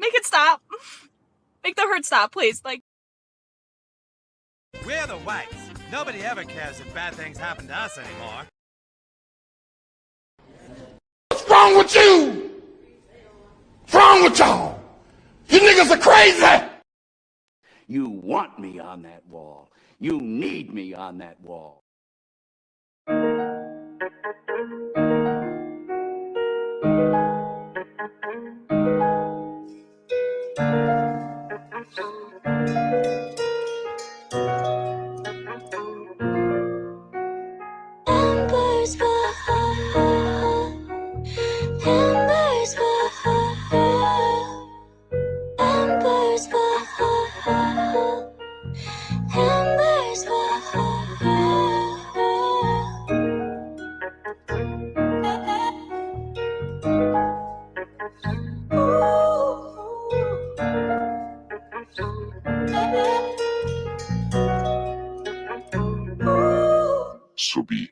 Make it stop. Make the hurt stop, please. Like, we're the whites. Nobody ever cares if bad things happen to us anymore. What's wrong with you? What's wrong with y'all? You niggas are crazy! You want me on that wall. You need me on that wall. So be.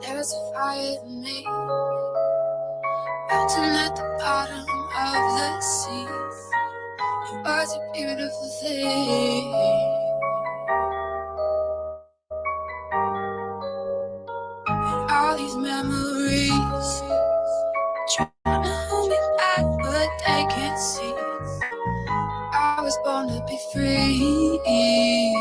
There's a fire in me, Mountain at the bottom of the sea. It was a beautiful thing. And all these memories trying to hold me back, but they can't see. I was born to be free.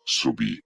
So be it.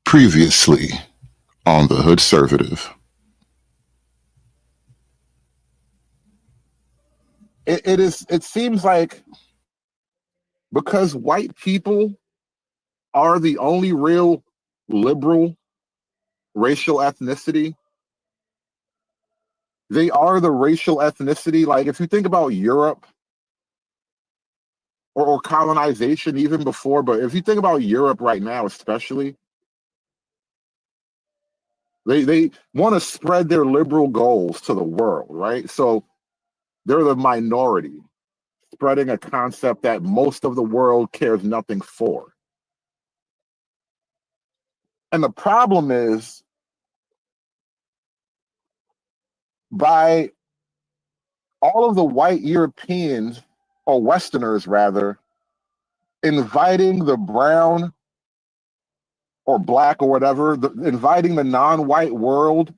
Previously on the Hoodservative. It seems like because white people are the only real liberal racial ethnicity, they are the racial ethnicity. Like if you think about Europe or colonization even before, but if you think about Europe right now, especially, they want to spread their liberal goals to the world, right? So they're the minority, spreading a concept that most of the world cares nothing for. And the problem is, by all of the white Europeans, or Westerners rather, inviting the brown or black or whatever, inviting the non-white world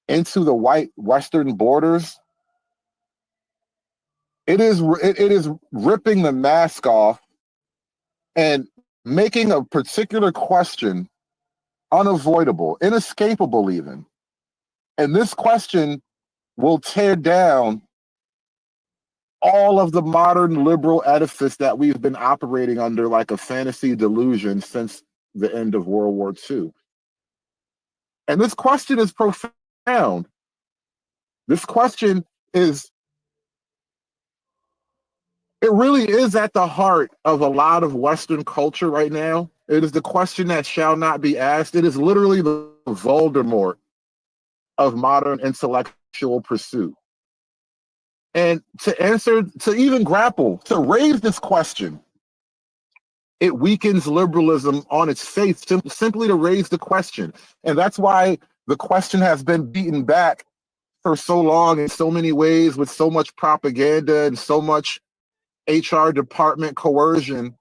into the white Western borders, it is ripping the mask off and making a particular question unavoidable, inescapable even. And this question will tear down all of the modern liberal edifice that we've been operating under like a fantasy delusion since the end of World War II. And this question is profound. This question is, it really is at the heart of a lot of Western culture right now. It is the question that shall not be asked. It is literally the Voldemort of modern intellectual pursuit. And to answer, to even grapple, to raise this question, it weakens liberalism on its face, simply to raise the question. And that's why the question has been beaten back for so long in so many ways, with so much propaganda and so much HR department coercion.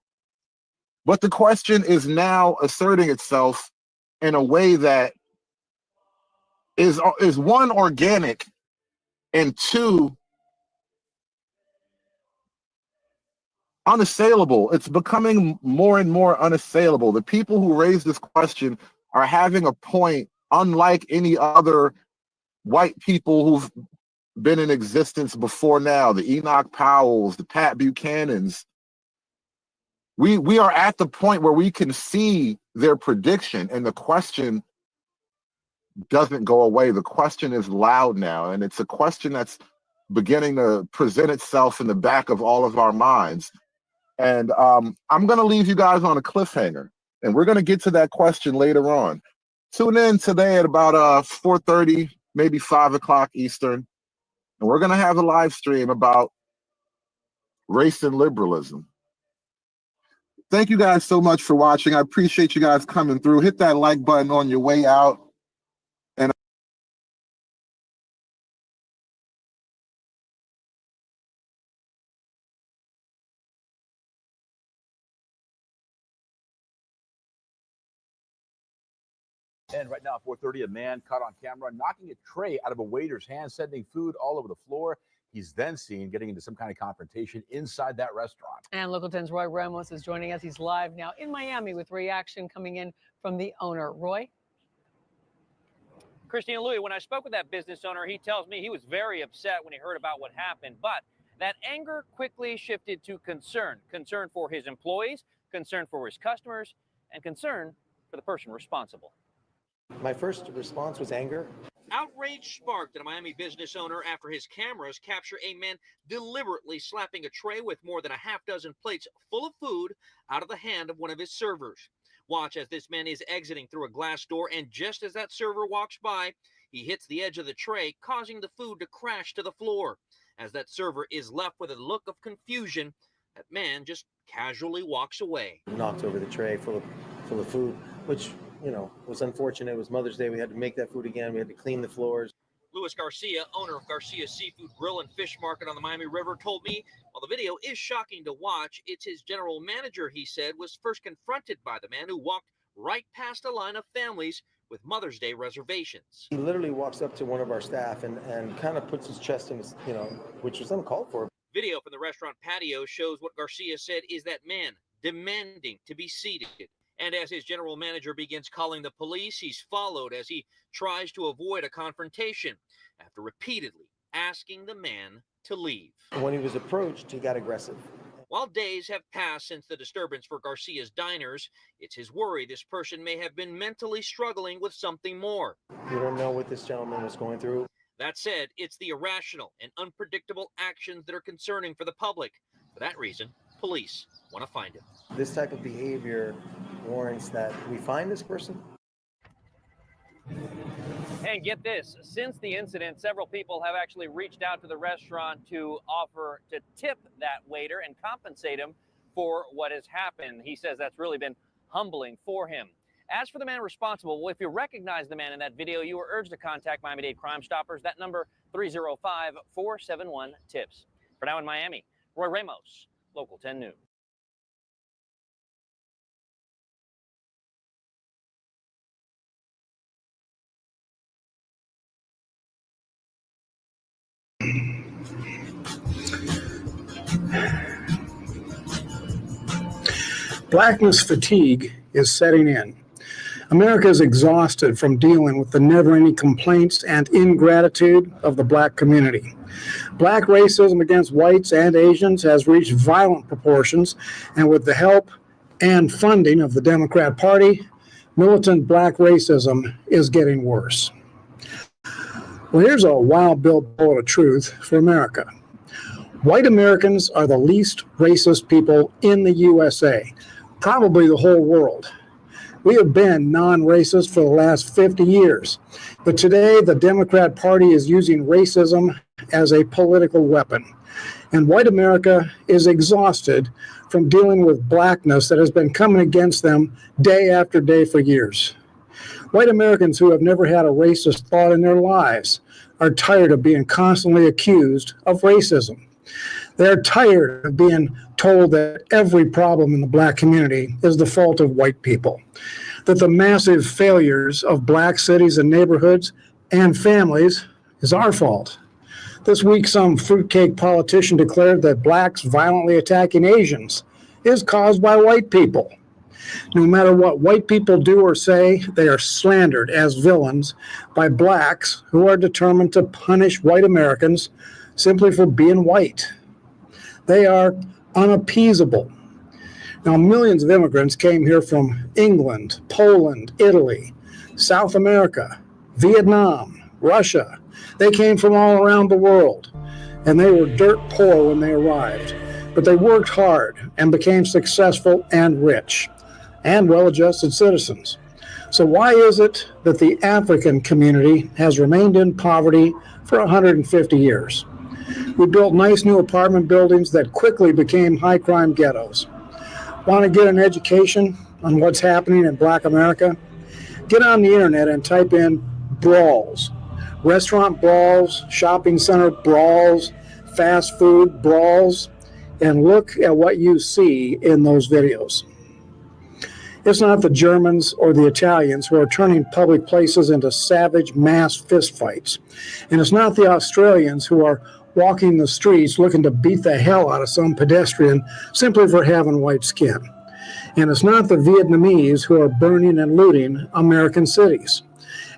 But the question is now asserting itself in a way that is one, organic, and two, unassailable. It's becoming more and more unassailable. The people who raise this question are having a point unlike any other white people who've been in existence before now, the Enoch Powells, the Pat Buchanans. We are at the point where we can see their prediction, and the question doesn't go away. The question is loud now, and it's a question that's beginning to present itself in the back of all of our minds. And I'm going to leave you guys on a cliffhanger, and we're going to get to that question later on. Tune in today at about 4:30, maybe 5 o'clock Eastern, and we're going to have a live stream about race and liberalism. Thank you guys so much for watching. I appreciate you guys coming through. Hit that like button on your way out. And right now at 4:30, a man caught on camera knocking a tray out of a waiter's hand, sending food all over the floor. He's then seen getting into some kind of confrontation inside that restaurant. And Local 10's Roy Ramos is joining us. He's live now in Miami with reaction coming in from the owner. Roy? Christine Louie, when I spoke with that business owner, he tells me he was very upset when he heard about what happened. But that anger quickly shifted to concern. Concern for his employees, concern for his customers, and concern for the person responsible. My first response was anger. Outrage sparked at a Miami business owner after his cameras capture a man deliberately slapping a tray with more than a half dozen plates full of food out of the hand of one of his servers. Watch as this man is exiting through a glass door, and just as that server walks by, he hits the edge of the tray, causing the food to crash to the floor. As that server is left with a look of confusion, that man just casually walks away. Knocked over the tray full of food, which, you know, was unfortunate. It was Mother's Day. We had to make that food again. We had to clean the floors. Luis Garcia, owner of Garcia Seafood Grill and Fish Market on the Miami River, told me while the video is shocking to watch, it's his general manager, he said, was first confronted by the man who walked right past a line of families with Mother's Day reservations. He literally walks up to one of our staff and kind of puts his chest in his, you know, which was uncalled for. Video from the restaurant patio shows what Garcia said is that man demanding to be seated. And as his general manager begins calling the police, he's followed as he tries to avoid a confrontation after repeatedly asking the man to leave. When he was approached, he got aggressive. While days have passed since the disturbance for Garcia's diners, it's his worry this person may have been mentally struggling with something more. You don't know what this gentleman was going through. That said, it's the irrational and unpredictable actions that are concerning for the public. For that reason, police want to find him. This type of behavior warrants that we find this person. And get this, since the incident, several people have actually reached out to the restaurant to offer to tip that waiter and compensate him for what has happened. He says that's really been humbling for him. As for the man responsible, well, if you recognize the man in that video, you are urged to contact Miami-Dade Crime Stoppers. That number, 305-471-TIPS. For now in Miami, Roy Ramos, Local 10 News. Blackness fatigue is setting in. America is exhausted from dealing with the never-ending complaints and ingratitude of the black community. Black racism against whites and Asians has reached violent proportions, and with the help and funding of the Democrat Party, militant black racism is getting worse. Well, here's a wild-built bullet of truth for America. White Americans are the least racist people in the USA, probably the whole world. We have been non-racist for the last 50 years, but today the Democrat Party is using racism as a political weapon. And white America is exhausted from dealing with blackness that has been coming against them day after day for years. White Americans who have never had a racist thought in their lives are tired of being constantly accused of racism. They're tired of being told that every problem in the black community is the fault of white people, that the massive failures of black cities and neighborhoods and families is our fault. This week, some fruitcake politician declared that blacks violently attacking Asians is caused by white people. No matter what white people do or say, they are slandered as villains by blacks who are determined to punish white Americans simply for being white. They are unappeasable. Now, millions of immigrants came here from England, Poland, Italy, South America, Vietnam, Russia. They came from all around the world, and they were dirt poor when they arrived. But they worked hard and became successful and rich and well-adjusted citizens. So why is it that the African community has remained in poverty for 150 years? We built nice new apartment buildings that quickly became high-crime ghettos. Want to get an education on what's happening in Black America? Get on the internet and type in brawls. Restaurant brawls, shopping center brawls, fast food brawls, and look at what you see in those videos. It's not the Germans or the Italians who are turning public places into savage mass fistfights. And it's not the Australians who are walking the streets looking to beat the hell out of some pedestrian simply for having white skin. And it's not the Vietnamese who are burning and looting American cities.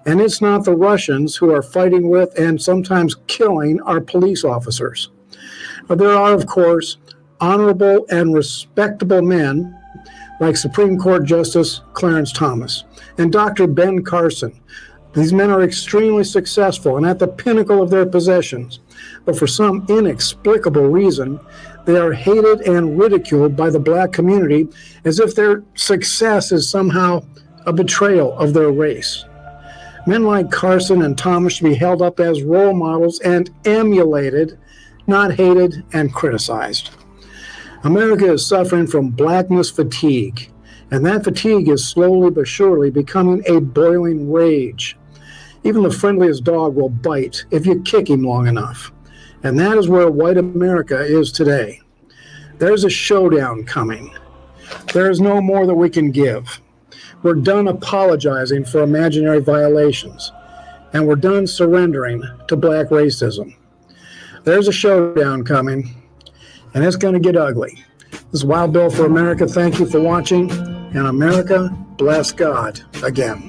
And it's not the Russians who are fighting with and sometimes killing our police officers. But there are, of course, honorable and respectable men like Supreme Court Justice Clarence Thomas and Dr. Ben Carson. These men are extremely successful and at the pinnacle of their possessions, but for some inexplicable reason, they are hated and ridiculed by the Black community as if their success is somehow a betrayal of their race. Men like Carson and Thomas should be held up as role models and emulated, not hated and criticized. America is suffering from blackness fatigue, and that fatigue is slowly but surely becoming a boiling rage. Even the friendliest dog will bite if you kick him long enough. And that is where white America is today. There's a showdown coming. There is no more that we can give. We're done apologizing for imaginary violations, and we're done surrendering to Black racism. There's a showdown coming, and it's going to get ugly. This is Wild Bill for America. Thank you for watching, and America, bless God again.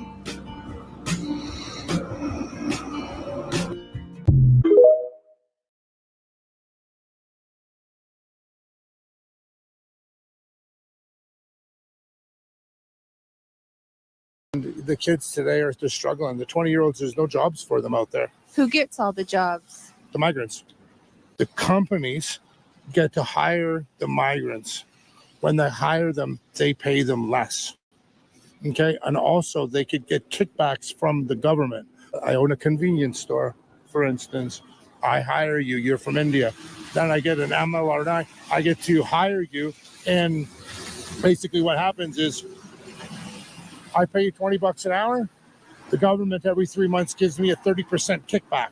The kids today they're struggling. The 20-year-olds, there's no jobs for them out there. Who gets all the jobs? The migrants. The companies get to hire the migrants. When they hire them, they pay them less. Okay, and also they could get kickbacks from the government. I own a convenience store, for instance. I hire you, you're from India. Then I get an MLRI, I get to hire you. And basically what happens is I pay you $20 an hour. The government every 3 months gives me a 30% kickback.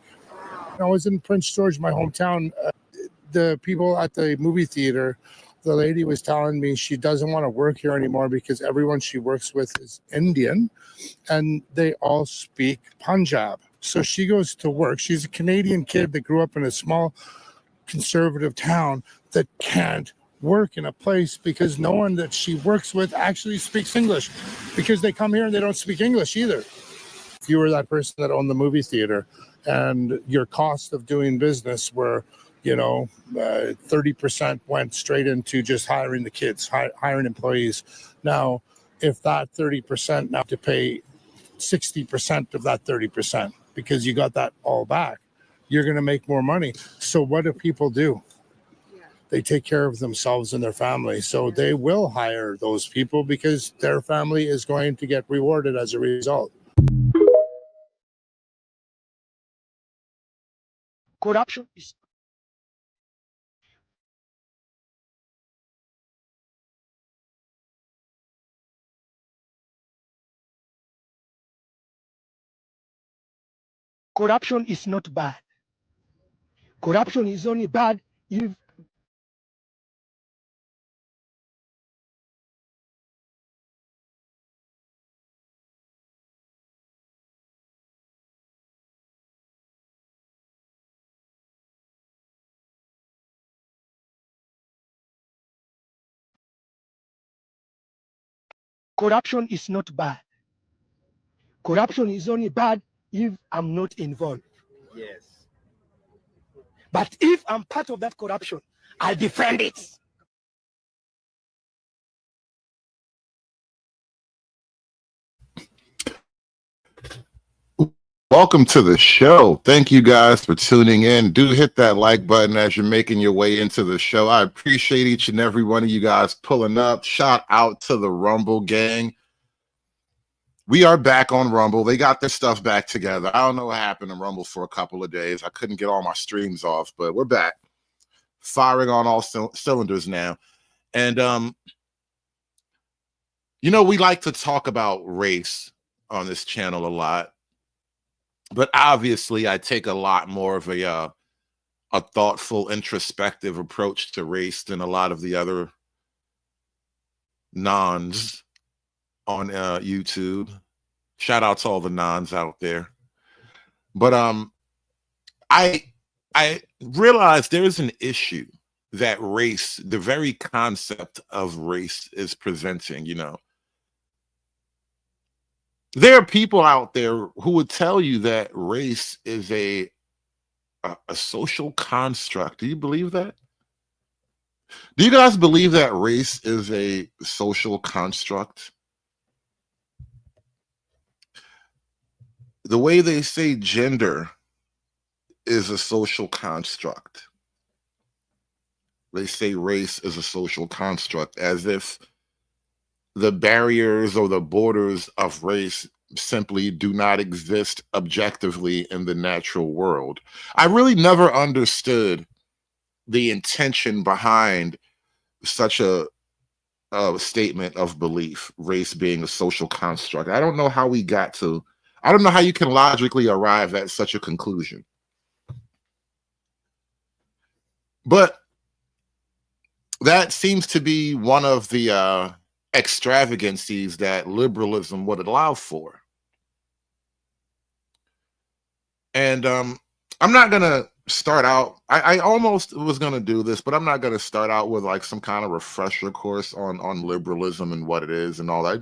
I was in Prince George, my hometown. The people at the movie theater, the lady was telling me she doesn't want to work here anymore because everyone she works with is Indian and they all speak Punjab. So she goes to work. She's a Canadian kid that grew up in a small conservative town that can't work in a place because no one that she works with actually speaks English because they come here and they don't speak English either. If you were that person that owned the movie theater and your cost of doing business were 30% went straight into just hiring the kids, hiring employees. Now, if that 30% now to pay 60% of that 30% because you got that all back, you're going to make more money. So what do people do? They take care of themselves and their family. So they will hire those people because their family is going to get rewarded as a result. Corruption is not bad. Corruption is only bad if corruption is not bad. Corruption is only bad if I'm not involved. Yes. But if I'm part of that corruption, I defend it. Welcome to the show. Thank you guys for tuning in. Do hit that like button as you're making your way into the show. I appreciate each and every one of you guys pulling up. Shout out to the Rumble gang. We are back on Rumble. They got their stuff back together. I don't know what happened in Rumble for a couple of days. I couldn't get all my streams off, but we're back. Firing on all cylinders now. And, you know, we like to talk about race on this channel a lot. But obviously, I take a lot more of a thoughtful, introspective approach to race than a lot of the other nons on YouTube. Shout out to all the nons out there. But I realize there is an issue that race, the very concept of race, is presenting. You know, there are people out there who would tell you that race is a social construct. Do you believe that? Do you guys believe that race is a social construct? The way they say gender is a social construct. They say race is a social construct, as if the barriers or the borders of race simply do not exist objectively in the natural world. I really never understood the intention behind such a statement of belief, race being a social construct. I don't know how we got to, I don't know how you can logically arrive at such a conclusion. But that seems to be one of the extravagancies that liberalism would allow for. And I'm not going to start out, I almost was going to do this, but I'm not going to start out with like some kind of refresher course on liberalism and what it is and all that.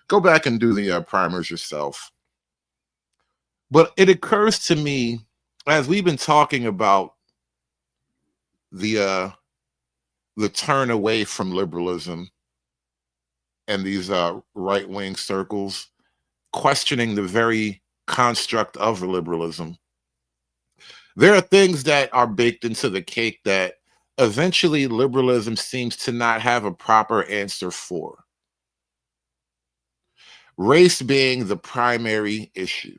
Go back and do the primers yourself. But it occurs to me, as we've been talking about the turn away from liberalism and these right-wing circles, questioning the very construct of liberalism, there are things that are baked into the cake that eventually liberalism seems to not have a proper answer for. Race being the primary issue.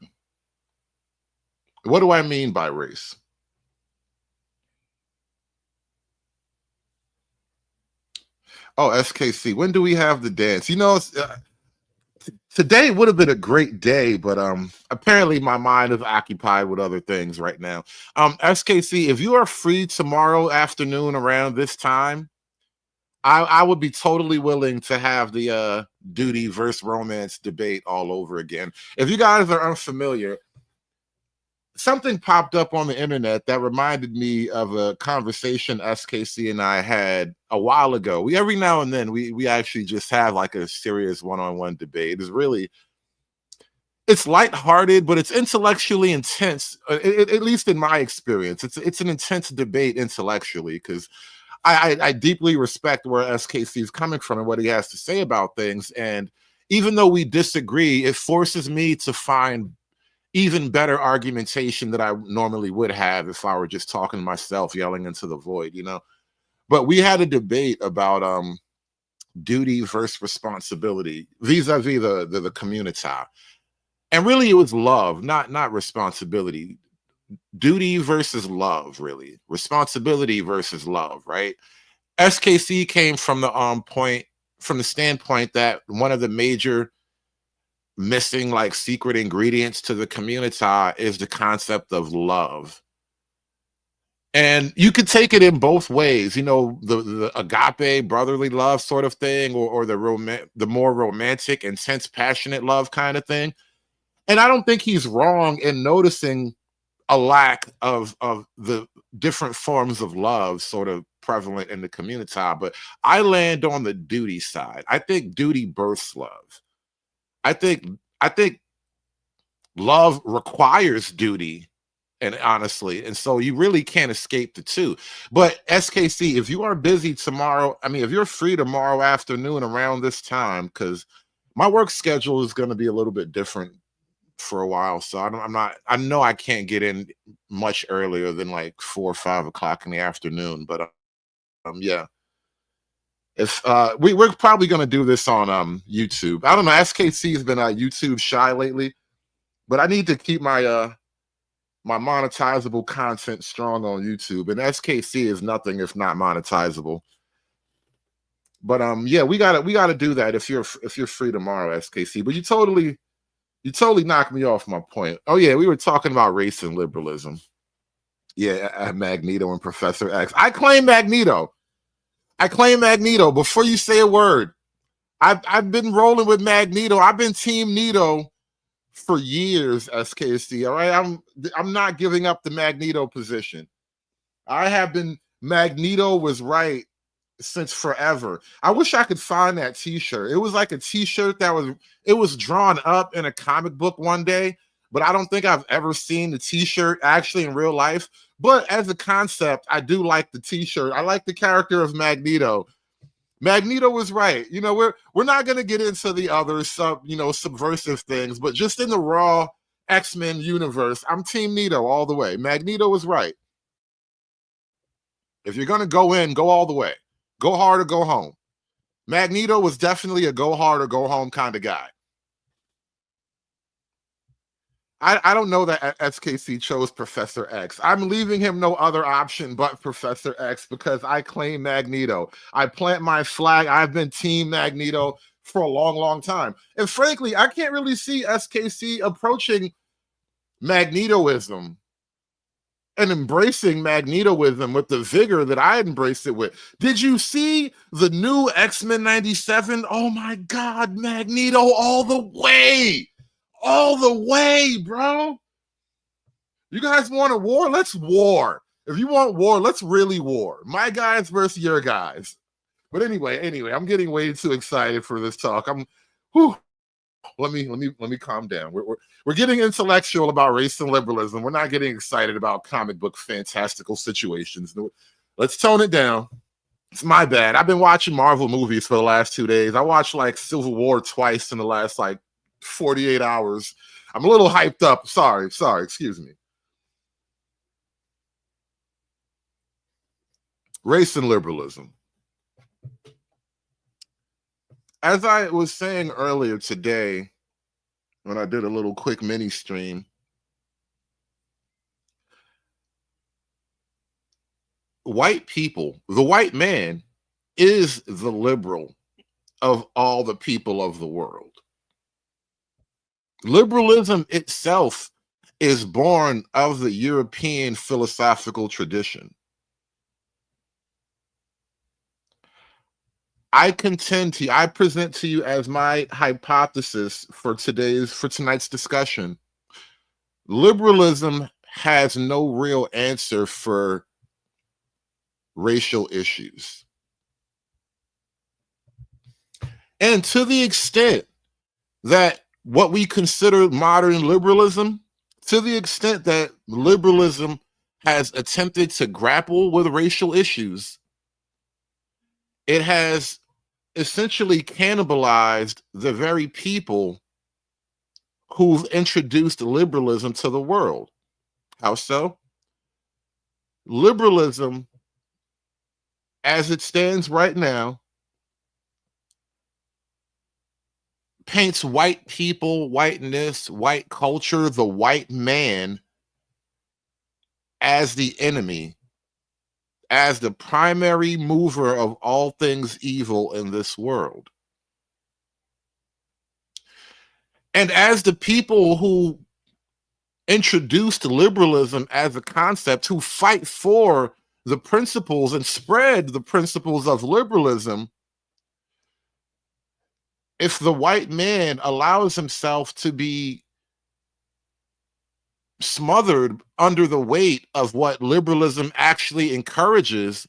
What do I mean by race? Oh, SKC, when do we have the dance? You know, today would have been a great day, but apparently my mind is occupied with other things right now. SKC, if you are free tomorrow afternoon around this time, I would be totally willing to have the duty versus romance debate all over again. If you guys are unfamiliar, something popped up on the internet that reminded me of a conversation SKC and I had a while ago. Every now and then we actually just have like a serious one-on-one debate. It's lighthearted, but it's intellectually intense. At least in my experience, it's an intense debate intellectually, because I deeply respect where SKC is coming from and what he has to say about things. And even though we disagree, it forces me to find even better argumentation that I normally would have if I were just talking to myself, yelling into the void, you know. But we had a debate about duty versus responsibility vis-a-vis the community. And really it was love, not responsibility. Duty versus love, really. Responsibility versus love, right? SKC came from the standpoint that one of the major missing like secret ingredients to the community is the concept of love. And you could take it in both ways, you know, the agape brotherly love sort of thing, or the more romantic, intense, passionate love kind of thing. And I don't think he's wrong in noticing a lack of the different forms of love sort of prevalent in the community. But I land on the duty side. I think duty births love. I think love requires duty, and honestly, and so you really can't escape the two. But SKC, if you are busy tomorrow, I mean, if you're free tomorrow afternoon around this time, because my work schedule is going to be a little bit different for a while, so I know I can't get in much earlier than like 4 or 5 o'clock in the afternoon. But yeah, if we're probably going to do this on YouTube. I don't know, SKC has been YouTube shy lately, but I need to keep my my monetizable content strong on YouTube, and SKC is nothing if not monetizable. But yeah, we gotta do that if you're free tomorrow, SKC. But you totally knocked me off my point. Oh yeah, we were talking about race and liberalism. Yeah, Magneto and Professor X. I claim Magneto. Before you say a word, I've been rolling with Magneto. I've been Team Nito for years, SKC. All right, I'm not giving up the Magneto position. I have been. Magneto was right since forever. I wish I could find that T-shirt. It was like a T-shirt that was drawn up in a comic book one day, but I don't think I've ever seen the T-shirt actually in real life. But as a concept, I do like the T-shirt. I like the character of Magneto. Magneto was right. You know, we're not going to get into the other subversive things, but just in the raw X-Men universe, I'm Team Nito all the way. Magneto was right. If you're going to go in, go all the way. Go hard or go home. Magneto was definitely a go hard or go home kind of guy. I don't know that SKC chose Professor X. I'm leaving him no other option but Professor X because I claim Magneto. I plant my flag. I've been Team Magneto for a long, long time. And frankly, I can't really see SKC approaching Magnetoism and embracing Magnetoism with the vigor that I embraced it with. Did you see the new X-Men 97? Oh my God, Magneto all the way. All the way, bro. You guys want a war? Let's war. If you want war, let's really war. My guys versus your guys. But anyway, I'm getting way too excited for this talk. Let me calm down. We're getting intellectual about race and liberalism. We're not getting excited about comic book fantastical situations. Let's tone it down. It's my bad. I've been watching Marvel movies for the last 2 days. I watched like Civil War twice in the last like 48 hours. I'm a little hyped up. Sorry, excuse me. Race and liberalism. As I was saying earlier today, when I did a little quick mini stream, white people, the white man is the liberal of all the people of the world. Liberalism itself is born of the European philosophical tradition. I present to you as my hypothesis for tonight's discussion. Liberalism has no real answer for racial issues. And to the extent that what we consider modern liberalism, to the extent that liberalism has attempted to grapple with racial issues, it has essentially cannibalized the very people who've introduced liberalism to the world. How so? Liberalism, as it stands right now, paints white people, whiteness, white culture, the white man as the enemy, as the primary mover of all things evil in this world. And as the people who introduced liberalism as a concept, who fight for the principles and spread the principles of liberalism, if the white man allows himself to be smothered under the weight of what liberalism actually encourages,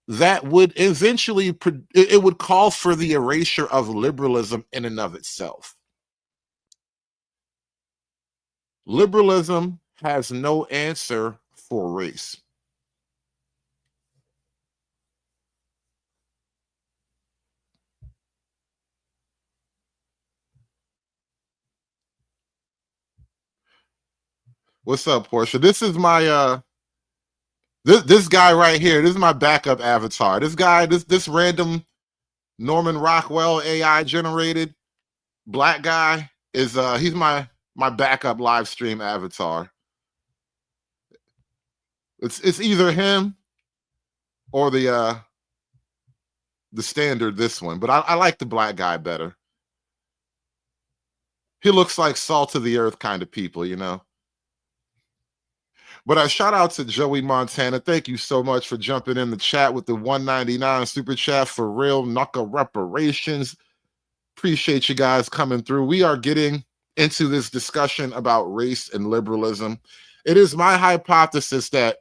that would eventually it would call for the erasure of liberalism in and of itself. Liberalism has no answer for race. What's up, Portia? This is my this guy right here. This is my backup avatar. This guy, this random Norman Rockwell AI generated black guy is he's my backup live stream avatar. It's either him or the standard, this one, but I like the black guy better. He looks like salt of the earth kind of people, you know. But I shout out to Joey Montana. Thank you so much for jumping in the chat with the 199 super chat for real knuckle reparations. Appreciate you guys coming through. We are getting into this discussion about race and liberalism. It is my hypothesis that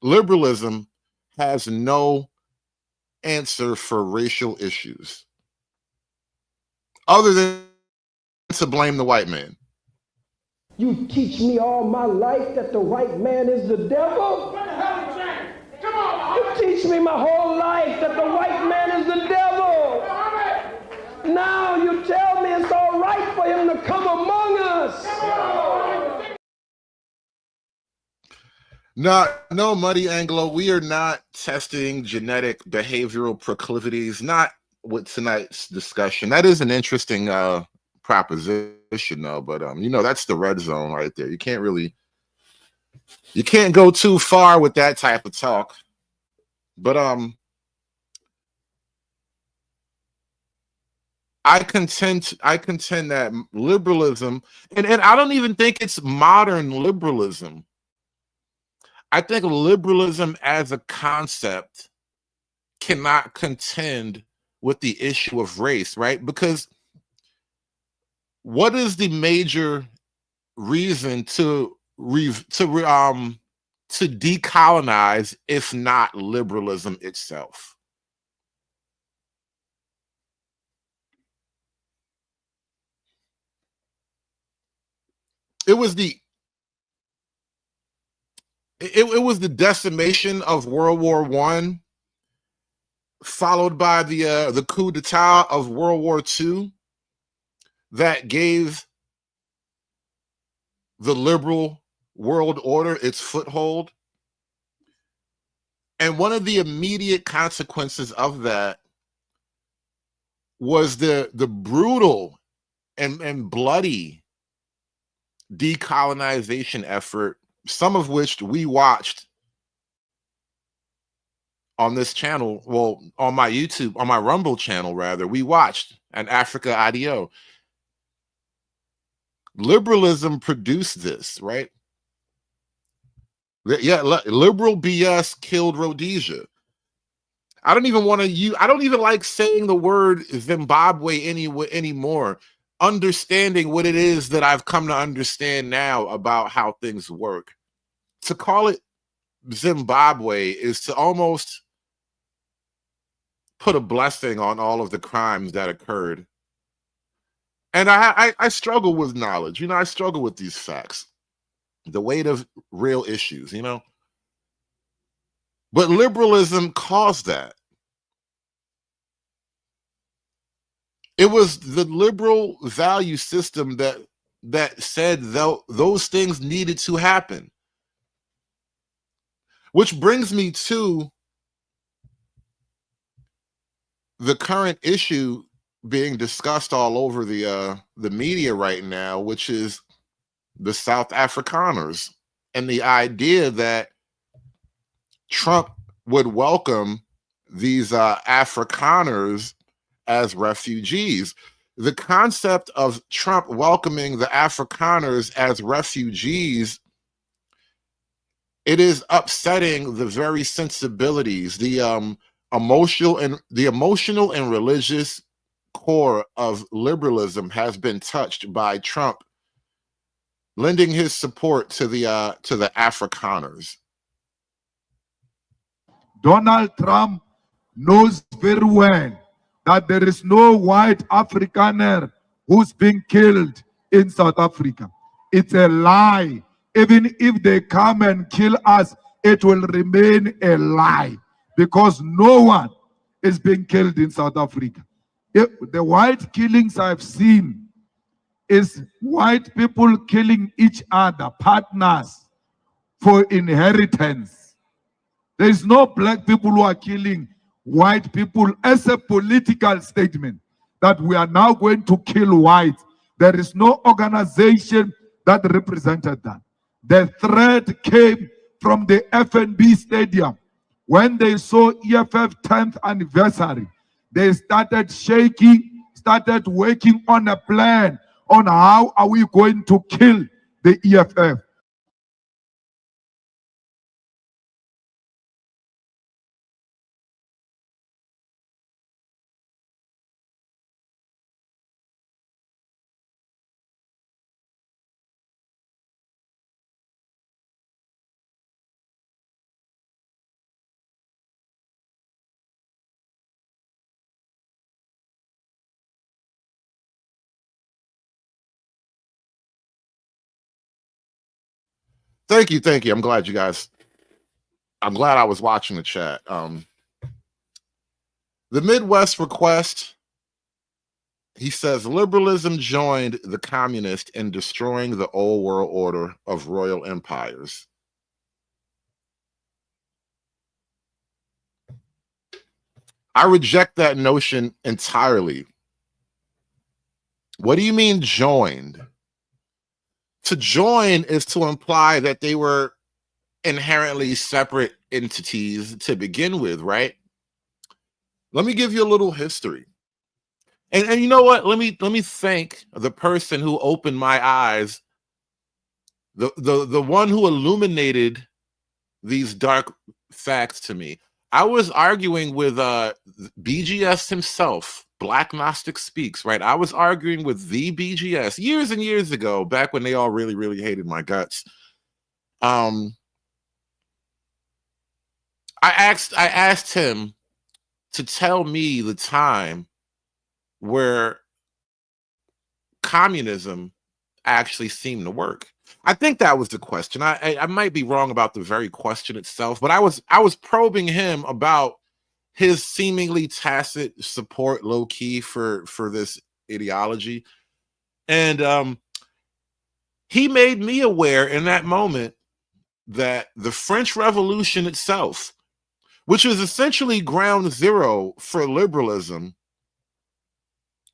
liberalism has no answer for racial issues other than to blame the white man. You teach me all my life that the white man is the devil? Come on, you teach me my whole life that the white man is the devil. Now you tell me it's all right for him to come among us. No, Muddy Anglo, we are not testing genetic behavioral proclivities, not with tonight's discussion. That is an interesting proposition, though, but you know, that's the red zone right there. You can't go too far with that type of talk. But I contend that liberalism, and I don't even think it's modern liberalism. I think liberalism as a concept cannot contend with the issue of race, right? Because what is the major reason to decolonize if not liberalism itself? It was the decimation of World War I, followed by the coup d'etat of World War II, that gave the liberal world order its foothold. And one of the immediate consequences of that was the brutal and bloody decolonization effort, some of which we watched on this channel, well, on my YouTube, on my Rumble channel, rather, we watched an Africa IDO. Liberalism produced this, right? Yeah, liberal BS killed Rhodesia. I don't even like saying the word Zimbabwe anymore. Understanding what it is that I've come to understand now about how things work. To call it Zimbabwe is to almost put a blessing on all of the crimes that occurred. And I struggle with knowledge. You know, I struggle with these facts, the weight of real issues, you know. But liberalism caused that. It was the liberal value system that said those things needed to happen. Which brings me to the current issue being discussed all over the media right now, which is the South Afrikaners and the idea that Trump would welcome these Afrikaners as refugees. The concept of Trump welcoming the Afrikaners as refugees, it is upsetting the very sensibilities, the emotional and religious core of liberalism has been touched by Trump lending his support to the Afrikaners. Donald Trump knows very well that there is no white Afrikaner who's being killed in South Africa. It's a lie. Even if they come and kill us, it will remain a lie because no one is being killed in South Africa. The white killings I've seen is white people killing each other, partners, for inheritance. There is no black people who are killing white people as a political statement that we are now going to kill whites. There is no organization that represented that. The threat came from the FNB Stadium. When they saw EFF 10th anniversary, they started shaking, started working on a plan on how are we going to kill the EFF. Thank you. I'm glad I was watching the chat. The Midwest request, he says, liberalism joined the communists in destroying the old world order of royal empires. I reject that notion entirely. What do you mean joined? To join is to imply that they were inherently separate entities to begin with, right? Let me give you a little history. And you know what? Let me thank the person who opened my eyes, the one who illuminated these dark facts to me. I was arguing with BGS himself, Black Gnostic Speaks, right? I was arguing with the BGS years and years ago, back when they all really, really hated my guts. I asked him to tell me the time where communism actually seemed to work. I think that was the question. I might be wrong about the very question itself, but I was probing him about his seemingly tacit support, low key, for this ideology, and he made me aware in that moment that the French Revolution itself, which was essentially ground zero for liberalism,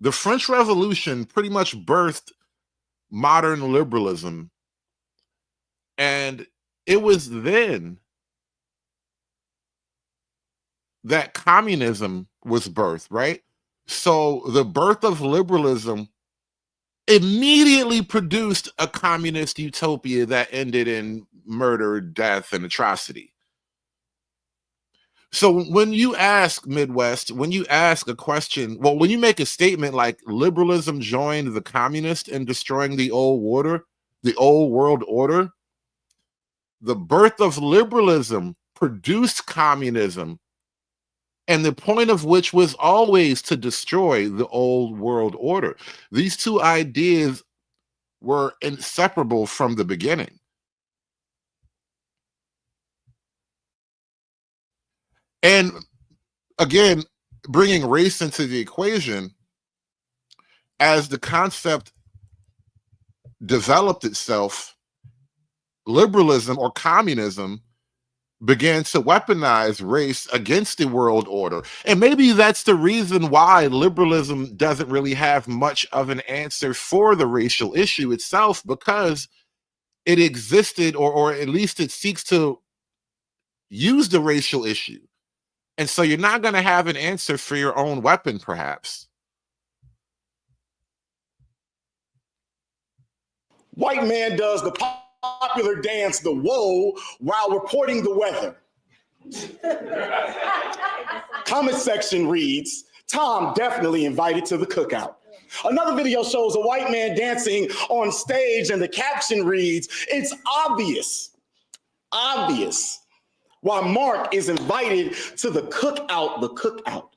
the French Revolution pretty much birthed modern liberalism. And it was then that communism was birthed, right? So the birth of liberalism immediately produced a communist utopia that ended in murder, death, and atrocity. So when you ask Midwest, when you ask a question, well, when you make a statement like liberalism joined the communist in destroying the old world order, the birth of liberalism produced communism, and the point of which was always to destroy the old world order. These two ideas were inseparable from the beginning. And again, bringing race into the equation, as the concept developed itself, liberalism or communism began to weaponize race against the world order. And maybe that's the reason why liberalism doesn't really have much of an answer for the racial issue itself, because it existed, or at least it seeks to use the racial issue. And so you're not going to have an answer for your own weapon, perhaps. White man does the popular dance, the whoa, while reporting the weather. Comment section reads, Tom definitely invited to the cookout. Another video shows a white man dancing on stage and the caption reads, it's obvious while Mark is invited to the cookout,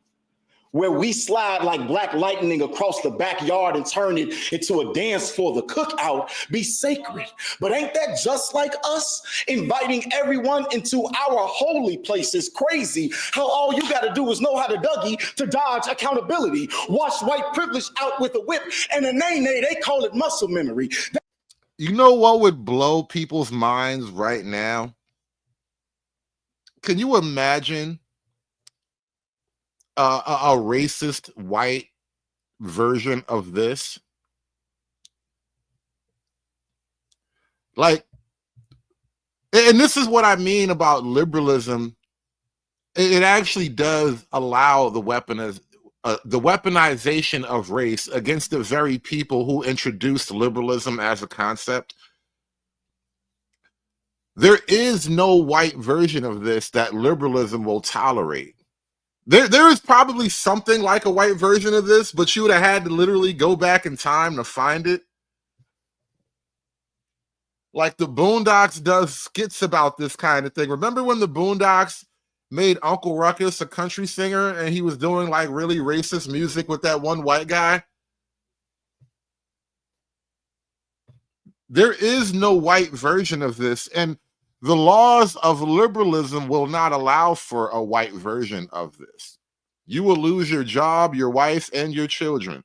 where we slide like black lightning across the backyard and turn it into a dance for the cookout, be sacred. But ain't that just like us? Inviting everyone into our holy place is crazy. How all you got to do is know how to Dougie to dodge accountability. Wash white privilege out with a whip and a nay-nay, they call it muscle memory. You know what would blow people's minds right now? Can you imagine a racist white version of this? Like, and this is what I mean about liberalism. It actually does allow the weaponization of race against the very people who introduced liberalism as a concept. There is no white version of this that liberalism will tolerate. There is probably something like a white version of this, but you would have had to literally go back in time to find it. Like the Boondocks does skits about this kind of thing. Remember when the Boondocks made Uncle Ruckus a country singer and he was doing like really racist music with that one white guy? There is no white version of this, and the laws of liberalism will not allow for a white version of this. You will lose your job, your wife, and your children.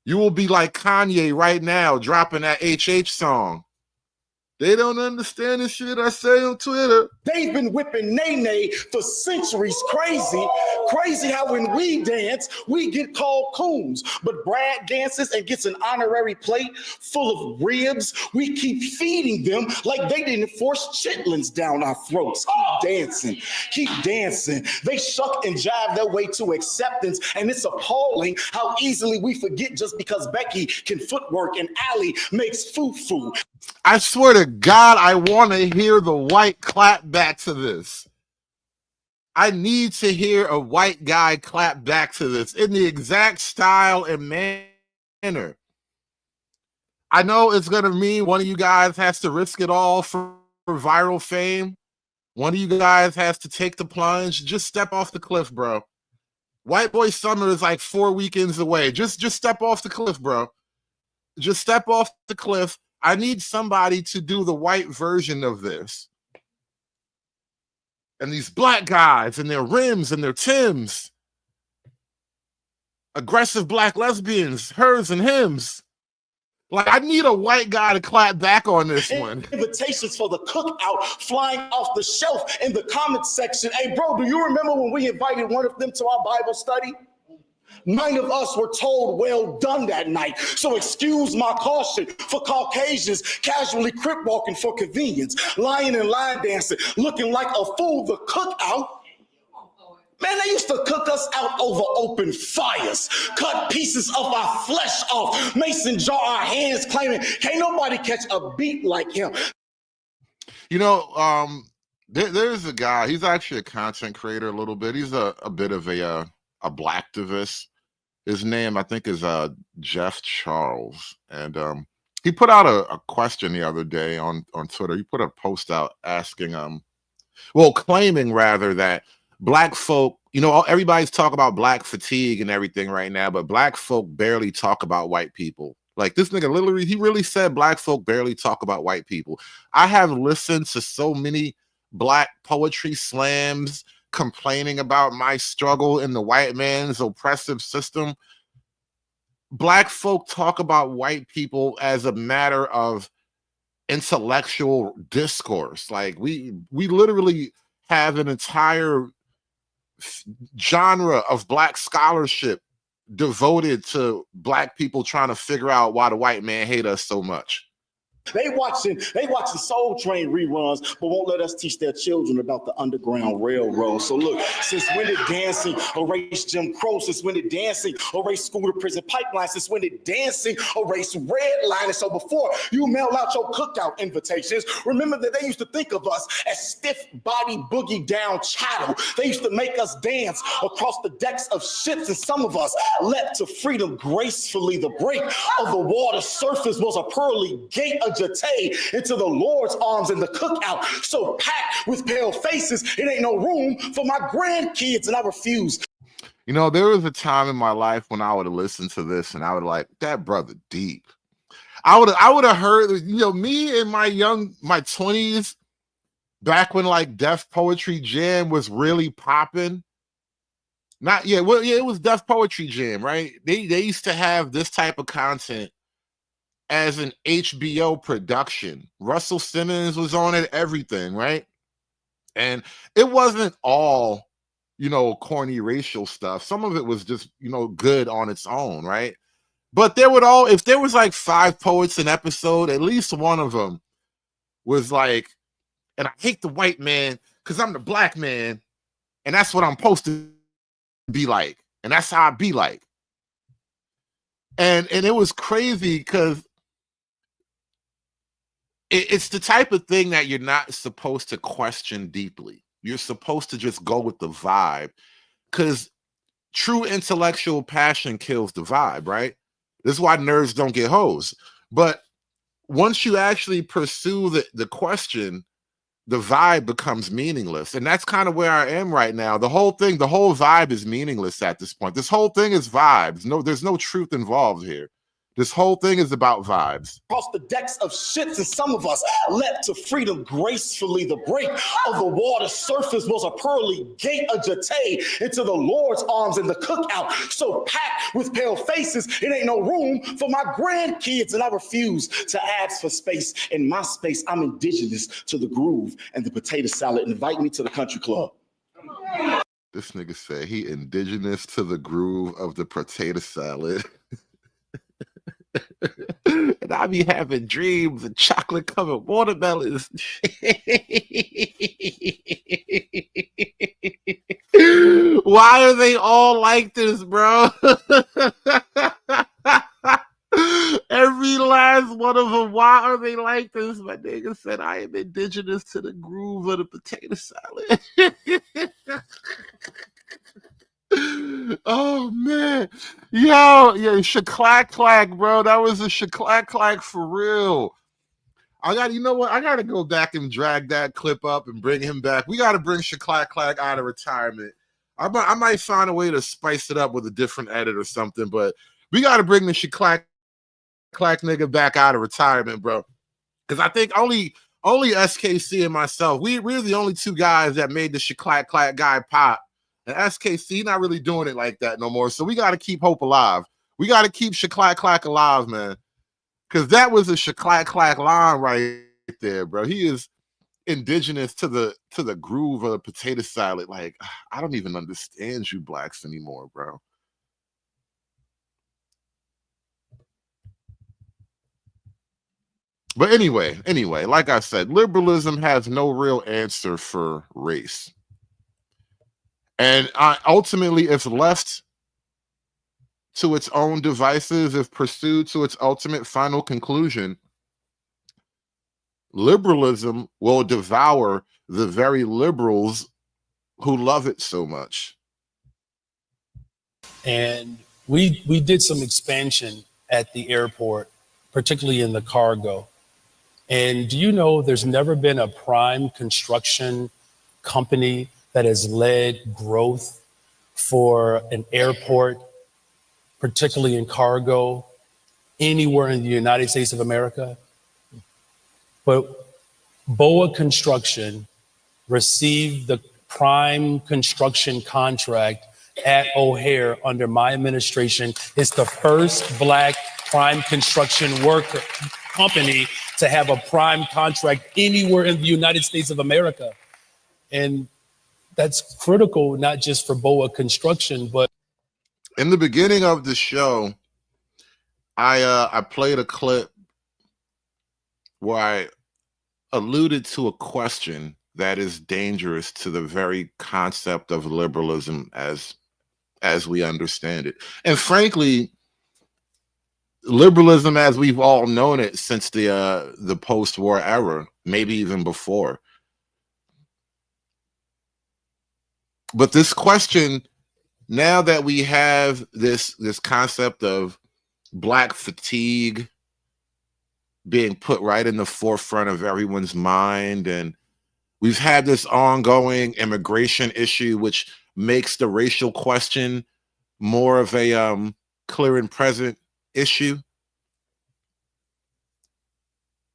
You will be like Kanye right now, dropping that HH song. They don't understand the shit I say on Twitter. They've been whipping nay-nay for centuries. Crazy how when we dance, we get called coons. But Brad dances and gets an honorary plate full of ribs. We keep feeding them like they didn't force chitlins down our throats. Keep dancing. They shuck and jive their way to acceptance. And it's appalling how easily we forget just because Becky can footwork and Allie makes foo-foo. I swear to God, I want to hear the white clap back to this. I need to hear a white guy clap back to this in the exact style and manner. I know it's going to mean one of you guys has to risk it all for viral fame. One of you guys has to take the plunge. Just step off the cliff, bro. White Boy Summer is like 4 weekends away. Just step off the cliff, bro. Just step off the cliff. I need somebody to do the white version of this. And these black guys and their rims and their Tims. Aggressive black lesbians, hers and hims. Like, I need a white guy to clap back on this one. Invitations for the cookout flying off the shelf in the comment section. Hey, bro, do you remember when we invited one of them to our Bible study? 9 of us were told, well done that night. So excuse my caution for Caucasians casually crip walking for convenience, lying and line dancing, looking like a fool. The cookout. Man, they used to cook us out over open fires, cut pieces of our flesh off, mason jar our hands, claiming can't nobody catch a beat like him. You know, there's a guy, he's actually a content creator a little bit. He's a bit of a blacktivist. His name, I think, is Jeff Charles. And he put out a question the other day on Twitter. He put a post out asking, claiming rather that black folk, you know, everybody's talking about black fatigue and everything right now, but black folk barely talk about white people. Like, this nigga literally, he really said black folk barely talk about white people. I have listened to so many black poetry slams complaining about my struggle in the white man's oppressive system. Black folk talk about white people as a matter of intellectual discourse. Like, we literally have an entire genre of black scholarship devoted to black people trying to figure out why the white man hate us so much. They watching Soul Train reruns, but won't let us teach their children about the Underground Railroad. So look, since when did dancing erase Jim Crow? Since when did dancing erase school to prison pipeline? Since when did dancing erase redlining? So before you mail out your cookout invitations, remember that they used to think of us as stiff body boogie down chattel. They used to make us dance across the decks of ships, and some of us leapt to freedom gracefully. The break of the water surface was a pearly gate a jeté into the Lord's arms in the cookout. So packed with pale faces, it ain't no room for my grandkids, and I refuse. You know, there was a time in my life when I would have listened to this and I would like, that brother deep. I would have heard, you know, me in my 20s, back when like Def Poetry Jam was really popping. Not yeah, well, yeah, it was Def Poetry Jam, right? They used to have this type of content as an HBO production. Russell Simmons was on it, everything, right? And it wasn't all, you know, corny racial stuff. Some of it was just, you know, good on its own, right? But there would if there was like 5 poets an episode, at least one of them was like, and I hate the white man because I'm the black man, and that's what I'm supposed to be like, and that's how I be like. And it was crazy because it's the type of thing that you're not supposed to question deeply. You're supposed to just go with the vibe, because true intellectual passion kills the vibe, right? This is why nerds don't get hoes. But once you actually pursue the question, the vibe becomes meaningless. And that's kind of where I am right now. The whole vibe is meaningless at this point. This whole thing is vibes. No, there's no truth involved here. This whole thing is about vibes. Across the decks of ships, and some of us leapt to freedom gracefully. The break of the water surface was a pearly gate, a jeté into the Lord's arms in the cookout. So packed with pale faces, it ain't no room for my grandkids, and I refuse to ask for space. In my space, I'm indigenous to the groove and the potato salad. Invite me to the country club. This nigga said he indigenous to the groove of the potato salad. And I be having dreams of chocolate covered watermelons. Why are they all like this, bro? Every last one of them. Why are they like this? My nigga said I am indigenous to the groove of the potato salad. Oh man, yo, shaklack clack, bro. That was a shaklack clack for real. You know what? I gotta go back and drag that clip up and bring him back. We gotta bring shaklack clack out of retirement. I might find a way to spice it up with a different edit or something, but we gotta bring the shaklack clack nigga back out of retirement, bro. Because I think only SKC and myself, we're the only 2 guys that made the shaklack clack guy pop. And SKC not really doing it like that no more. So we got to keep hope alive. We got to keep shaklack clack alive, man. Because that was a shaklack clack line right there, bro. He is indigenous to the groove of the potato salad. Like, I don't even understand you blacks anymore, bro. But anyway, like I said, liberalism has no real answer for race. And ultimately, if left to its own devices, if pursued to its ultimate final conclusion, liberalism will devour the very liberals who love it so much. And we did some expansion at the airport, particularly in the cargo. And do you know there's never been a prime construction company that has led growth for an airport, particularly in cargo, anywhere in the United States of America? But BOA Construction received the prime construction contract at O'Hare under my administration. It's the first Black prime construction worker company to have a prime contract anywhere in the United States of America. And that's critical, not just for BOA Construction, but in the beginning of the show, I played a clip where I alluded to a question that is dangerous to the very concept of liberalism as we understand it. And frankly, liberalism as we've all known it since the post-war era, maybe even before. But this question, now that we have this concept of Black fatigue, being put right in the forefront of everyone's mind. And we've had this ongoing immigration issue, which makes the racial question more of a clear and present issue.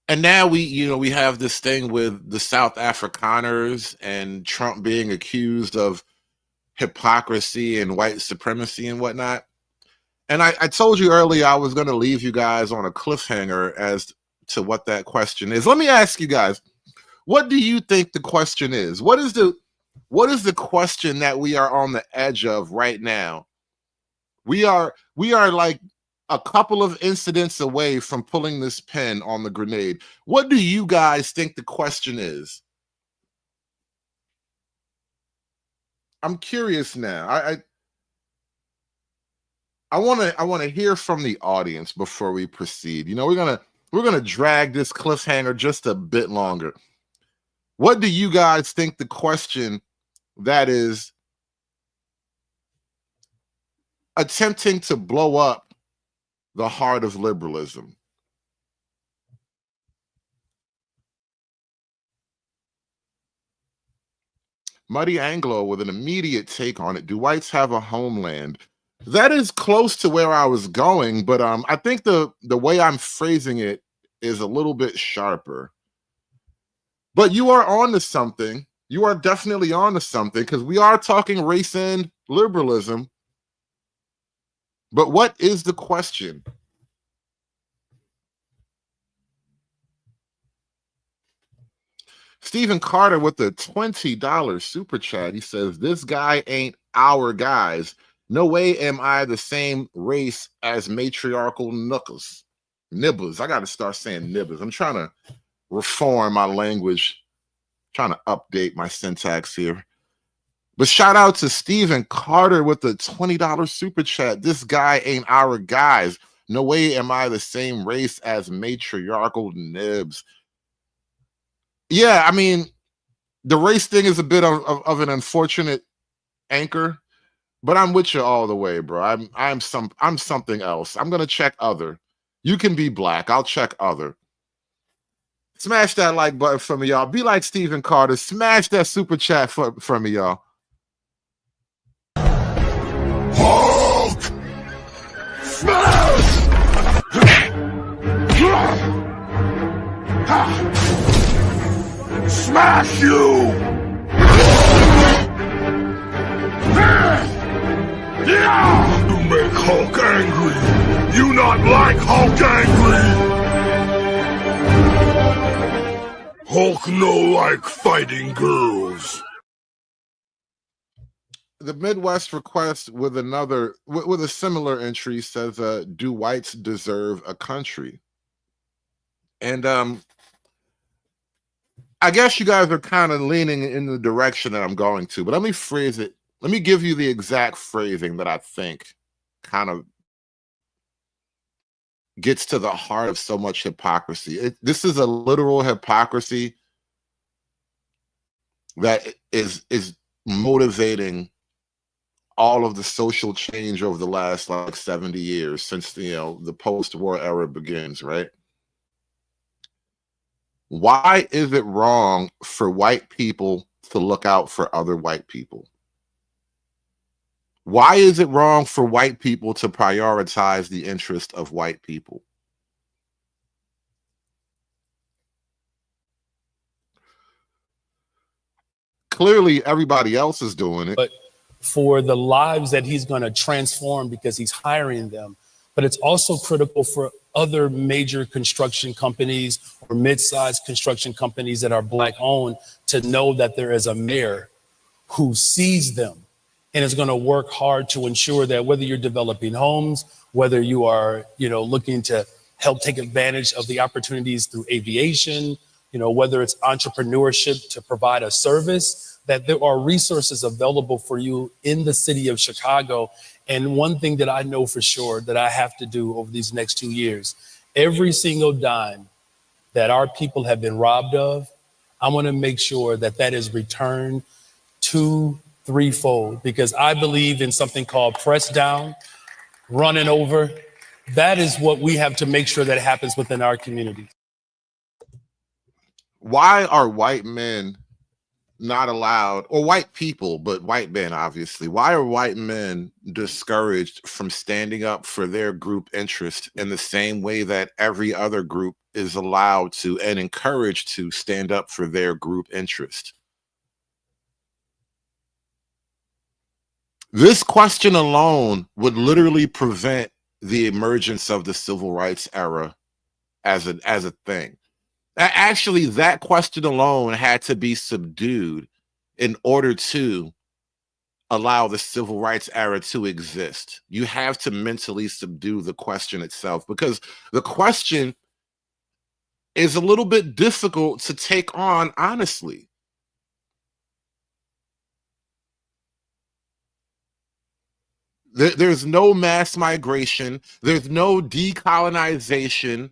And now we have this thing with the South Afrikaners and Trump being accused of hypocrisy and white supremacy and whatnot. And I told you earlier I was going to leave you guys on a cliffhanger as to what that question is. Let me ask you guys, what do you think the question is? What is the question that we are on the edge of right now? We are like a couple of incidents away from pulling this pin on the grenade. What do you guys think the question is? I'm curious now. I want to hear from the audience before we proceed. We're gonna drag this cliffhanger just a bit longer. What do you guys think the question that is attempting to blow up the heart of liberalism? Muddy Anglo with an immediate take on it. Do whites have a homeland? That is close to where I was going, but I think the way I'm phrasing it is a little bit sharper. But you are on to something. You are definitely on to something, because we are talking race and liberalism. But what is the question? Stephen Carter with the $20 super chat. He says, this guy ain't our guys. No way am I the same race as matriarchal nibbers. I got to start saying nibbers. I'm trying to reform my language, trying to update my syntax here. But shout out to Stephen Carter with the $20 super chat. This guy ain't our guys. No way am I the same race as matriarchal nibs. Yeah, I mean, the race thing is a bit of an unfortunate anchor, but I'm with you all the way, bro. I'm something else. I'm gonna check other. You can be black. I'll check other. Smash that like button for me, y'all. Be like Stephen Carter. Smash that super chat for me, y'all. Hulk! Smash! Smash you! You make Hulk angry. You not like Hulk angry. Hulk no like fighting girls. The Midwest request with a similar entry says, do whites deserve a country? And I guess you guys are kind of leaning in the direction that I'm going to, but let me phrase it. Let me give you the exact phrasing that I think kind of gets to the heart of so much hypocrisy. This is a literal hypocrisy that is motivating all of the social change over the last like 70 years since the post-war era begins, right? Why is it wrong for white people to look out for other white people? Why is it wrong for white people to prioritize the interest of white people? Clearly, everybody else is doing it. But for the lives that he's going to transform because he's hiring them. But it's also critical for other major construction companies or mid-sized construction companies that are black owned to know that there is a mayor who sees them and is going to work hard to ensure that whether you're developing homes, whether you are, looking to help take advantage of the opportunities through aviation, whether it's entrepreneurship to provide a service, that there are resources available for you in the city of Chicago. And one thing that I know for sure that I have to do over these next 2 years, every single dime that our people have been robbed of, I want to make sure that that is returned 2, 3-fold, because I believe in something called press down, running over. That is what we have to make sure that happens within our community. why are white men not allowed, or white people, but white men, obviously, why are white men discouraged from standing up for their group interest in the same way that every other group is allowed to and encouraged to stand up for their group interest? This question alone would literally prevent the emergence of the civil rights era as a thing. Actually, that question alone had to be subdued in order to allow the civil rights era to exist. You have to mentally subdue the question itself, because the question is a little bit difficult to take on honestly. There's no mass migration. There's no decolonization.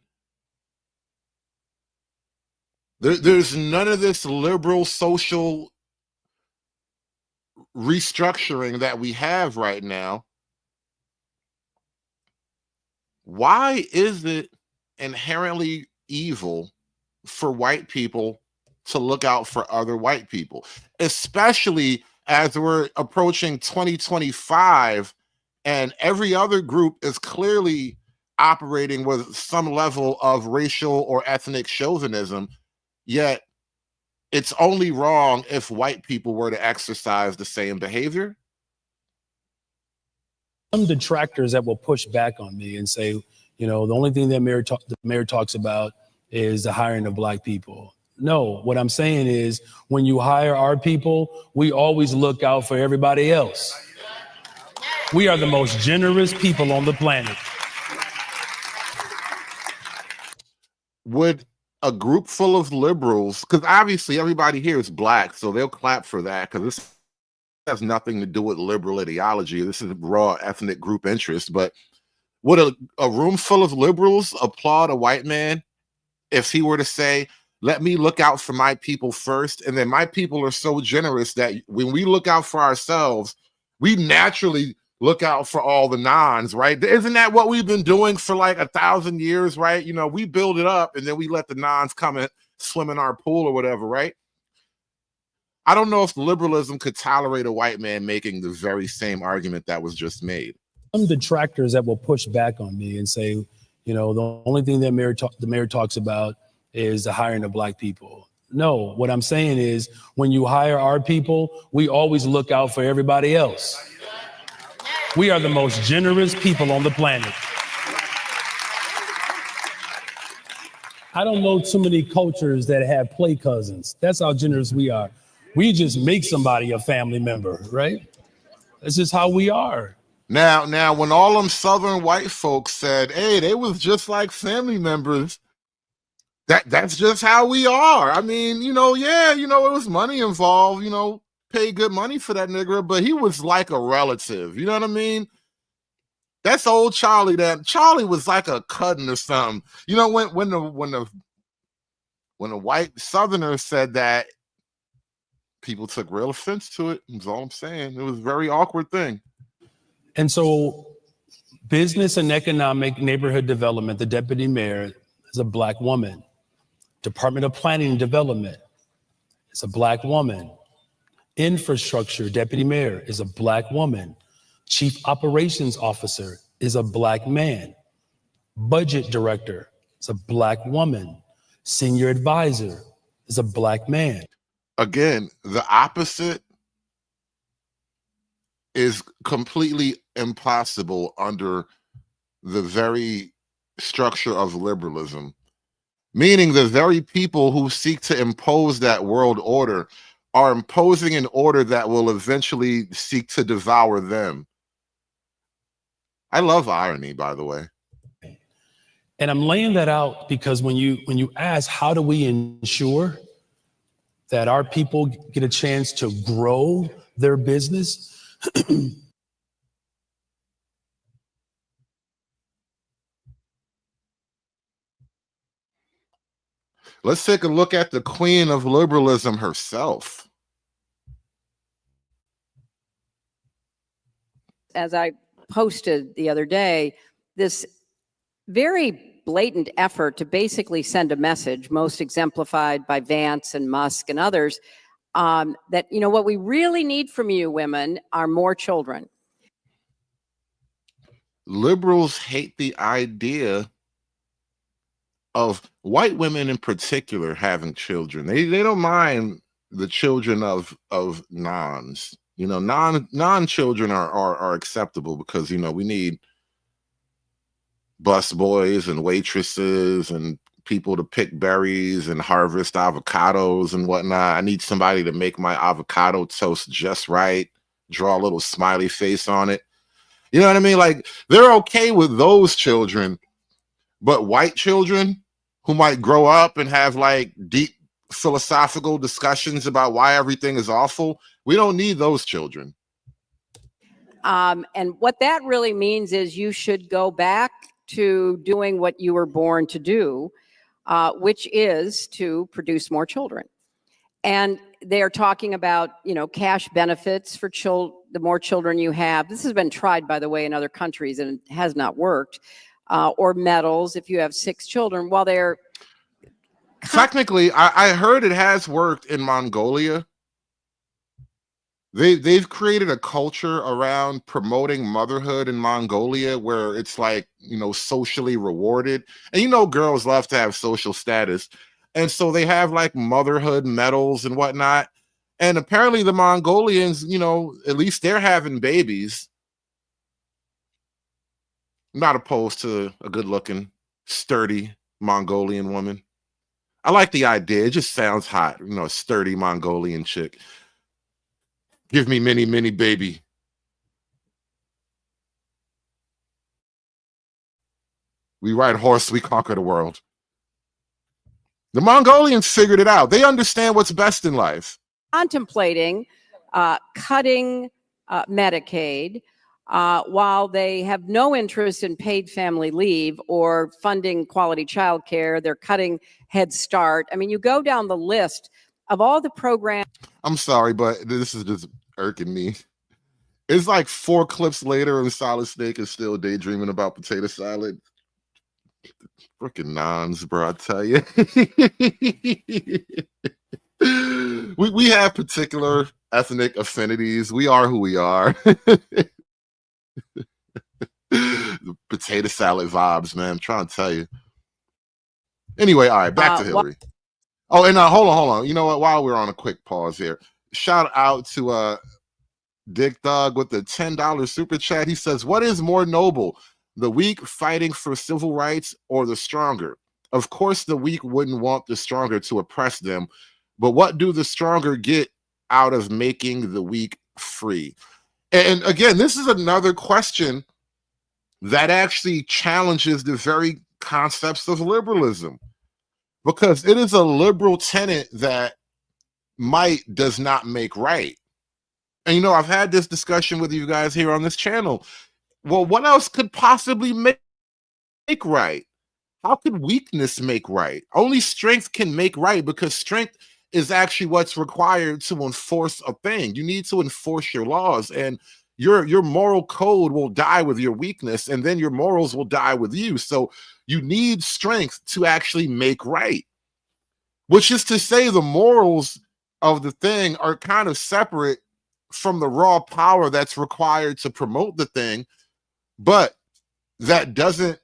There's none of this liberal social restructuring that we have right now. Why is it inherently evil for white people to look out for other white people, especially as we're approaching 2025 and every other group is clearly operating with some level of racial or ethnic chauvinism, yet it's only wrong if white people were to exercise the same behavior? Some detractors that will push back on me and say, the only thing that the mayor talks about is the hiring of black people. No, what I'm saying is when you hire our people, we always look out for everybody else. We are the most generous people on the planet. Would a group full of liberals, because obviously everybody here is black, so they'll clap for that, because this has nothing to do with liberal ideology. This is raw ethnic group interest. But would a room full of liberals applaud a white man if he were to say, let me look out for my people first, and then my people are so generous that when we look out for ourselves, we naturally look out for all the nons, right? Isn't that what we've been doing for like 1,000 years, right? We build it up and then we let the nons come and swim in our pool or whatever, right? I don't know if liberalism could tolerate a white man making the very same argument that was just made. Some detractors that will push back on me and say, the only thing that the mayor talks about is the hiring of black people. No, what I'm saying is when you hire our people, we always look out for everybody else. We are the most generous people on the planet. I don't know too many cultures that have play cousins. That's how generous we are. We just make somebody a family member, right? That's just how we are. Now, when all them Southern white folks said, hey, they was just like family members, that's just how we are. I mean, it was money involved, pay good money for that nigga, but he was like a relative, you know what I mean? That's old Charlie. That Charlie was like a cousin or something. When the white Southerners said that, people took real offense to it. That's all I'm saying. It was a very awkward thing. And so business and economic neighborhood development, the deputy mayor is a black woman. Department of Planning and Development is a black woman. Infrastructure deputy mayor is a black woman. Chief operations officer is a black man. Budget director is a black woman. Senior advisor is a black man. Again, the opposite is completely impossible under the very structure of liberalism, meaning the very people who seek to impose that world order are imposing an order that will eventually seek to devour them. I love irony, by the way. And I'm laying that out because when you ask, how do we ensure that our people get a chance to grow their business? Let's take a look at the queen of liberalism herself. As I posted the other day, this very blatant effort to basically send a message, most exemplified by Vance and Musk and others, that, you know, what we really need from you women are more children. Liberals hate the idea of white women in particular having children. They don't mind the children of nons. You know, non-children are acceptable because, you know, we need bus boys and waitresses and people to pick berries and harvest avocados and whatnot. I need somebody to make my avocado toast just right, draw a little smiley face on it. You know what I mean? Like, they're okay with those children, but white children who might grow up and have like deep philosophical discussions about why everything is awful, we don't need those children. And what that really means is you should go back to doing what you were born to do, which is to produce more children. And they are talking about, you know, cash benefits for the more children you have. This has been tried, by the way, in other countries, and it has not worked. Or medals if you have 6 children. While they're technically, I heard it has worked in Mongolia. They've created a culture around promoting motherhood in Mongolia where it's like, you know, socially rewarded. And you know, girls love to have social status. And so they have like motherhood medals and whatnot. And apparently the Mongolians, you know, at least they're having babies. I'm not opposed to a good-looking, sturdy Mongolian woman. I like the idea. It just sounds hot, you know, a sturdy Mongolian chick. Give me mini, mini baby. We ride horse, we conquer the world. The Mongolians figured it out. They understand what's best in life. contemplating cutting Medicaid, while they have no interest in paid family leave or funding quality child care. They're cutting Head Start. I mean, you go down the list of all the programs. I'm sorry, but this is just irking me. It's like 4 clips later and Solid Snake is still daydreaming about potato salad. Freaking nons, bro, I tell you. we have particular ethnic affinities. We are who we are. The potato salad vibes, man. I'm trying to tell you. Anyway, all right, back to Hillary. Oh, and hold on. You know what? While we're on a quick pause here, shout out to Dick Thug with the $10 super chat. He says, "What is more noble, the weak fighting for civil rights or the stronger? Of course, the weak wouldn't want the stronger to oppress them, but what do the stronger get out of making the weak free?" And again, this is another question that actually challenges the very concepts of liberalism, because it is a liberal tenet that might does not make right. And, you know, I've had this discussion with you guys here on this channel. Well, what else could possibly make right? How could weakness make right? Only strength can make right, because strength is actually what's required to enforce a thing. You need to enforce your laws, and your moral code will die with your weakness, and then your morals will die with you. So you need strength to actually make right, which is to say the morals of the thing are kind of separate from the raw power that's required to promote the thing, but that doesn't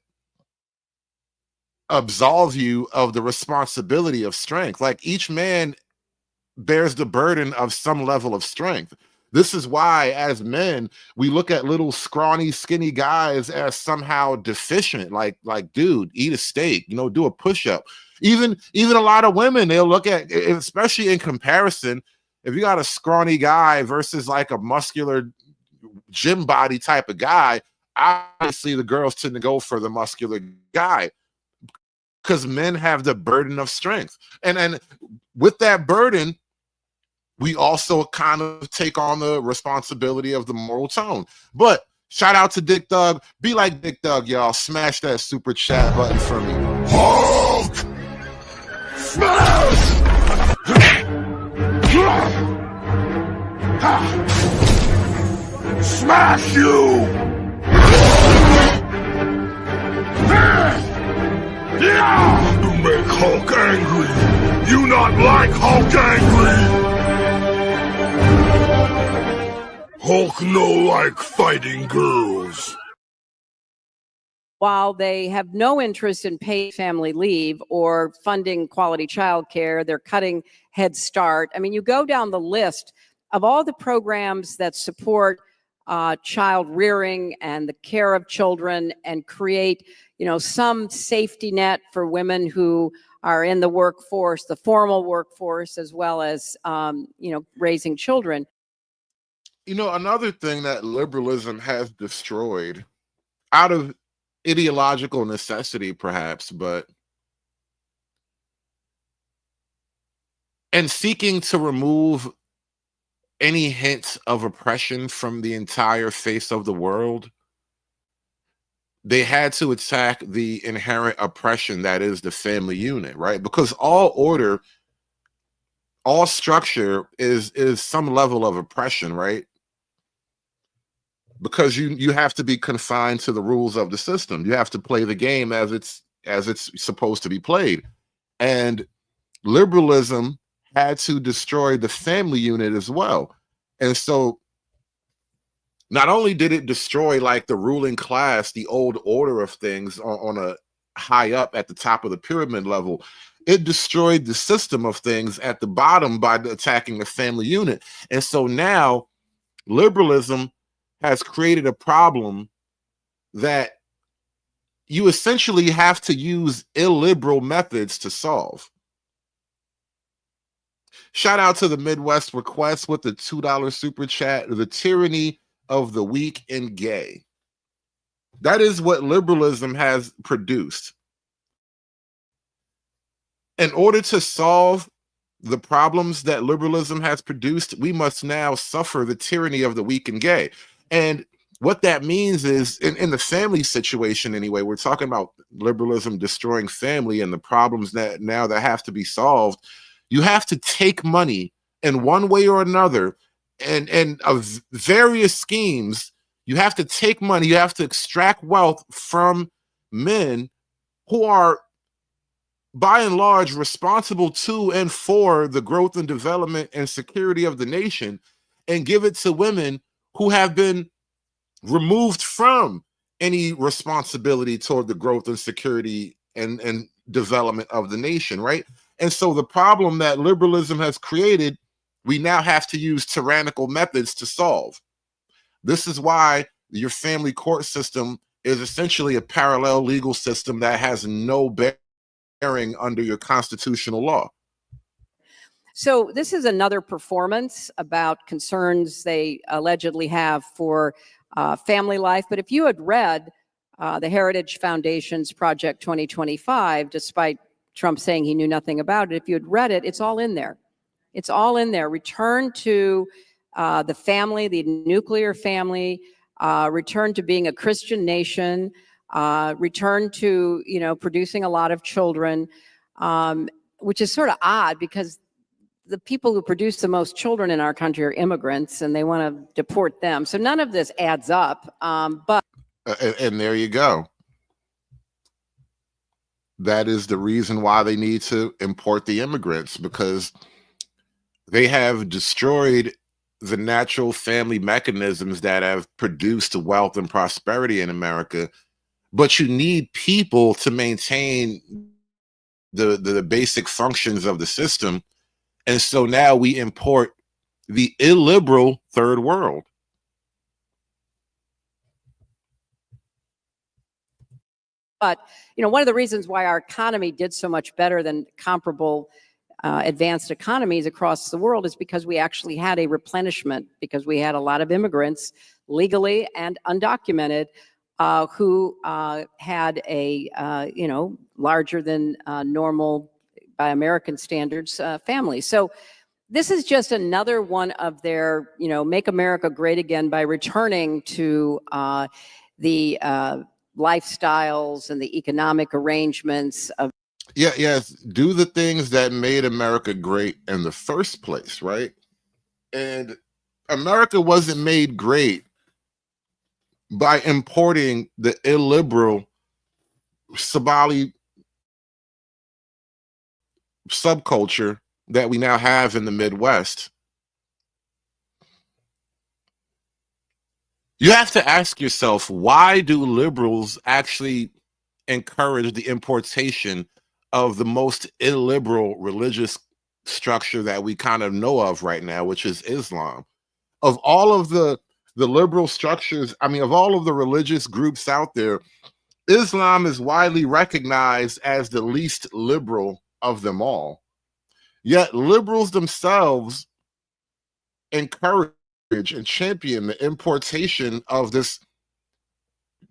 absolve you of the responsibility of strength. Like, each man bears the burden of some level of strength. This is why, as men, we look at little scrawny, skinny guys as somehow deficient. Like, dude, eat a steak, you know, do a push-up. Even a lot of women, they'll look at, especially in comparison, if you got a scrawny guy versus like a muscular gym body type of guy, obviously the girls tend to go for the muscular guy, because men have the burden of strength. And with that burden, we also kind of take on the responsibility of the moral tone. But shout out to Dick Thug. Be like Dick Thug, y'all. Smash that super chat button for me. Hulk! Smash! Smash you! make Hulk angry. You not like Hulk angry. Hulk no like fighting girls. While they have no interest in paid family leave or funding quality childcare, they're cutting Head Start. I mean, you go down the list of all the programs that support child rearing and the care of children and create, some safety net for women who are in the workforce, the formal workforce, as well as, raising children. Another thing that liberalism has destroyed out of ideological necessity, perhaps, and seeking to remove any hints of oppression from the entire face of the world, they had to attack the inherent oppression that is the family unit, right? Because all order, all structure is some level of oppression, right? Because you have to be confined to the rules of the system. You have to play the game as it's supposed to be played. And liberalism had to destroy the family unit as well. And so not only did it destroy like the ruling class, the old order of things on a high up at the top of the pyramid level, it destroyed the system of things at the bottom by attacking the family unit. And so now liberalism has created a problem that you essentially have to use illiberal methods to solve. Shout out to the Midwest Request with the $2 super chat, the tyranny of the weak and gay. That is what liberalism has produced. In order to solve the problems that liberalism has produced, we must now suffer the tyranny of the weak and gay. And what that means is, in the family situation anyway, we're talking about liberalism destroying family and the problems that have to be solved. You have to take money in one way or another, and of various schemes. You have to take money, you have to extract wealth from men who are by and large responsible to and for the growth and development and security of the nation, and give it to women who have been removed from any responsibility toward the growth and security and development of the nation, right? And so the problem that liberalism has created, we now have to use tyrannical methods to solve. This is why your family court system is essentially a parallel legal system that has no bearing under your constitutional law. So this is another performance about concerns they allegedly have for family life. But if you had read the Heritage Foundation's Project 2025, despite Trump saying he knew nothing about it, if you had read it, it's all in there. It's all in there. Return to the family, the nuclear family, return to being a Christian nation, return to, producing a lot of children, which is sort of odd because the people who produce the most children in our country are immigrants, and they want to deport them. So none of this adds up. But and there you go. That is the reason why they need to import the immigrants, because they have destroyed the natural family mechanisms that have produced wealth and prosperity in America. But you need people to maintain the basic functions of the system. And so now we import the illiberal third world. But, one of the reasons why our economy did so much better than comparable advanced economies across the world is because we actually had a replenishment, because we had a lot of immigrants, legally and undocumented, who had a, larger than normal, by American standards, family. So this is just another one of their, make America great again by returning to the lifestyles and the economic arrangements of. Yes, do the things that made America great in the first place, right? And America wasn't made great by importing the illiberal Somali subculture that we now have in the Midwest, you have to ask yourself, why do liberals actually encourage the importation of the most illiberal religious structure that we kind of know of right now, which is Islam? Of all of the liberal structures, I mean, of all of the religious groups out there, Islam is widely recognized as the least liberal of them all. Yet liberals themselves encourage and champion the importation of this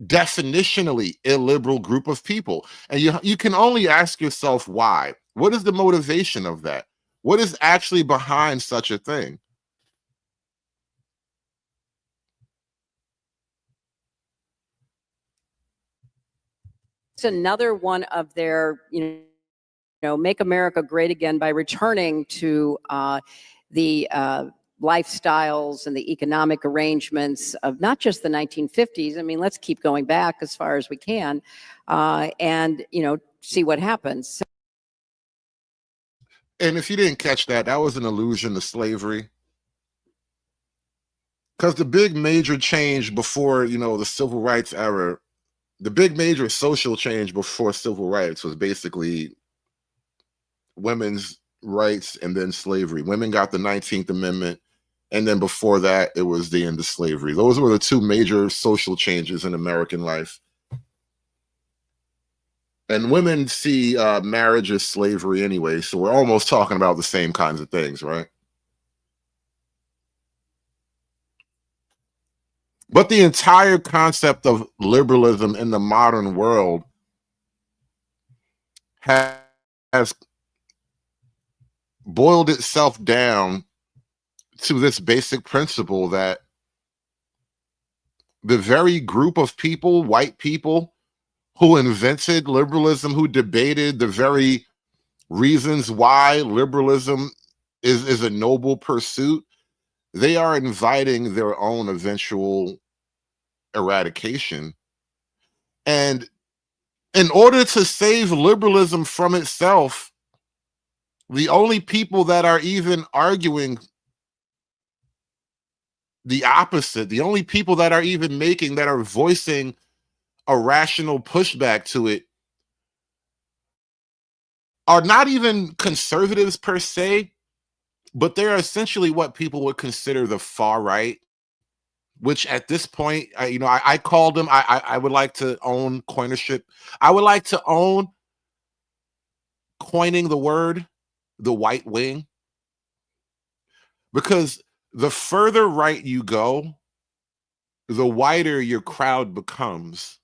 definitionally illiberal group of people. And you can only ask yourself why. What is the motivation of that? What is actually behind such a thing? It's another one of their, make America great again by returning to the lifestyles and the economic arrangements of not just the 1950s. I mean, let's keep going back as far as we can, and see what happens. And if you didn't catch that, that was an allusion to slavery. Because the big major change before, the civil rights era, the big major social change before civil rights was basically women's rights and then slavery. Women got the 19th Amendment, and then before that, it was the end of slavery. Those were the two major social changes in American life. And women see marriage as slavery anyway, so we're almost talking about the same kinds of things, right? But the entire concept of liberalism in the modern world has boiled itself down to this basic principle that the very group of people, white people, who invented liberalism, who debated the very reasons why liberalism is a noble pursuit, they are inviting their own eventual eradication. And in order to save liberalism from itself, the only people that are even arguing the opposite, the only people that are even that are voicing a rational pushback to it, are not even conservatives per se, but they're essentially what people would consider the far right, which at this point, I called them, I would like to own coinership. I would like to own coining the word, the white wing, because the further right you go, the wider your crowd becomes.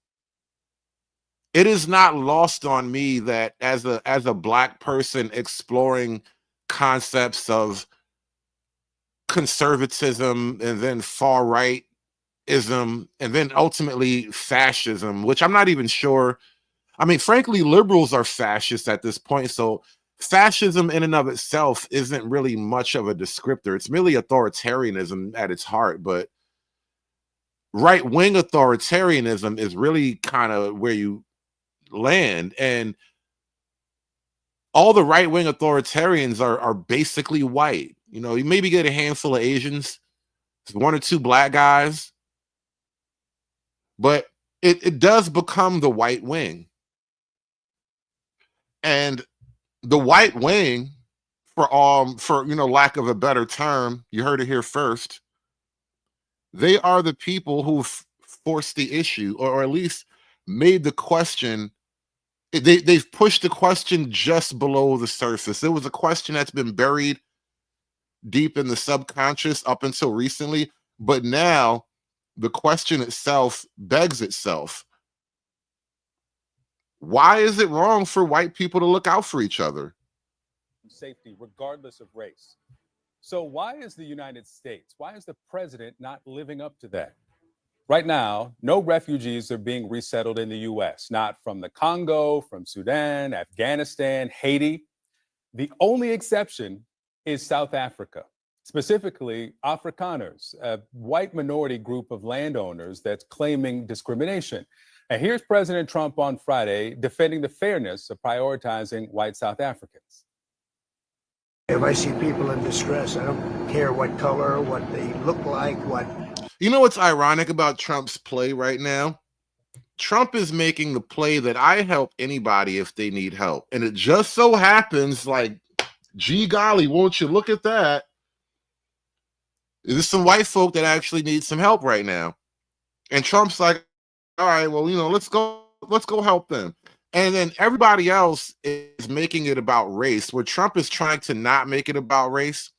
It is not lost on me that as a Black person exploring concepts of conservatism and then far rightism and then ultimately fascism, which I'm not even sure. I mean, frankly, liberals are fascists at this point. So fascism in and of itself isn't really much of a descriptor. It's merely authoritarianism at its heart. But right-wing authoritarianism is really kind of where you land. And all the right-wing authoritarians are basically white. You maybe get a handful of Asians, one or two Black guys, but it does become the white wing. And the white wing, for lack of a better term, you heard it here first, they are the people who forced the issue, or at least made the question. They've pushed the question just below the surface. It was a question that's been buried deep in the subconscious up until recently, but now the question itself begs itself. Why is it wrong for white people to look out for each other? Safety, regardless of race. So why is the United States, why is the president not living up to that? Right now, no refugees are being resettled in the U.S., not from the Congo, from Sudan, Afghanistan, Haiti. The only exception is South Africa, specifically Afrikaners, a white minority group of landowners that's claiming discrimination. And here's President Trump on Friday defending the fairness of prioritizing white South Africans. If I see people in distress, I don't care what color, what they look like, what. You know what's ironic about Trump's play right now? Trump is making the play that I help anybody if they need help. And it just so happens, like, gee golly, won't you look at that? There's some white folk that actually need some help right now. And Trump's like, all right, well, let's go help them. And then everybody else is making it about race, where Trump is trying to not make it about race.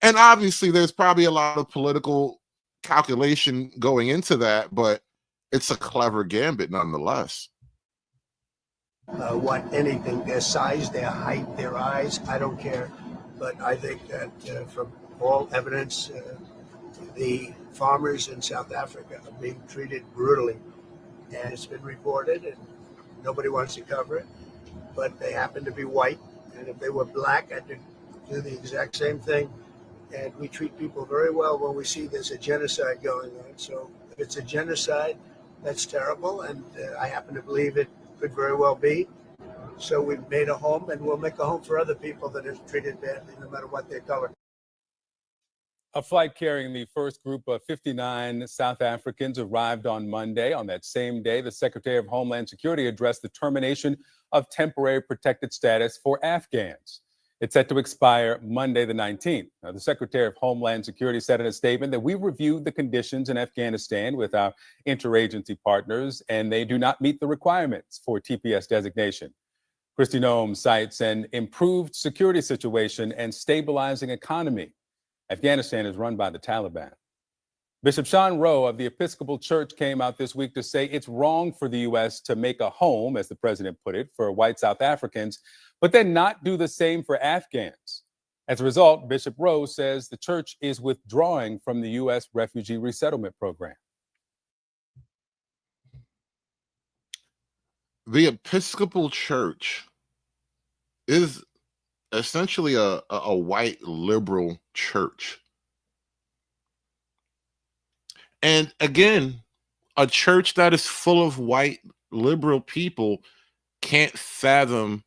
And obviously there's probably a lot of political calculation going into that, but it's a clever gambit nonetheless. What anything, their size, their height, their eyes, I don't care. But I think that from all evidence, the farmers in South Africa are being treated brutally. And it's been reported, and nobody wants to cover it. But they happen to be white. And if they were black, I'd do the exact same thing. And we treat people very well when we see there's a genocide going on. So if it's a genocide, that's terrible. And I happen to believe it could very well be. So we've made a home, and we'll make a home for other people that are treated badly, no matter what their color. A flight carrying the first group of 59 South Africans arrived on Monday. On that same day, the Secretary of Homeland Security addressed the termination of temporary protected status for Afghans. It's set to expire Monday, the 19th. Now, the Secretary of Homeland Security said in a statement that we reviewed the conditions in Afghanistan with our interagency partners, and they do not meet the requirements for TPS designation. Kristi Noem cites an improved security situation and stabilizing economy. Afghanistan is run by the Taliban. Bishop Sean Rowe of the Episcopal Church came out this week to say it's wrong for the U.S. to make a home, as the president put it, for white South Africans, but then not do the same for Afghans. As a result, Bishop Rowe says the church is withdrawing from the U.S. refugee resettlement program. The Episcopal Church is essentially a white liberal church. And again, a church that is full of white liberal people can't fathom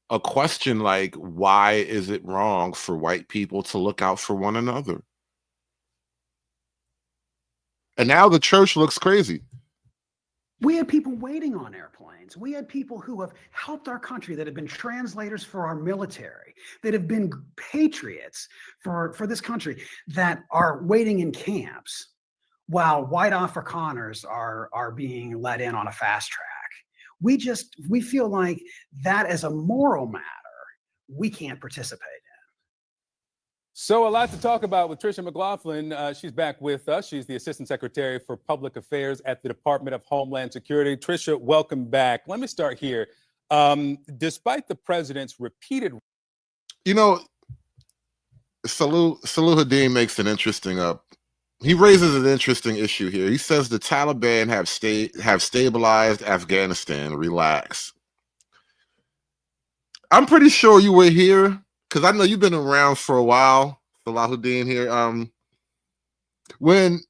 a question like, why is it wrong for white people to look out for one another? And now the church looks crazy. We had people waiting on airplanes. We had people who have helped our country, that have been translators for our military, that have been patriots for this country, that are waiting in camps while white Afrikaners are being let in on a fast track. We feel like that as a moral matter, we can't participate in. So a lot to talk about with Tricia McLaughlin. She's back with us. She's the Assistant Secretary for Public Affairs at the Department of Homeland Security. Tricia, welcome back. Let me start here. Despite the president's repeated... Salahuddin makes an interesting he raises an interesting issue here. He says the Taliban have stabilized Afghanistan. Relax. I'm pretty sure you were here, because I know you've been around for a while, Salahuddin here. When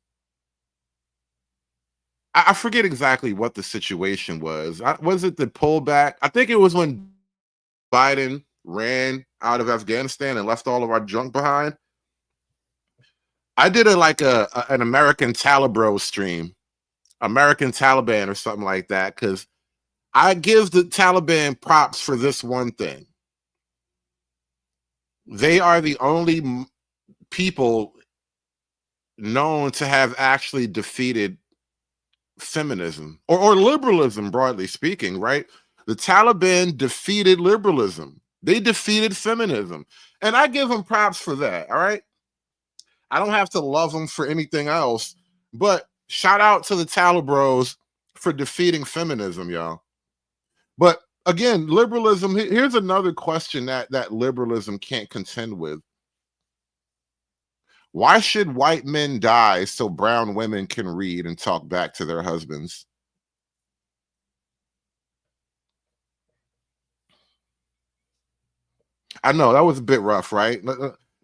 I forget exactly what the situation was. Was it the pullback? I think it was when Biden ran out of Afghanistan and left all of our junk behind. I did an American Talibro stream, American Taliban or something like that, because I give the Taliban props for this one thing. They are the only people known to have actually defeated feminism or liberalism, broadly speaking, right? The Taliban defeated liberalism. They defeated feminism. And I give them props for that, all right? I don't have to love them for anything else, but shout out to the Talibros for defeating feminism, y'all. But again, liberalism, here's another question that liberalism can't contend with. Why should white men die so brown women can read and talk back to their husbands? I know that was a bit rough, right?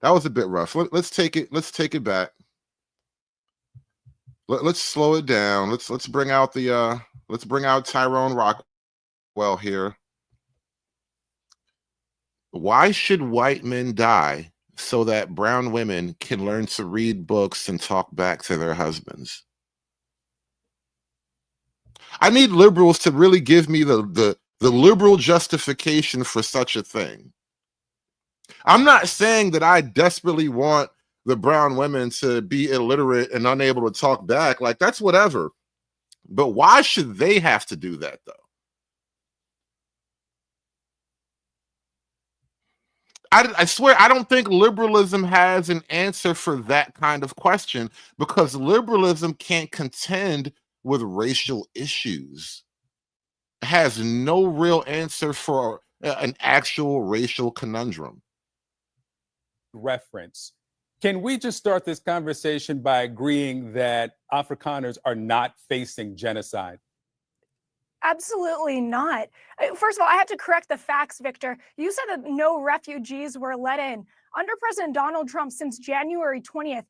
That was a bit rough. Let's take it back. Let's slow it down. Let's bring out Tyrone Rockwell here. Why should white men die so that brown women can learn to read books and talk back to their husbands? I need liberals to really give me the liberal justification for such a thing. I'm not saying that I desperately want the brown women to be illiterate and unable to talk back. Like, that's whatever. But why should they have to do that, though? I swear, I don't think liberalism has an answer for that kind of question, because liberalism can't contend with racial issues. It has no real answer for an actual racial conundrum. Reference. Can we just start this conversation by agreeing that Afrikaners are not facing genocide? Absolutely not. First of all, I have to correct the facts, Victor. You said that no refugees were let in. Under President Donald Trump, since January 20th,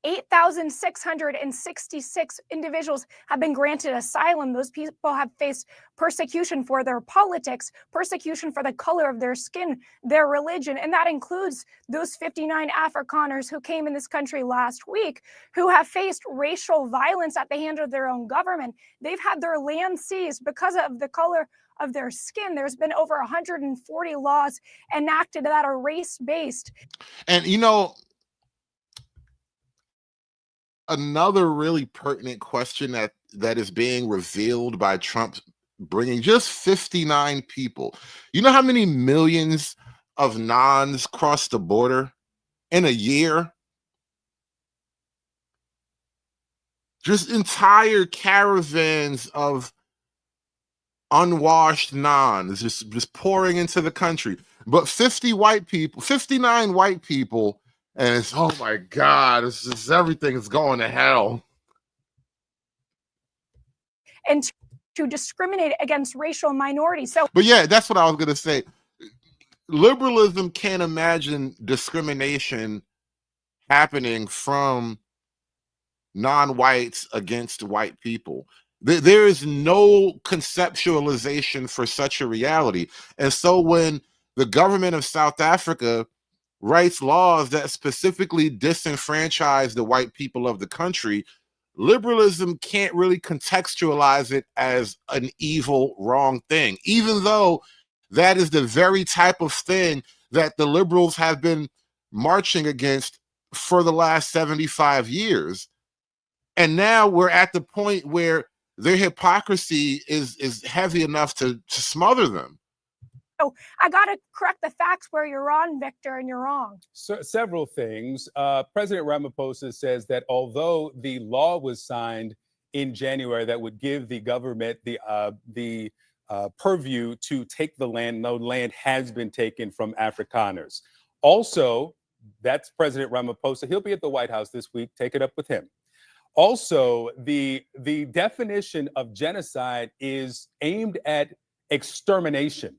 8,666 individuals have been granted asylum. Those people have faced persecution for their politics, persecution for the color of their skin, their religion, and that includes those 59 Afrikaners who came in this country last week who have faced racial violence at the hand of their own government. They've had their land seized because of the color of their skin. There's been over 140 laws enacted that are race-based. And, you know, another really pertinent question that is being revealed by Trump bringing just 59 people. You know how many millions of nons cross the border in a year? Just entire caravans of unwashed nons just pouring into the country. But 59 white people, and it's, oh my God, it's just everything is going to hell. And to discriminate against racial minorities. But yeah, that's what I was going to say. Liberalism can't imagine discrimination happening from non-whites against white people. There is no conceptualization for such a reality. And so when the government of South Africa writes laws that specifically disenfranchise the white people of the country, liberalism can't really contextualize it as an evil, wrong thing, even though that is the very type of thing that the liberals have been marching against for the last 75 years. And now we're at the point where their hypocrisy is heavy enough to smother them. So I got to correct the facts where you're wrong, Victor, and you're wrong. So, several things. President Ramaphosa says that although the law was signed in January that would give the government the purview to take the land, no land has been taken from Afrikaners. Also, that's President Ramaphosa. He'll be at the White House this week. Take it up with him. Also, the definition of genocide is aimed at extermination,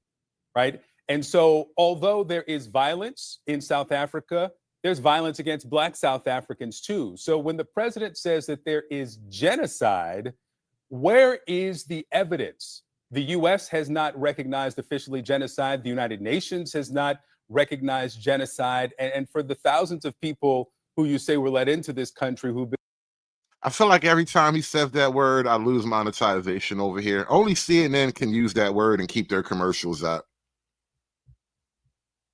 right? And so although there is violence in South Africa, there's violence against Black South Africans too. So when the president says that there is genocide, where is the evidence? The U.S. has not recognized officially genocide. The United Nations has not recognized genocide. And for the thousands of people who you say were let into this country who've been... I feel like every time he says that word, I lose monetization over here. Only CNN can use that word and keep their commercials up.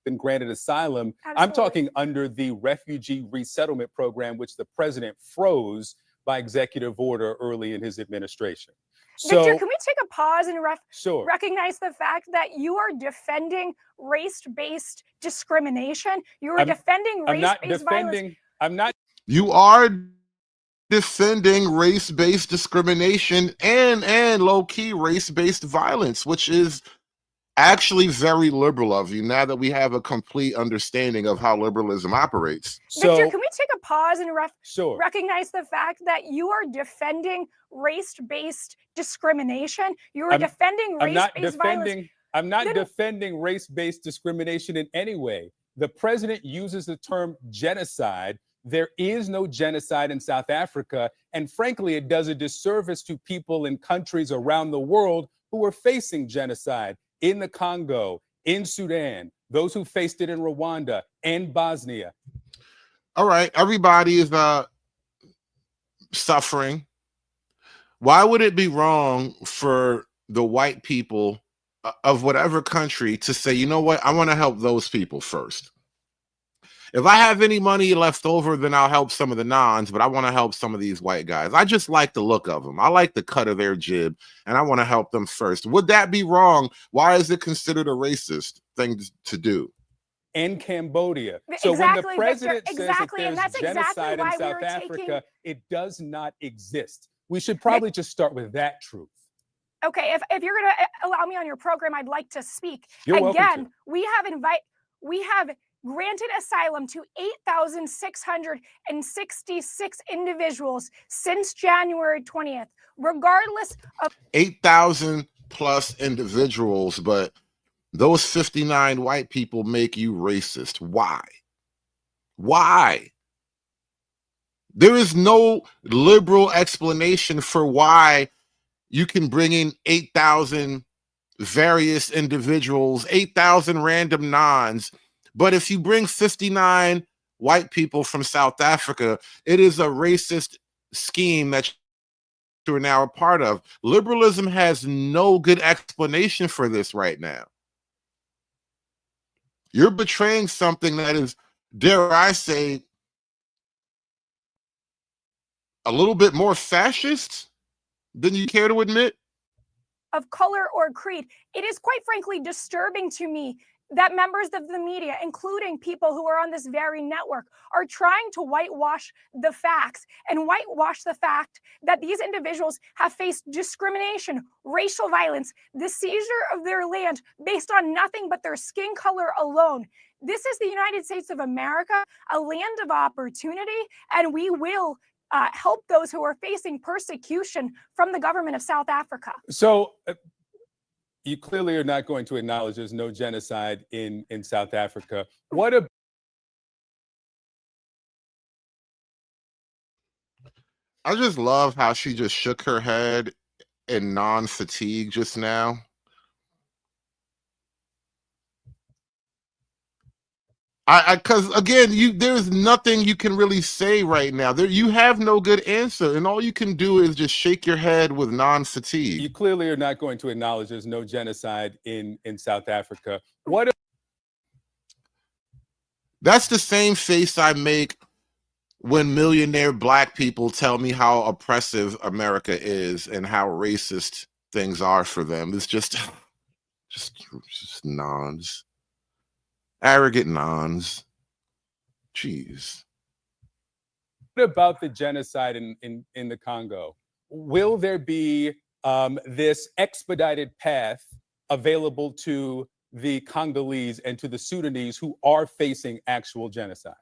Been granted asylum. Absolutely. I'm talking under the refugee resettlement program, which the president froze by executive order early in his administration. Victor, can we take a pause and Sure. recognize the fact that you are defending race-based discrimination? You are defending race-based violence. I'm not. You are defending race-based discrimination and low-key race-based violence, which is actually very liberal of you now that we have a complete understanding of how liberalism operates. Victor, can we take a pause and Sure. recognize the fact that you are defending race-based discrimination? You are defending race-based violence. I'm not defending race-based discrimination in any way. The president uses the term genocide. There is no genocide in South Africa. And frankly, it does a disservice to people in countries around the world who are facing genocide in the Congo, in Sudan, those who faced it in Rwanda and Bosnia. All right, everybody is suffering. Why would it be wrong for the white people of whatever country to say, you know what, I want to help those people first? If I have any money left over, then I'll help some of the nons, but I want to help some of these white guys. I just like the look of them. I like the cut of their jib, and I want to help them first. Would that be wrong? Why is it considered a racist thing to do? In Cambodia. So Exactly, when the president Victor, says exactly, that and there's that's exactly genocide why in we South were Africa, taking. it does not exist. We should probably just start with that truth. Okay, if you're going to allow me on your program, I'd like to speak. You're welcome Again, to. we have granted asylum to 8,666 individuals since January 20th, regardless of 8,000 plus individuals, but those 59 white people make you racist. Why? Why? There is no liberal explanation for why you can bring in 8,000 various individuals, 8,000 random nons. But if you bring 59 white people from South Africa, it is a racist scheme that you are now a part of. Liberalism has no good explanation for this right now. You're betraying something that is, dare I say, a little bit more fascist than you care to admit. Of color or creed. It is quite frankly disturbing to me that members of the media, including people who are on this very network, are trying to whitewash the facts and whitewash the fact that these individuals have faced discrimination, racial violence, the seizure of their land based on nothing but their skin color alone. This is the United States of America, a land of opportunity, and we will help those who are facing persecution from the government of South Africa. So you clearly are not going to acknowledge there's no genocide in South Africa. What about I just love how she just shook her head in non-fatigue just now. Because again, there's nothing you can really say right now. You have no good answer, and all you can do is just shake your head with non-fatigue. You clearly are not going to acknowledge there's no genocide in South Africa. That's the same face I make when millionaire black people tell me how oppressive America is and how racist things are for them. It's just nons. Arrogant nons. Jeez. What about the genocide in the Congo? Will there be this expedited path available to the Congolese and to the Sudanese who are facing actual genocide?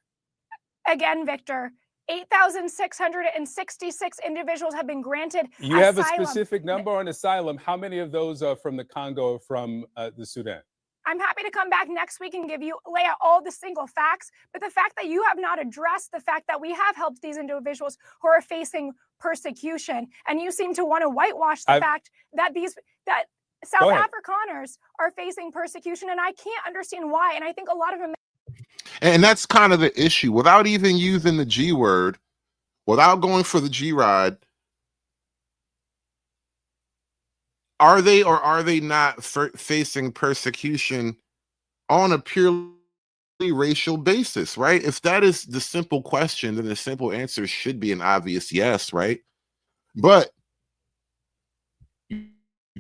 Again, Victor, 8,666 individuals have been granted You have asylum. a specific number on asylum. How many of those are from the Congo or from the Sudan? I'm happy to come back next week and lay out all the single facts, but the fact that you have not addressed the fact that we have helped these individuals who are facing persecution, and you seem to want to whitewash the fact that South Afrikaners are facing persecution, and I can't understand why. And I think a lot of them. And that's kind of the issue. Without even using the G word, without going for the G ride, are they or are they not facing persecution on a purely racial basis, right? If that is the simple question, then the simple answer should be an obvious yes, right? But you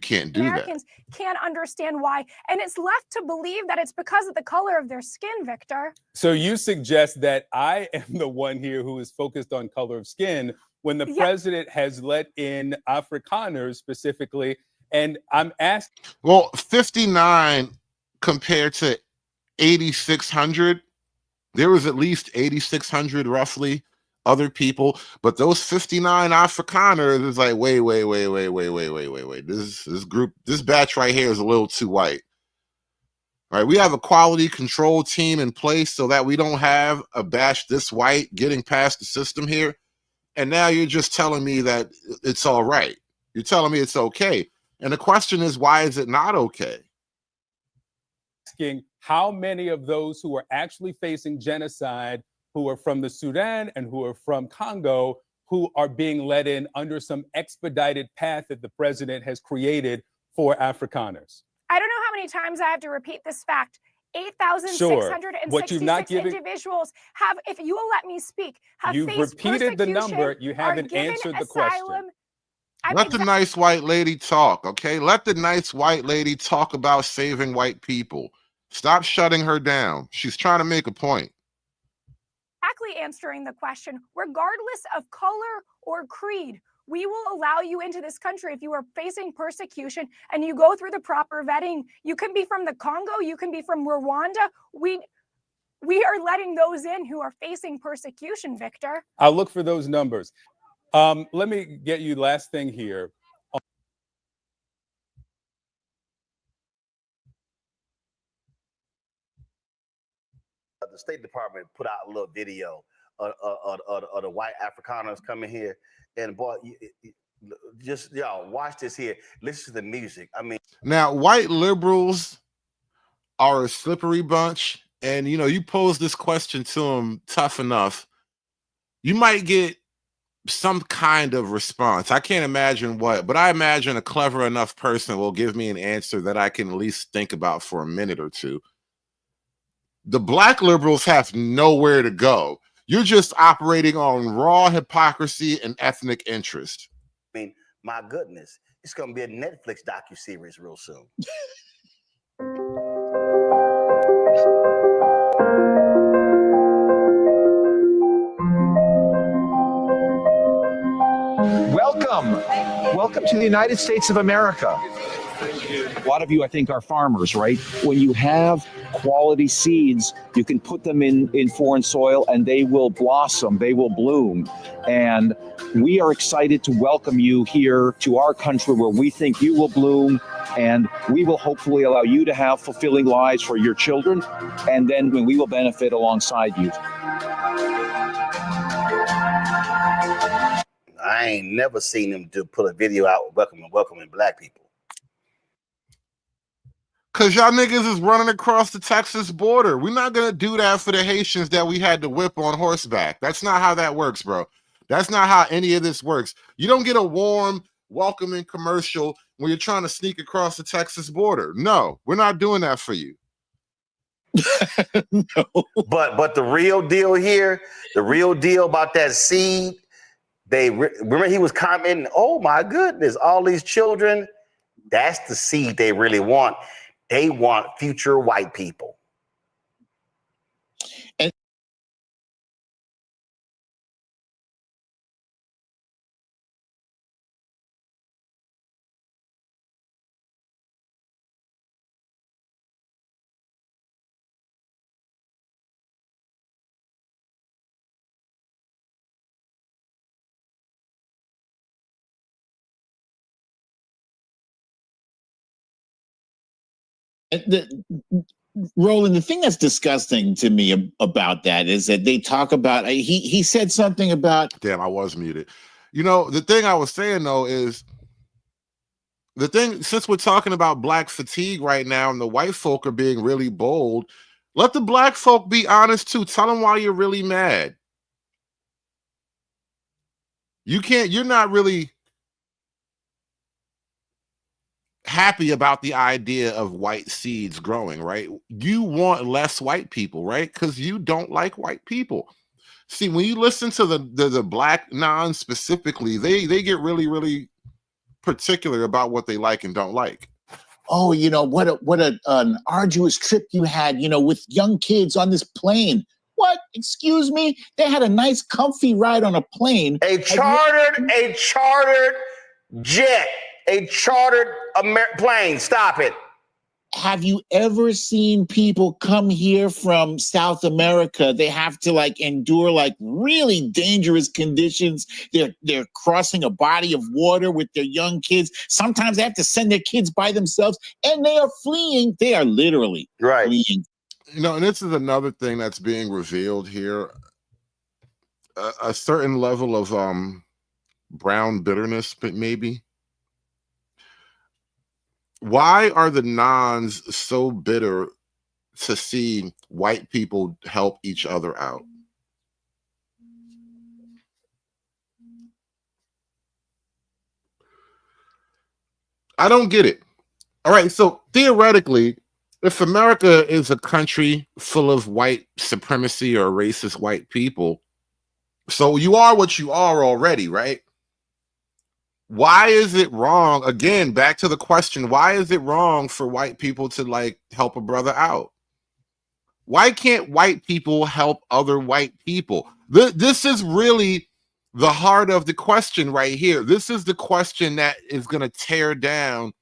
can't do Americans can't understand why. And it's left to believe that it's because of the color of their skin, Victor. So you suggest that I am the one here who is focused on color of skin when the president has let in Afrikaners specifically. And I'm asking. Well, 59 compared to 8,600, there was at least 8,600 roughly other people, but those 59 Afrikaners is like, wait. This batch right here is a little too white. All right, we have a quality control team in place so that we don't have a batch this white getting past the system here. And now you're just telling me that it's all right. You're telling me it's okay. And the question is, why is it not okay? Asking how many of those who are actually facing genocide, who are from the Sudan and who are from Congo, who are being let in under some expedited path that the president has created for Afrikaners? I don't know how many times I have to repeat this fact. Sure. What you've not 8,666 given, individuals have, if you will let me speak, have you've faced repeated the persecution, number, you are haven't given answered the asylum. question. Let the nice white lady talk, okay? Let the nice white lady talk about saving white people. Stop shutting her down. She's trying to make a point. Exactly answering the question, regardless of color or creed. We will allow you into this country if you are facing persecution and you go through the proper vetting. You can be from the Congo, you can be from Rwanda. We are letting those in who are facing persecution, Victor. I'll look for those numbers. Let me get you last thing here. The State Department put out a little video of the white Afrikaners coming here, and boy, just y'all watch this here. Listen to the music. I mean, Now, white liberals are a slippery bunch, and you pose this question to them tough enough, you might get some kind of response. I can't imagine what, but I imagine a clever enough person will give me an answer that I can at least think about for a minute or two. The black liberals have nowhere to go. You're just operating on raw hypocrisy and ethnic interest. I mean, my goodness, it's going to be a Netflix docuseries real soon. Welcome to the United States of America. A lot of you, I think, are farmers, right? When you have quality seeds, you can put them in foreign soil and they will blossom, they will bloom. And we are excited to welcome you here to our country where we think you will bloom, and we will hopefully allow you to have fulfilling lives for your children, and then we will benefit alongside you. I ain't never seen them put a video out welcoming black people. Because y'all niggas is running across the Texas border. We're not going to do that for the Haitians that we had to whip on horseback. That's not how that works, bro. That's not how any of this works. You don't get a warm, welcoming commercial when you're trying to sneak across the Texas border. No, we're not doing that for you. No. But the real deal here, the real deal about that seed, remember he was commenting, oh my goodness, all these children, that's the seed they really want. They want future white people. And Roland, the thing that's disgusting to me about that is that they talk about, he said something about. Damn, I was muted. The thing I was saying, though, is since we're talking about black fatigue right now and the white folk are being really bold, let the black folk be honest, too. Tell them why you're really mad. You're not really happy about the idea of white seeds growing, right? You want less white people, right? Because you don't like white people. See, when you listen to the black non specifically, they get really, really particular about what they like and don't like. Oh, what an arduous trip you had, with young kids on this plane. What? Excuse me? They had a nice, comfy ride on a plane. A chartered jet, a chartered plane. Stop it. Have you ever seen people come here from South America? They have to endure really dangerous conditions. They're crossing a body of water with their young kids. Sometimes they have to send their kids by themselves, and they are fleeing. They are literally fleeing. And this is another thing that's being revealed here. A certain level of brown bitterness, but maybe. Why are the nons so bitter to see white people help each other out. I don't get it. All right, so theoretically, if America is a country full of white supremacy or racist white people, so you are what you are already, right? Why is it wrong? Again, back to the question, why is it wrong for white people to like help a brother out? Why can't white people help other white people? This is really the heart of the question right here. This is the question that is going to tear down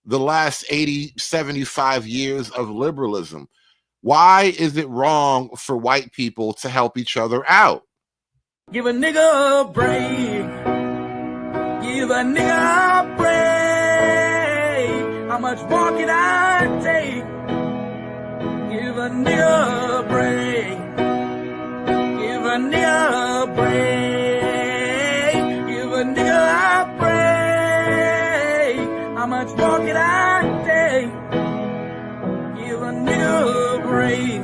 the last 80, 75 years of liberalism. Why is it wrong for white people to help each other out? Give a nigga a break. Give a nigga a break. How much more can I take? Give a nigga a break. Give a nigga a break. Give a nigga a break. How much more can I take? Give a nigga a break.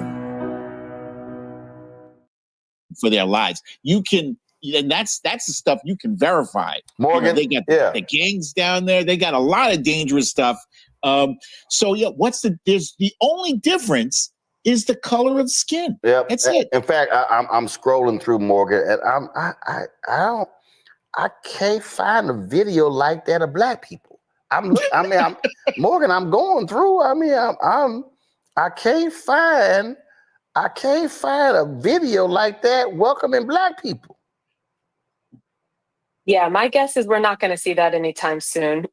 For their lives, you can, and that's the stuff you can verify. Morgan, they got the gangs down there. They got a lot of dangerous stuff. So yeah, there's the only difference is the color of skin. Yeah, that's it. In fact, I'm scrolling through, Morgan, and I can't find a video like that of black people. Morgan, I'm going through. I can't find a video like that welcoming black people. Yeah, my guess is we're not going to see that anytime soon,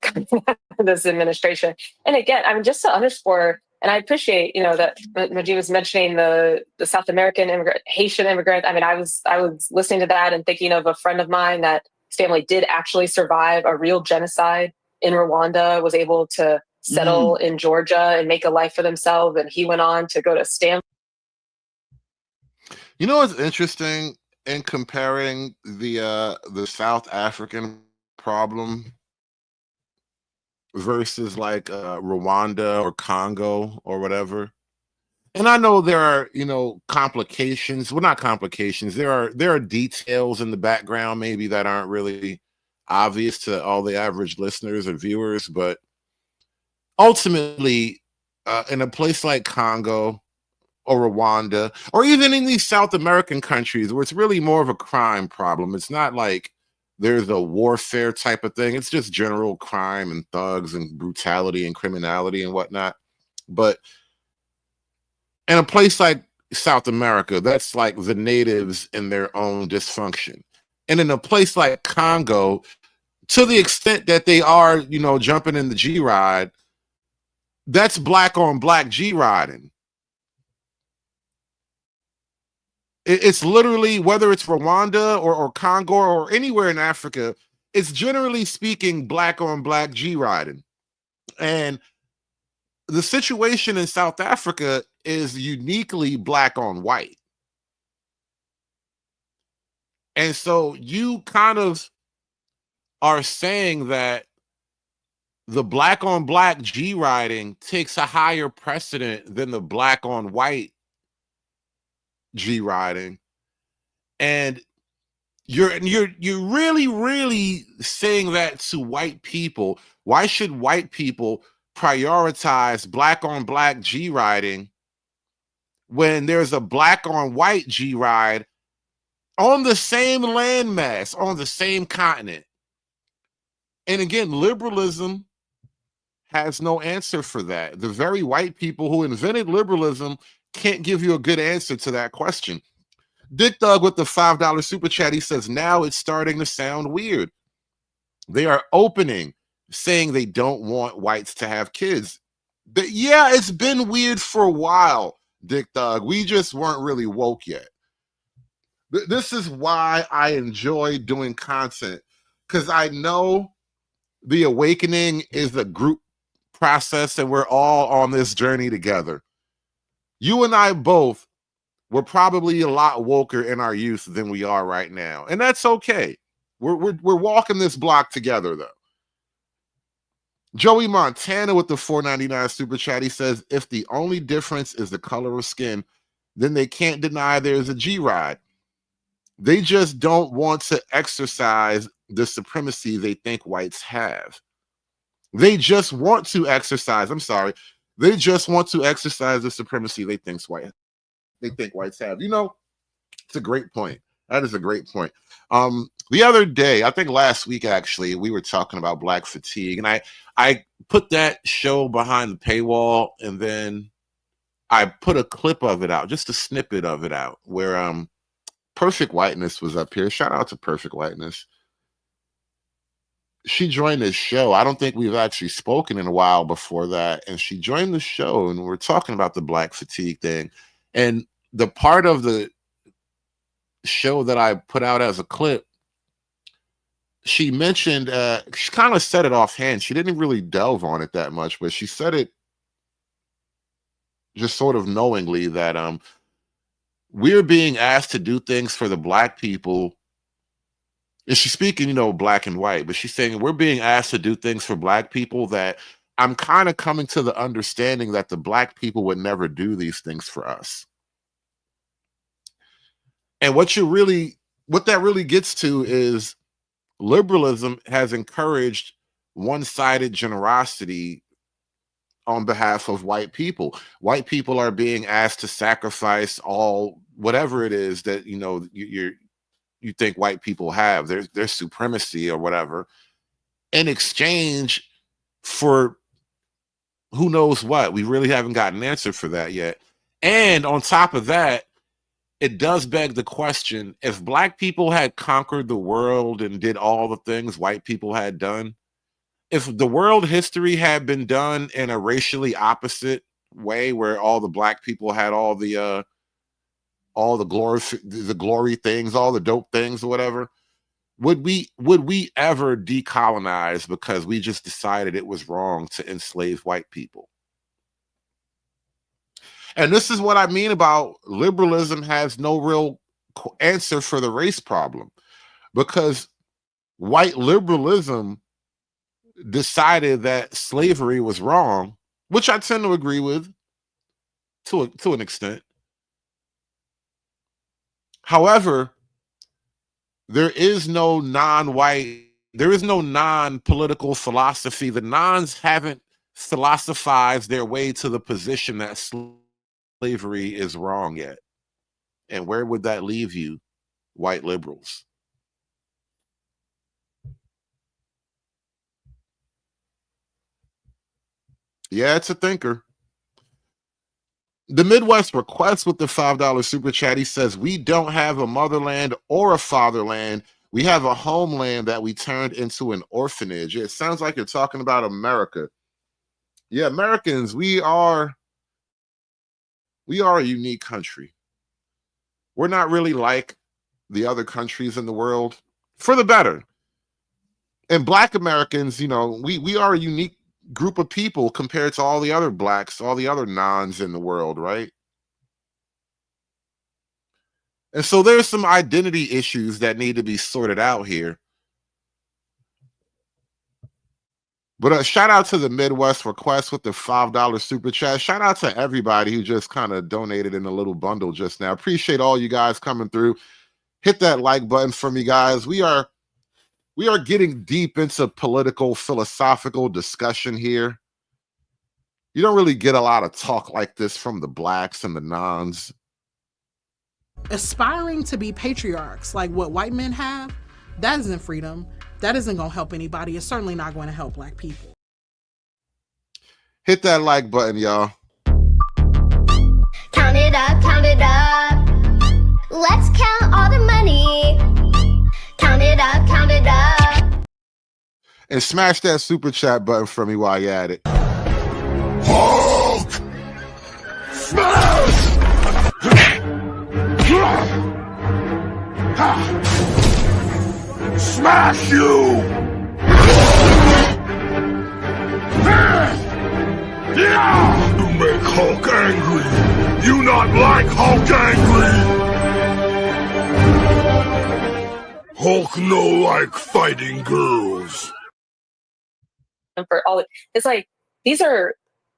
this administration. And again, I mean, just to underscore, and I appreciate, that Majid was mentioning the South American Haitian immigrant. I mean, I was listening to that and thinking of a friend of mine that his family did actually survive a real genocide in Rwanda, was able to settle in Georgia and make a life for themselves. And he went on to go to Stanford. You know what's interesting in comparing the South African problem versus like Rwanda or Congo or whatever? And I know there are, complications. Well, not complications. There are details in the background maybe that aren't really obvious to all the average listeners or viewers, but ultimately, in a place like Congo or Rwanda, or even in these South American countries where it's really more of a crime problem. It's not like there's a warfare type of thing. It's just general crime and thugs and brutality and criminality and whatnot. But in a place like South America, that's like the natives and their own dysfunction. And in a place like Congo, to the extent that they are, jumping in the G-Ride, that's black on black G-Riding. It's literally, whether it's Rwanda or Congo or anywhere in Africa, it's generally speaking black on black G-Riding. And the situation in South Africa is uniquely black on white. And so you kind of are saying that the black on black G-Riding takes a higher precedent than the black on white G-Riding. And you're really saying that to white people. Why should white people prioritize black on black G-Riding when there's a black on white G-Ride on the same landmass, on the same continent? And again, liberalism has no answer for that. The very white people who invented liberalism can't give you a good answer to that question. Dick Doug with the $5 super chat, he says, now it's starting to sound weird. They are opening, saying they don't want whites to have kids. But yeah, it's been weird for a while, Dick Doug. We just weren't really woke yet. This is why I enjoy doing content, because I know the awakening is a group process and we're all on this journey together. You and I both were probably a lot woker in our youth than we are right now, and that's okay. We're walking this block together, though. Joey Montana with the $4.99 super chat. He says, if the only difference is the color of skin, then they can't deny there's a G-Ride. They just don't want to exercise the supremacy they think whites have. They just want to exercise, they just want to exercise the supremacy they think whites have. You know, it's a great point. That is a great point. The other day, I think last week actually, we were talking about Black fatigue, and I put that show behind the paywall, and then I put a clip of it out, just a snippet of it out, where Perfect Whiteness was up here. Shout out to Perfect Whiteness. She joined this show. I don't think we've actually spoken in a while before that, and she joined the show, and we're talking about the Black fatigue thing, and the part of the show that I put out as a clip, she mentioned, she kind of said it offhand. She didn't really delve on it that much, but she said it just sort of knowingly that we're being asked to do things for the Black people. And she's speaking, you know, black and white, but she's saying we're being asked to do things for Black people that I'm kind of coming to the understanding that the Black people would never do these things for us. And what that really gets to is liberalism has encouraged one-sided generosity on behalf of white people. White people are being asked to sacrifice whatever it is that, you know, you think white people have, their supremacy or whatever, in exchange for who knows what. We really haven't gotten an answer for that yet. And on top of that, it does beg the question, if Black people had conquered the world and did all the things white people had done, if the world history had been done in a racially opposite way, where all the Black people had all the glory things, all the dope things or whatever, would we ever decolonize because we just decided it was wrong to enslave white people? And this is what I mean about liberalism has no real answer for the race problem, because white liberalism decided that slavery was wrong, which I tend to agree with to an extent. However, there is no non-political philosophy. The nons haven't philosophized their way to the position that slavery is wrong yet. And where would that leave you, white liberals? Yeah, it's a thinker. The Midwest Request with the $5 super chat. He says, we don't have a motherland or a fatherland. We have a homeland that we turned into an orphanage. It sounds like you're talking about America. Yeah, Americans, we are a unique country. We're not really like the other countries in the world, for the better. And Black Americans, you know, we are a unique group of people compared to all the other Blacks, all the other nons in the world, right? And so there's some identity issues that need to be sorted out here. But shout out to the Midwest Request with the $5 super chat. Shout out to everybody who just kind of donated in a little bundle just now. Appreciate all you guys coming through. Hit that like button for me, guys. We are getting deep into political, philosophical discussion here. You don't really get a lot of talk like this from the Blacks and the nons. Aspiring to be patriarchs like what white men have, that isn't freedom. That isn't going to help anybody. It's certainly not going to help Black people. Hit that like button, y'all. Count it up, count it up. Let's count all the money. Count it up, count it up. And smash that super chat button for me while you're at it. Hulk! Smash! Smash you! You make Hulk angry. You not like Hulk angry. Hulk no like fighting girls. for all. It's like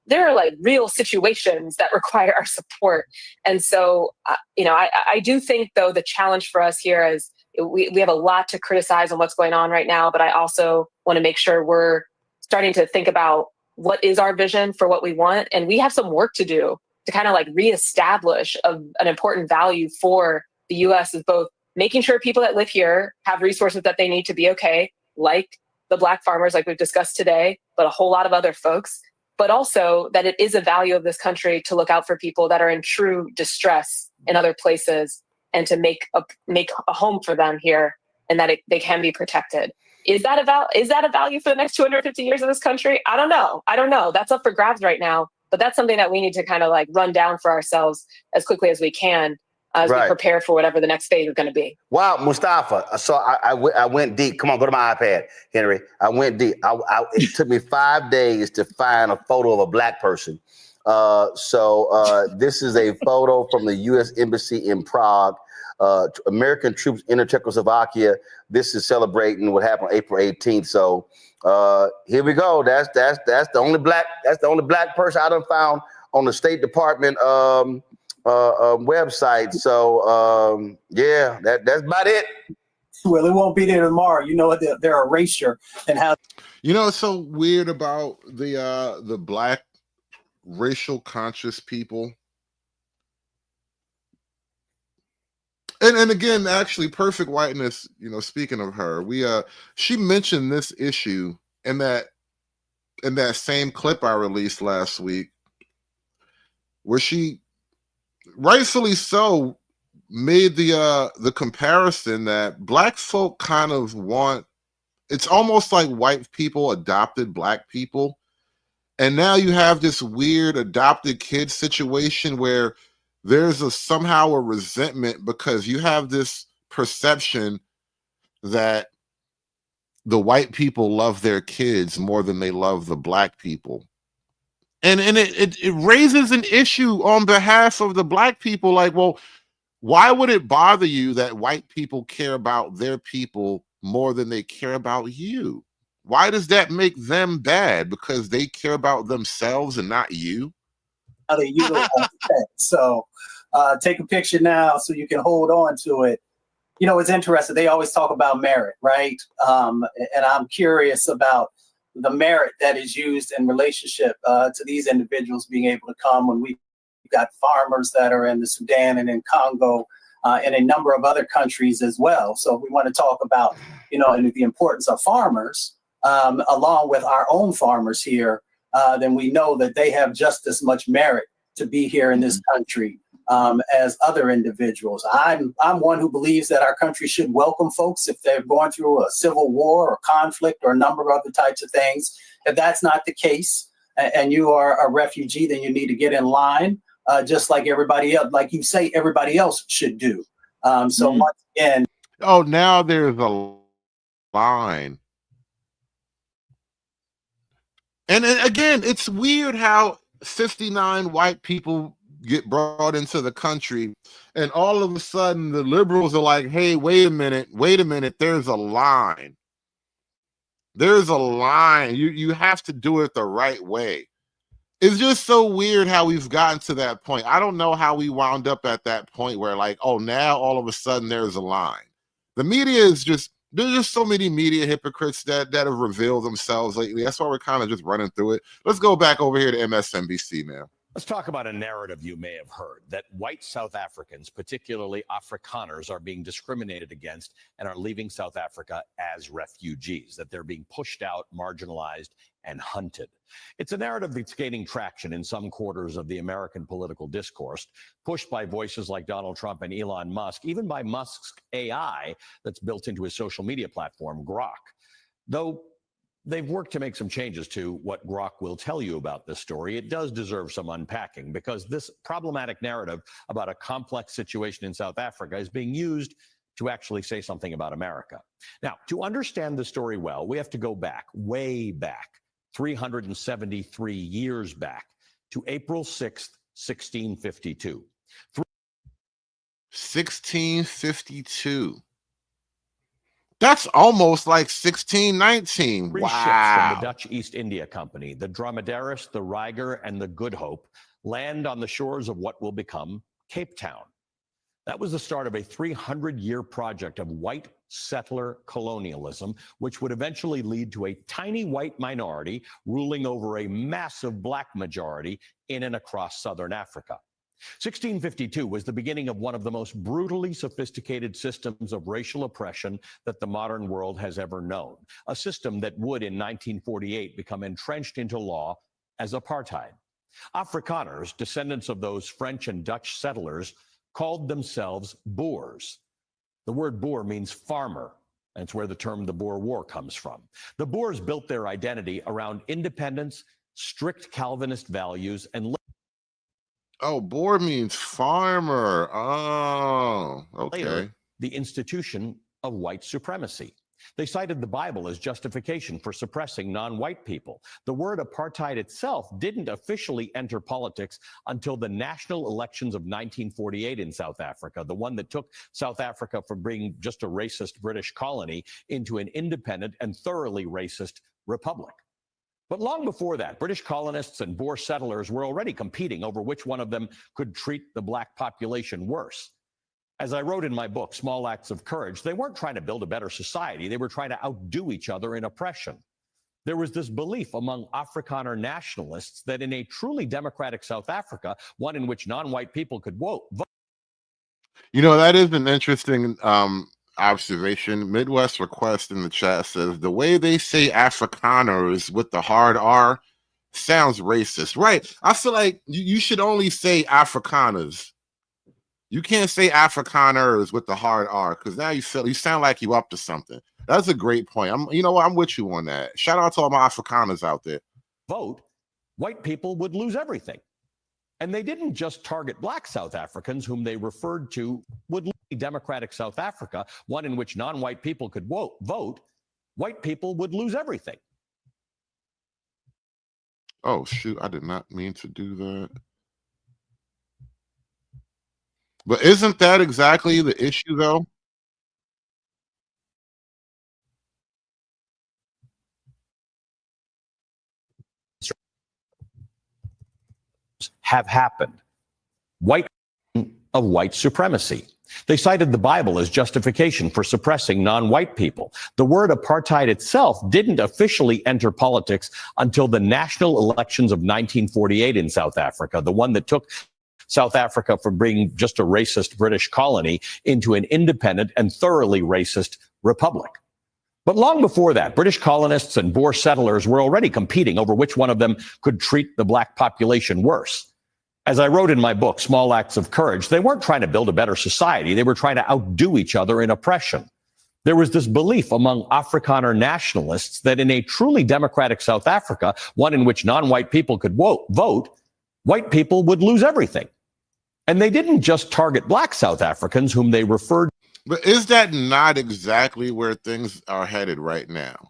there are like real situations that require our support. And so, I do think, though, the challenge for us here is we have a lot to criticize on what's going on right now, but I also want to make sure we're starting to think about what is our vision for what we want. And we have some work to do to kind of like reestablish an important value for the US, is both making sure people that live here have resources that they need to be okay, like the Black farmers, like we've discussed today, but a whole lot of other folks, but also that it is a value of this country to look out for people that are in true distress in other places and to make a home for them here, and that they can be protected. Is that a value for the next 250 years of this country? I don't know. That's up for grabs right now, but that's something that we need to kind of like run down for ourselves as quickly as we can as we prepare for whatever the next phase is going to be. Wow, Mustafa. So I went deep. Come on, go to my iPad, Henry. I went deep. It took me 5 days to find a photo of a Black person. This is a photo from the U.S. Embassy in Prague. American troops enter Czechoslovakia. This is celebrating what happened on April 18th. So here we go. That's the only black person I done found on the State Department website. So yeah, that's about it. Well, it won't be there tomorrow. You know, their erasure and how. You know, it's so weird about the Black racial conscious people. And again, actually, Perfect Whiteness, you know, speaking of her, she mentioned this issue in that same clip I released last week, where she rightfully so made the comparison that Black folk kind of want, it's almost like white people adopted Black people. And now you have this weird adopted kid situation where there's somehow a resentment because you have this perception that the white people love their kids more than they love the Black people. And it raises an issue on behalf of the Black people. Like, well, why would it bother you that white people care about their people more than they care about you? Why does that make them bad? Because they care about themselves and not you? How they utilize it. So take a picture now so you can hold on to it. You know, it's interesting. They always talk about merit, right? And I'm curious about the merit that is used in relationship to these individuals being able to come when we've got farmers that are in the Sudan and in Congo and a number of other countries as well. So if we want to talk about, you know, the importance of farmers along with our own farmers here, then we know that they have just as much merit to be here in this country as other individuals. I'm one who believes that our country should welcome folks if they're going through a civil war or conflict or a number of other types of things. If that's not the case and you are a refugee, then you need to get in line just like everybody else, like you say everybody else should do. Once again. Oh, now there's a line. And again, it's weird how 59 white people get brought into the country, and all of a sudden the liberals are like, hey, wait a minute, there's a line. There's a line. You have to do it the right way. It's just so weird how we've gotten to that point. I don't know how we wound up at that point where, like, oh, now all of a sudden there's a line. The media is just, there's just so many media hypocrites that have revealed themselves lately. That's why we're kind of just running through it. Let's go back over here to MSNBC now. Let's talk about a narrative you may have heard, that white South Africans, particularly Afrikaners, are being discriminated against and are leaving South Africa as refugees, that they're being pushed out, marginalized, and hunted. It's a narrative that's gaining traction in some quarters of the American political discourse, pushed by voices like Donald Trump and Elon Musk, even by Musk's AI that's built into his social media platform, Grok. Though they've worked to make some changes to what Grok will tell you about this story, it does deserve some unpacking, because this problematic narrative about a complex situation in South Africa is being used to actually say something about America. Now, to understand the story well, we have to go back, way back, 373 years back, to April 6th, 1652. 1652. That's almost like 1619. Three ships from the Wow. Dutch East India Company, the Dromedaris, the Ryger, and the Good Hope, land on the shores of what will become Cape Town. That was the start of a 300-year project of white settler colonialism, which would eventually lead to a tiny white minority ruling over a massive black majority in and across southern Africa. 1652 was the beginning of one of the most brutally sophisticated systems of racial oppression that the modern world has ever known, a system that would in 1948 become entrenched into law as apartheid. Afrikaners, descendants of those French and Dutch settlers, called themselves Boers. The word Boer means farmer, and it's where the term the Boer War comes from. The Boers built their identity around independence, strict Calvinist values, and Oh, Boer means farmer. Oh, okay. later, the institution of white supremacy. They cited the Bible as justification for suppressing non-white people. The word apartheid itself didn't officially enter politics until the national elections of 1948 in South Africa, the one that took South Africa from being just a racist British colony into an independent and thoroughly racist republic. But long before that, British colonists and Boer settlers were already competing over which one of them could treat the black population worse. As I wrote in my book, Small Acts of Courage, they weren't trying to build a better society. They were trying to outdo each other in oppression. There was this belief among Afrikaner nationalists that in a truly democratic South Africa, one in which non-white people could vote. You know, that is an interesting observation. Midwest Request in the chat says the way they say Afrikaners with the hard R sounds racist. Right. I feel like you should only say Afrikaners. You can't say Afrikaners with the hard R because now you sound like you up to something. That's a great point. You know what? I'm with you on that. Shout out to all my Afrikaners out there. Vote, white people would lose everything. And they didn't just target black South Africans, whom they referred to would lead democratic South Africa, one in which non-white people could vote, white people would lose everything. Oh, shoot. I did not mean to do that. But isn't that exactly the issue, though? Have happened. Of white supremacy. They cited the Bible as justification for suppressing non-white people. The word apartheid itself didn't officially enter politics until the national elections of 1948 in South Africa, the one that took South Africa from being just a racist British colony into an independent and thoroughly racist republic. But long before that, British colonists and Boer settlers were already competing over which one of them could treat the black population worse. As I wrote in my book, Small Acts of Courage, they weren't trying to build a better society. They were trying to outdo each other in oppression. There was this belief among Afrikaner nationalists that in a truly democratic South Africa, one in which non-white people could vote, white people would lose everything. And they didn't just target black South Africans, whom they referred. But is that not exactly where things are headed right now?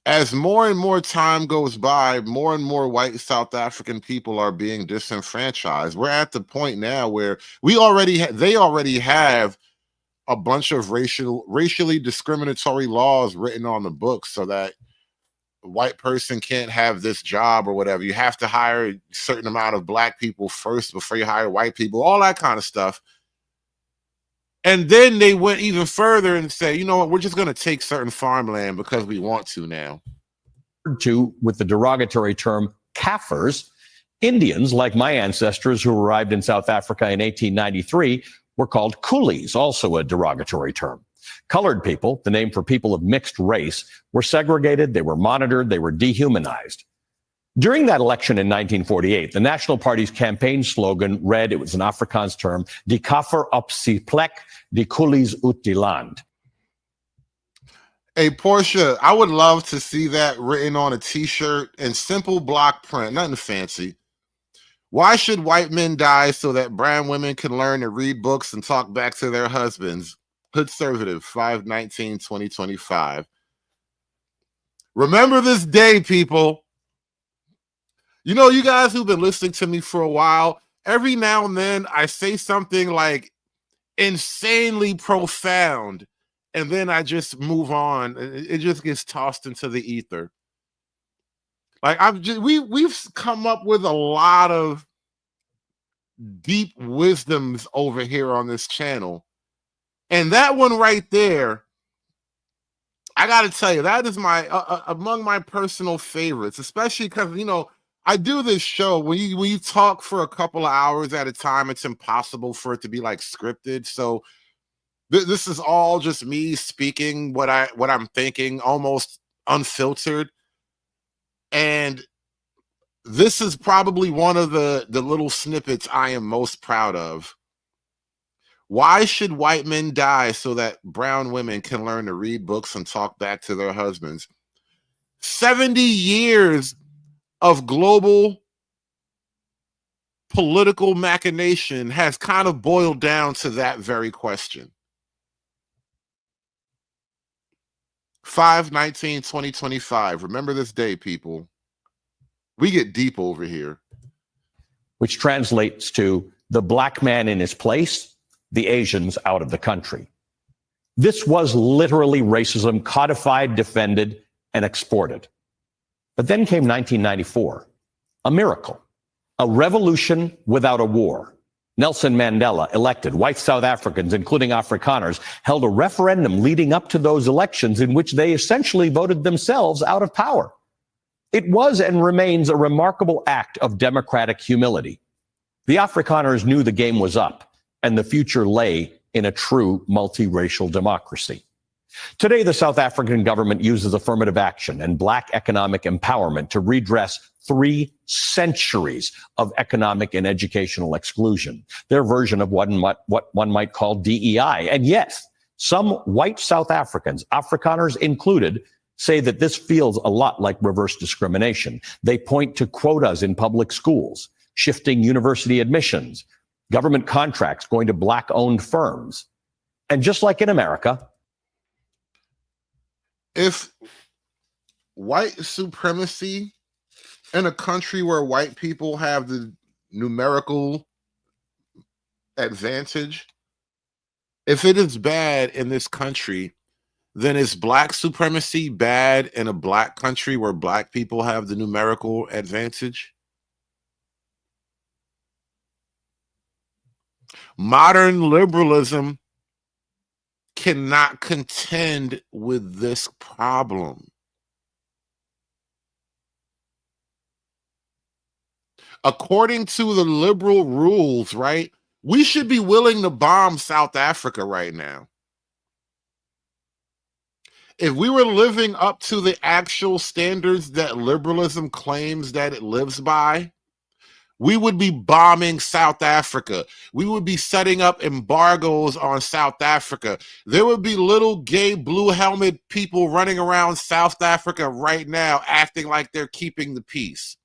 As more and more time goes by, more and more white South African people are being disenfranchised. We're at the point now where they already have a bunch of racially discriminatory laws written on the books so that a white person can't have this job or whatever. You have to hire a certain amount of black people first before you hire white people, all that kind of stuff. And then they went even further and said, you know what, we're just going to take certain farmland because we want to now. With the derogatory term Kafirs, Indians, like my ancestors who arrived in South Africa in 1893, were called coolies, also a derogatory term. Colored people, the name for people of mixed race, were segregated, they were monitored, they were dehumanized. During that election in 1948, the National Party's campaign slogan read, it was an Afrikaans term, Die Kafir op sy plek, die coolies uit die land. Hey, Portia, I would love to see that written on a t-shirt in simple block print, nothing fancy. Why should white men die so that brown women can learn to read books and talk back to their husbands? Hoodservative, 5/19/2025. Remember this day, people. You know, you guys who've been listening to me for a while, every now and then I say something like insanely profound, and then I just move on. It just gets tossed into the ether. Like we've come up with a lot of deep wisdoms over here on this channel, and that one right there, I got to tell you, that is my among my personal favorites, especially because I do this show when you talk for a couple of hours at a time. It's impossible for it to be like scripted, so this is all just me speaking what I'm thinking, almost unfiltered. And this is probably one of the little snippets I am most proud of. Why should white men die so that brown women can learn to read books and talk back to their husbands? 70 years of global political machination has kind of boiled down to that very question. 5/19/2025. Remember this day, people. We get deep over here. Which translates to the black man in his place, the Asians out of the country. This was literally racism codified, defended, and exported. But then came 1994, a miracle, a revolution without a war. Nelson Mandela elected. White South Africans, including Afrikaners, held a referendum leading up to those elections in which they essentially voted themselves out of power. It was and remains a remarkable act of democratic humility. The Afrikaners knew the game was up and the future lay in a true multiracial democracy. Today, the South African government uses affirmative action and black economic empowerment to redress 3 centuries of economic and educational exclusion, their version of what one might call DEI. And yes, some white South Africans, Afrikaners included, say that this feels a lot like reverse discrimination. They point to quotas in public schools, shifting university admissions, government contracts going to black-owned firms. And just like in America, if white supremacy in a country where white people have the numerical advantage, if it is bad in this country, then is black supremacy bad in a black country where black people have the numerical advantage? Modern liberalism cannot contend with this problem. According to the liberal rules, right, we should be willing to bomb South Africa right now. If we were living up to the actual standards that liberalism claims that it lives by, we would be bombing South Africa. We would be setting up embargoes on South Africa. There would be little gay blue helmet people running around South Africa right now acting like they're keeping the peace.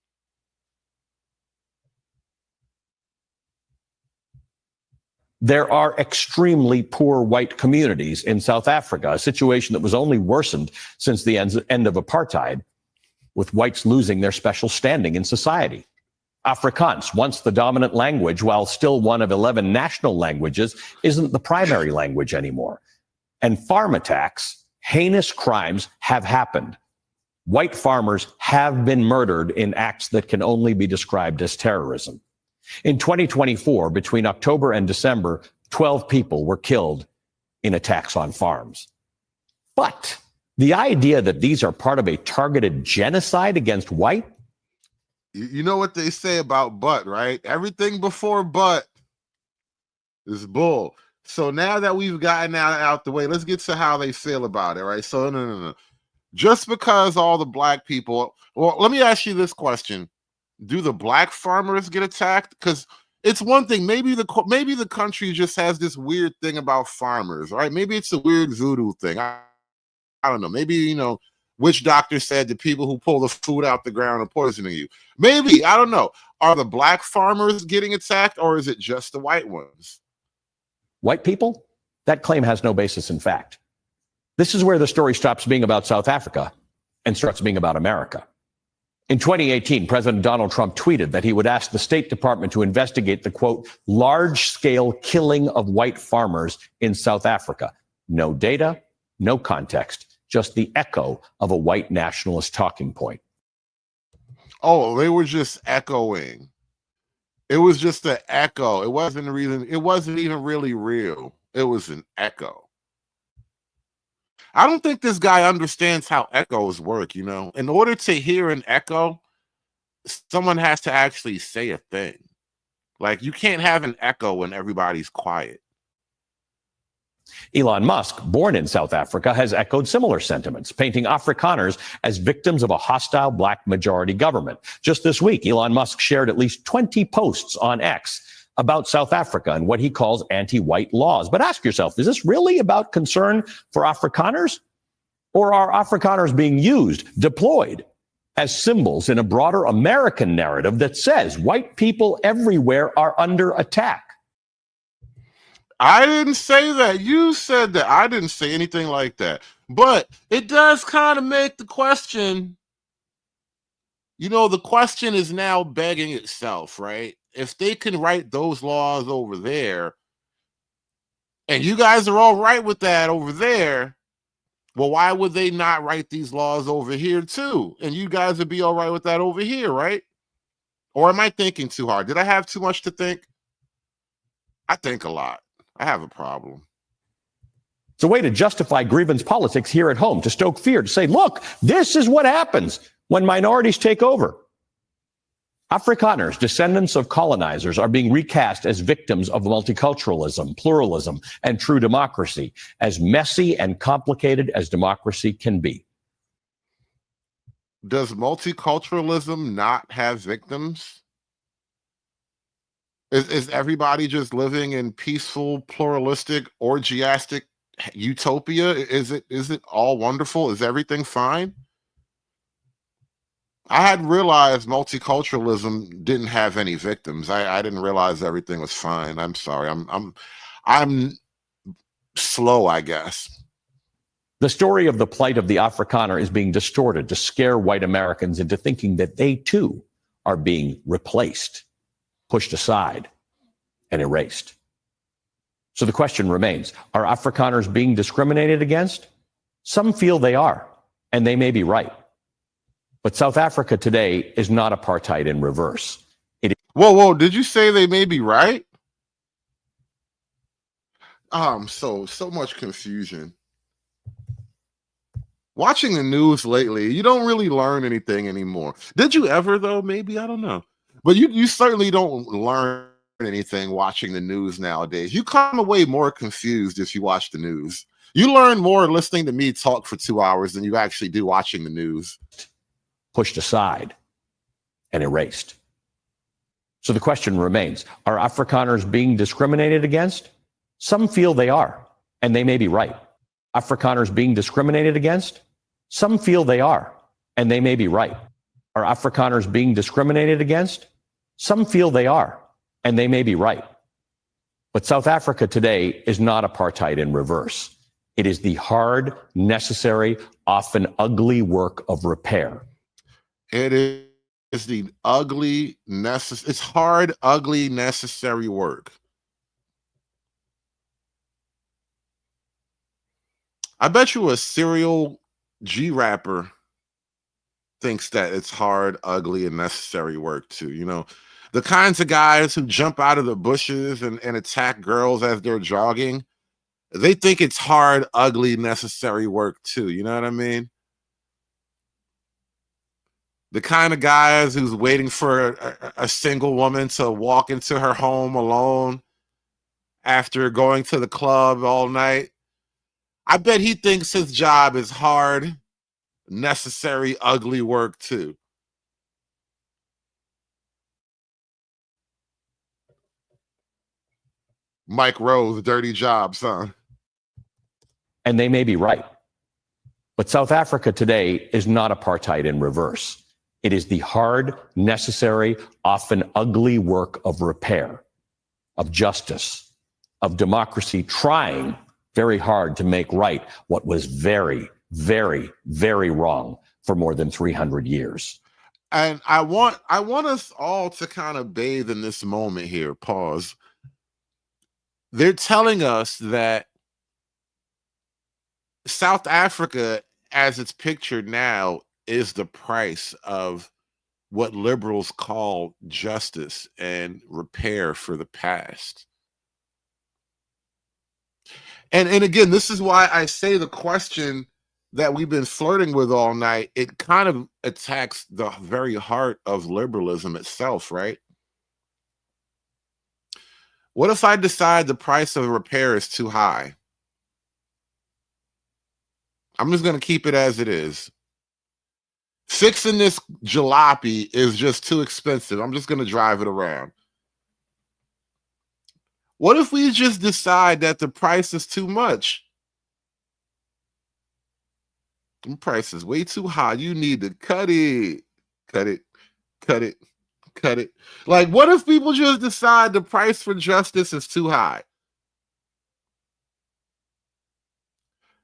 there are extremely poor white communities in South Africa, a situation that was only worsened since the end of apartheid, with whites losing their special standing in society. Afrikaans, once the dominant language, while still one of 11 national languages, isn't the primary language anymore. And farm attacks, heinous crimes have happened. White farmers have been murdered in acts that can only be described as terrorism. In 2024, between October and December, 12 people were killed in attacks on farms. But the idea that these are part of a targeted genocide against white? You know what they say about butt, right? Everything before butt is bull. So now that we've gotten out the way, let's get to how they feel about it, right? So no. Just because all the black people, well, let me ask you this question. Do the black farmers get attacked? Because it's one thing, maybe the country just has this weird thing about farmers, right? Maybe it's a weird voodoo thing. I don't know. Maybe, witch doctor said the people who pull the food out the ground are poisoning you. Maybe, I don't know. Are the black farmers getting attacked, or is it just the white ones? White people? That claim has no basis in fact. This is where the story stops being about South Africa and starts being about America. In 2018, President Donald Trump tweeted that he would ask the State Department to investigate the, quote, large-scale killing of white farmers in South Africa. No data, No context, just the echo of a white nationalist talking point. Oh, they were just echoing. It was just an echo. It wasn't even really real. It was an echo. I don't think this guy understands how echoes work, you know. In order to hear an echo, someone has to actually say a thing. Like, you can't have an echo when everybody's quiet. Elon Musk, born in South Africa, has echoed similar sentiments, painting Afrikaners as victims of a hostile black majority government. Just this week, Elon Musk shared at least 20 posts on X about South Africa and what he calls anti-white laws. But ask yourself, is this really about concern for Afrikaners? Or are Afrikaners being used, deployed as symbols in a broader American narrative that says white people everywhere are under attack? I didn't say that. You said that. I didn't say anything like that. But it does kind of make the question, you know, the question is now begging itself, right? If they can write those laws over there, and you guys are all right with that over there, well, why would they not write these laws over here too? And you guys would be all right with that over here, right? Or am I thinking too hard? Did I have too much to think? I think a lot. I have a problem. It's a way to justify grievance politics here at home, to stoke fear, to say, look, this is what happens when minorities take over. Afrikaners, descendants of colonizers, are being recast as victims of multiculturalism, pluralism, and true democracy, as messy and complicated as democracy can be. Does multiculturalism not have victims? Is everybody just living in peaceful, pluralistic, orgiastic utopia? Is it all wonderful? Is everything fine? I hadn't realized multiculturalism didn't have any victims. I didn't realize everything was fine. I'm sorry. I'm slow, I guess. The story of the plight of the Afrikaner is being distorted to scare white Americans into thinking that they too are being replaced, pushed aside, and erased. So the question remains, are Afrikaners being discriminated against? Some feel they are, and they may be right. But South Africa today is not apartheid in reverse. Whoa, did you say they may be right? So much confusion. Watching the news lately, you don't really learn anything anymore. Did you ever, though? Maybe, I don't know. But you certainly don't learn anything watching the news nowadays. You come away more confused if you watch the news. You learn more listening to me talk for 2 hours than you actually do watching the news. Pushed aside and erased. So the question remains, are Afrikaners being discriminated against? Some feel they are, and they may be right. Afrikaners being discriminated against? Some feel they are, and they may be right. Are Afrikaners being discriminated against? Some feel they are, and they may be right. But South Africa today is not apartheid in reverse. It is the hard, necessary, often ugly work of repair. It is the ugly, it's hard, ugly, necessary work. I bet you a serial G rapper thinks that it's hard, ugly, and necessary work too. You know, the kinds of guys who jump out of the bushes and attack girls as they're jogging, they think it's hard, ugly, necessary work too. You know what I mean? The kind of guys who's waiting for a single woman to walk into her home alone after going to the club all night. I bet he thinks his job is hard, necessary, ugly work too. Mike Rose, dirty job, son. And they may be right. But South Africa today is not apartheid in reverse. It is the hard, necessary, often ugly work of repair, of justice, of democracy trying very hard to make right what was very, very, very wrong for more than 300 years. And I want us all to kind of bathe in this moment here. Pause. They're telling us that South Africa, as it's pictured now, is the price of what liberals call justice and repair for the past. And again, this is why I say the question that we've been flirting with all night, it kind of attacks the very heart of liberalism itself, right? What if I decide the price of a repair is too high? I'm just going to keep it as it is. Fixing this jalopy is just too expensive. I'm just going to drive it around. What if we just decide that the price is too much? The price is way too high. You need to cut it, cut it, cut it, cut it. Like, what if people just decide the price for justice is too high?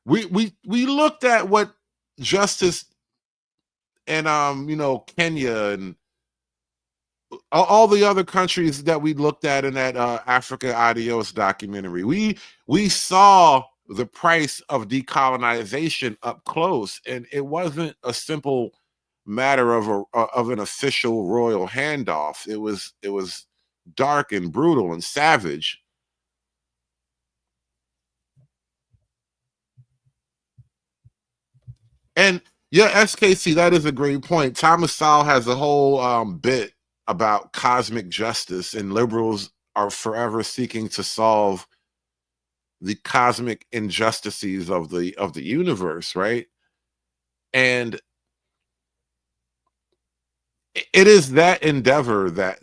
We looked at what justice and Kenya and all the other countries that we looked at in that Africa Adios documentary. We saw the price of decolonization up close, and it wasn't a simple matter of an official royal handoff. It was dark and brutal and savage. And yeah, SKC, that is a great point. Thomas Sowell has a whole bit about cosmic justice, and liberals are forever seeking to solve the cosmic injustices of the universe, right? And it is that endeavor that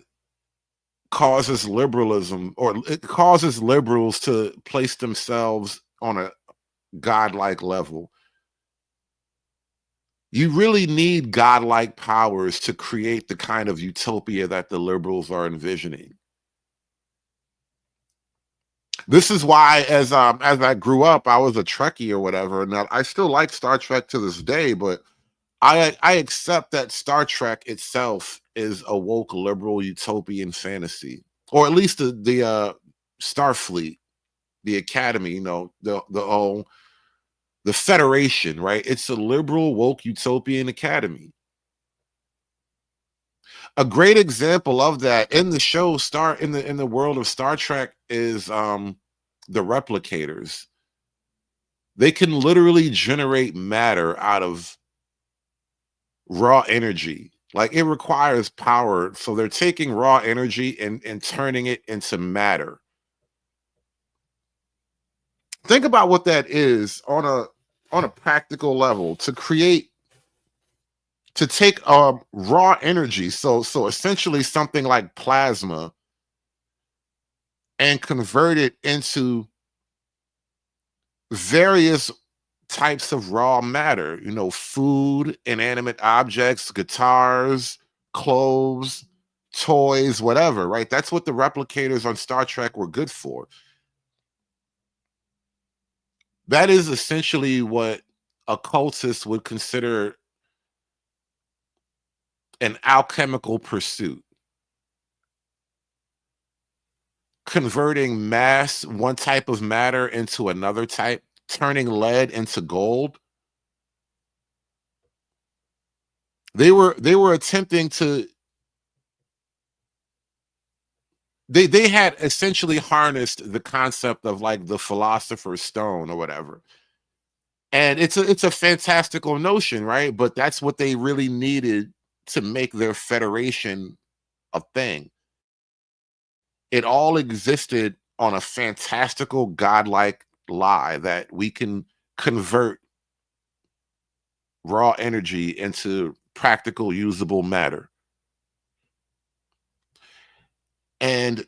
causes liberalism, or it causes liberals to place themselves on a godlike level. You really need godlike powers to create the kind of utopia that the liberals are envisioning. This is why, as I grew up, I was a Trekkie or whatever, and I still like Star Trek to this day, but I accept that Star Trek itself is a woke liberal utopian fantasy, or at least the Starfleet, the Academy, the Federation, right? It's a liberal woke utopian academy. A great example of that in the show in the world of Star Trek is the replicators. They can literally generate matter out of raw energy. Like, it requires power. So they're taking raw energy and turning it into matter. Think about what that is on a practical level, to take raw energy, so essentially something like plasma, and convert it into various types of raw matter, food, inanimate objects, guitars, clothes, toys, whatever, right? That's what the replicators on Star Trek were good for. That is essentially what occultists would consider an alchemical pursuit. Converting one type of matter into another type, turning lead into gold. They were attempting to they had essentially harnessed the concept of, like, the philosopher's stone or whatever. And it's a fantastical notion, right? But that's what they really needed to make their federation a thing. It all existed on a fantastical, godlike lie that we can convert raw energy into practical, usable matter. And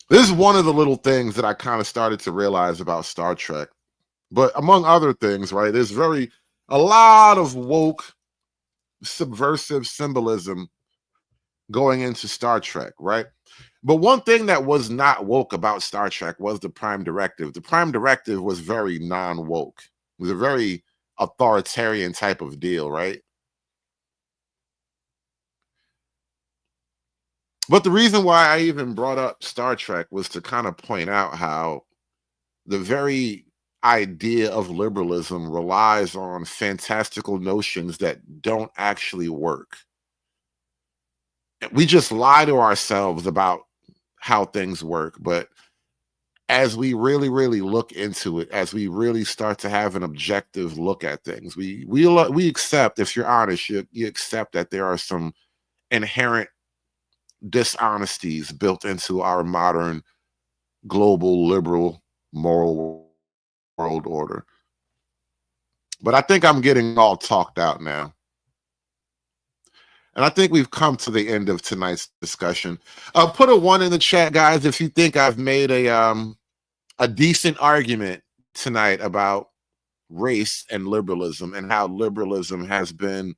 this is one of the little things that I kind of started to realize about Star Trek. But among other things, right, there's a lot of woke, subversive symbolism going into Star Trek, right? But one thing that was not woke about Star Trek was the Prime Directive. The Prime Directive was very non-woke. It was a very authoritarian type of deal, right? But the reason why I even brought up Star Trek was to kind of point out how the very idea of liberalism relies on fantastical notions that don't actually work. We just lie to ourselves about how things work, but as we really, really look into it, as we really start to have an objective look at things, we accept, if you're honest, you accept that there are some inherent dishonesties built into our modern global liberal moral world order. But I think I'm getting all talked out now. And I think we've come to the end of tonight's discussion. Put a 1 in the chat, guys, if you think I've made a decent argument tonight about race and liberalism and how liberalism has been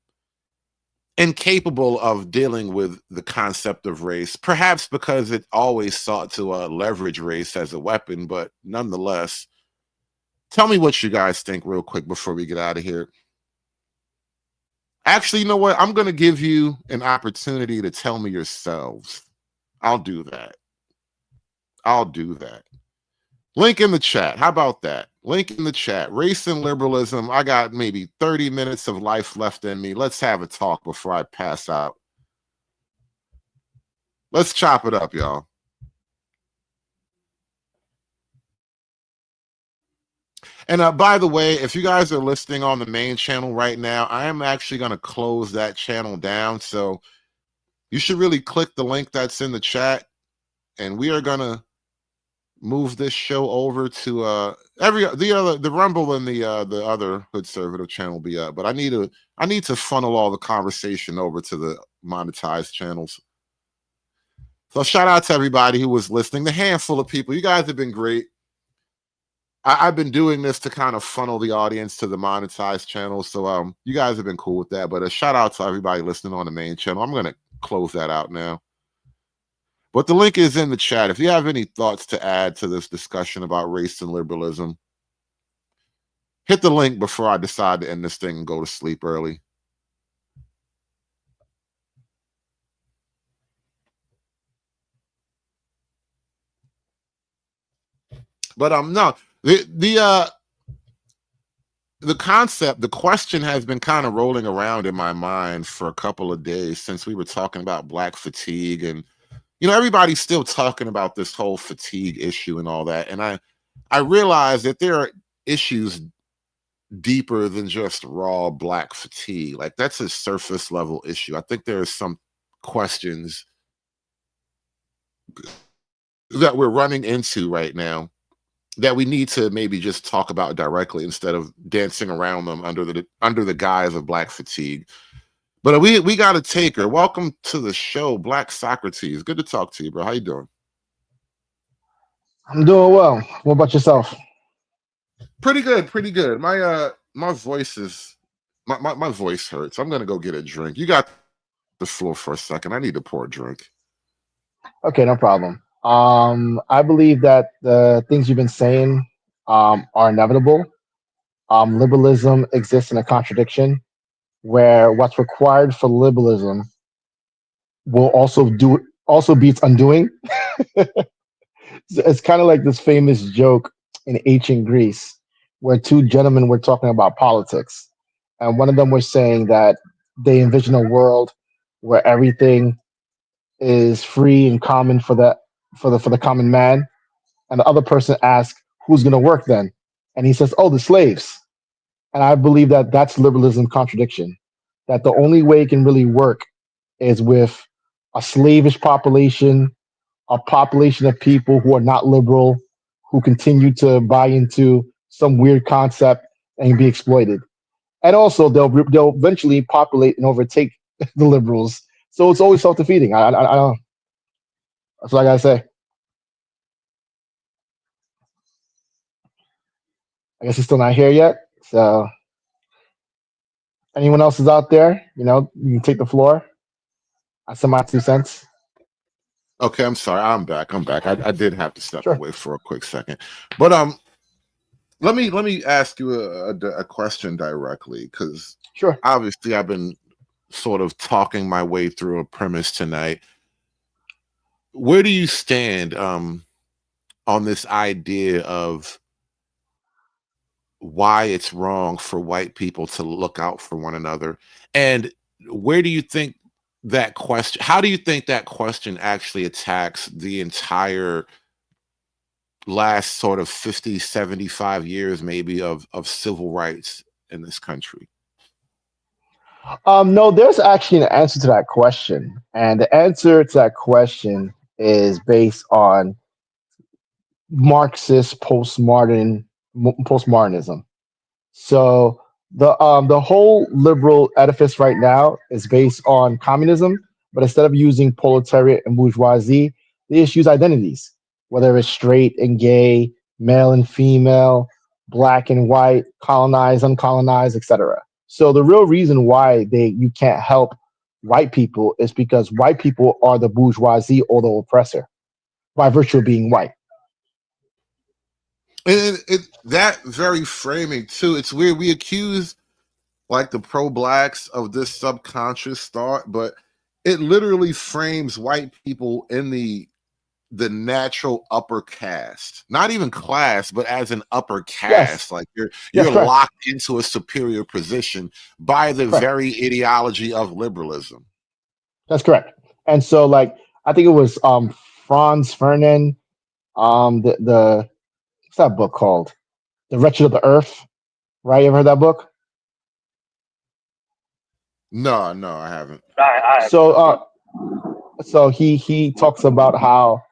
incapable of dealing with the concept of race, perhaps because it always sought to leverage race as a weapon, but nonetheless, tell me what you guys think real quick before we get out of here. Actually, you know what? I'm going to give you an opportunity to tell me yourselves. I'll do that. I'll do that. Link in the chat. How about that? Link in the chat. Race and liberalism. I got maybe 30 minutes of life left in me. Let's have a talk before I pass out. Let's chop it up, y'all. And by the way, if you guys are listening on the main channel right now, I am actually going to close that channel down. So you should really click the link that's in the chat. And we are going to move this show over to the Rumble and the other Hoodservative channel will be up. But I need to funnel all the conversation over to the monetized channels. So shout out to everybody who was listening. The handful of people. You guys have been great. I've been doing this to kind of funnel the audience to the monetized channels. So you guys have been cool with that. But a shout out to everybody listening on the main channel. I'm going to close that out now. But the link is in the chat. If you have any thoughts to add to this discussion about race and liberalism, hit the link before I decide to end this thing and go to sleep early. But no, the concept, the question has been kind of rolling around in my mind for a couple of days since we were talking about Black fatigue, and everybody's still talking about this whole fatigue issue and all that. And I realize that there are issues deeper than just raw Black fatigue. Like, that's a surface level issue. I think there are some questions that we're running into right now that we need to maybe just talk about directly instead of dancing around them under the guise of Black fatigue. But we got a taker. Welcome to the show, Black Socrates. Good to talk to you, bro. How you doing? I'm doing well. What about yourself? Pretty good, pretty good. My voice is my voice hurts. I'm gonna go get a drink. You got the floor for a second. I need to pour a drink. Okay, no problem. I believe that the things you've been saying are inevitable. Liberalism exists in a contradiction where what's required for liberalism will also be its undoing. It's kind of like this famous joke in ancient Greece where two gentlemen were talking about politics, and one of them was saying that they envision a world where everything is free and common for the common man, and the other person asks, "Who's going to work then?" And he says, "Oh, the slaves." And I believe that that's liberalism contradiction. That the only way it can really work is with a slavish population, a population of people who are not liberal, who continue to buy into some weird concept and be exploited. And also, they'll eventually populate and overtake the liberals. So it's always self-defeating. I don't. That's what I gotta say. I guess he's still not here yet. So anyone else is out there, you can take the floor. I said my 2 cents. Okay, I'm sorry. I'm back. I did have to step away for a quick second. But let me ask you a question directly, because obviously I've been sort of talking my way through a premise tonight. Where do you stand on this idea of why it's wrong for white people to look out for one another. And where do you think that question, how do you think that question actually attacks the entire last sort of 50, 75 years maybe of civil rights in this country? No, there's actually an answer to that question. And the answer to that question is based on Marxist postmodernism. So the whole liberal edifice right now is based on communism, but instead of using proletariat and bourgeoisie, they just use identities, whether it's straight and gay, male and female, black and white, colonized, uncolonized, etc. So the real reason why you can't help white people is because white people are the bourgeoisie or the oppressor by virtue of being white. And that very framing too, it's weird. We accuse like the pro-blacks of this subconscious thought, but it literally frames white people in the natural upper caste, not even class, but as an upper caste. Like you're correct. locked into a superior position by the Correct. very ideology of liberalism. That's correct. And so, like, I think it was Franz Ferdinand, the what's that book called? The Wretched of the Earth, right? You ever heard that book? No, I haven't. So he talks about how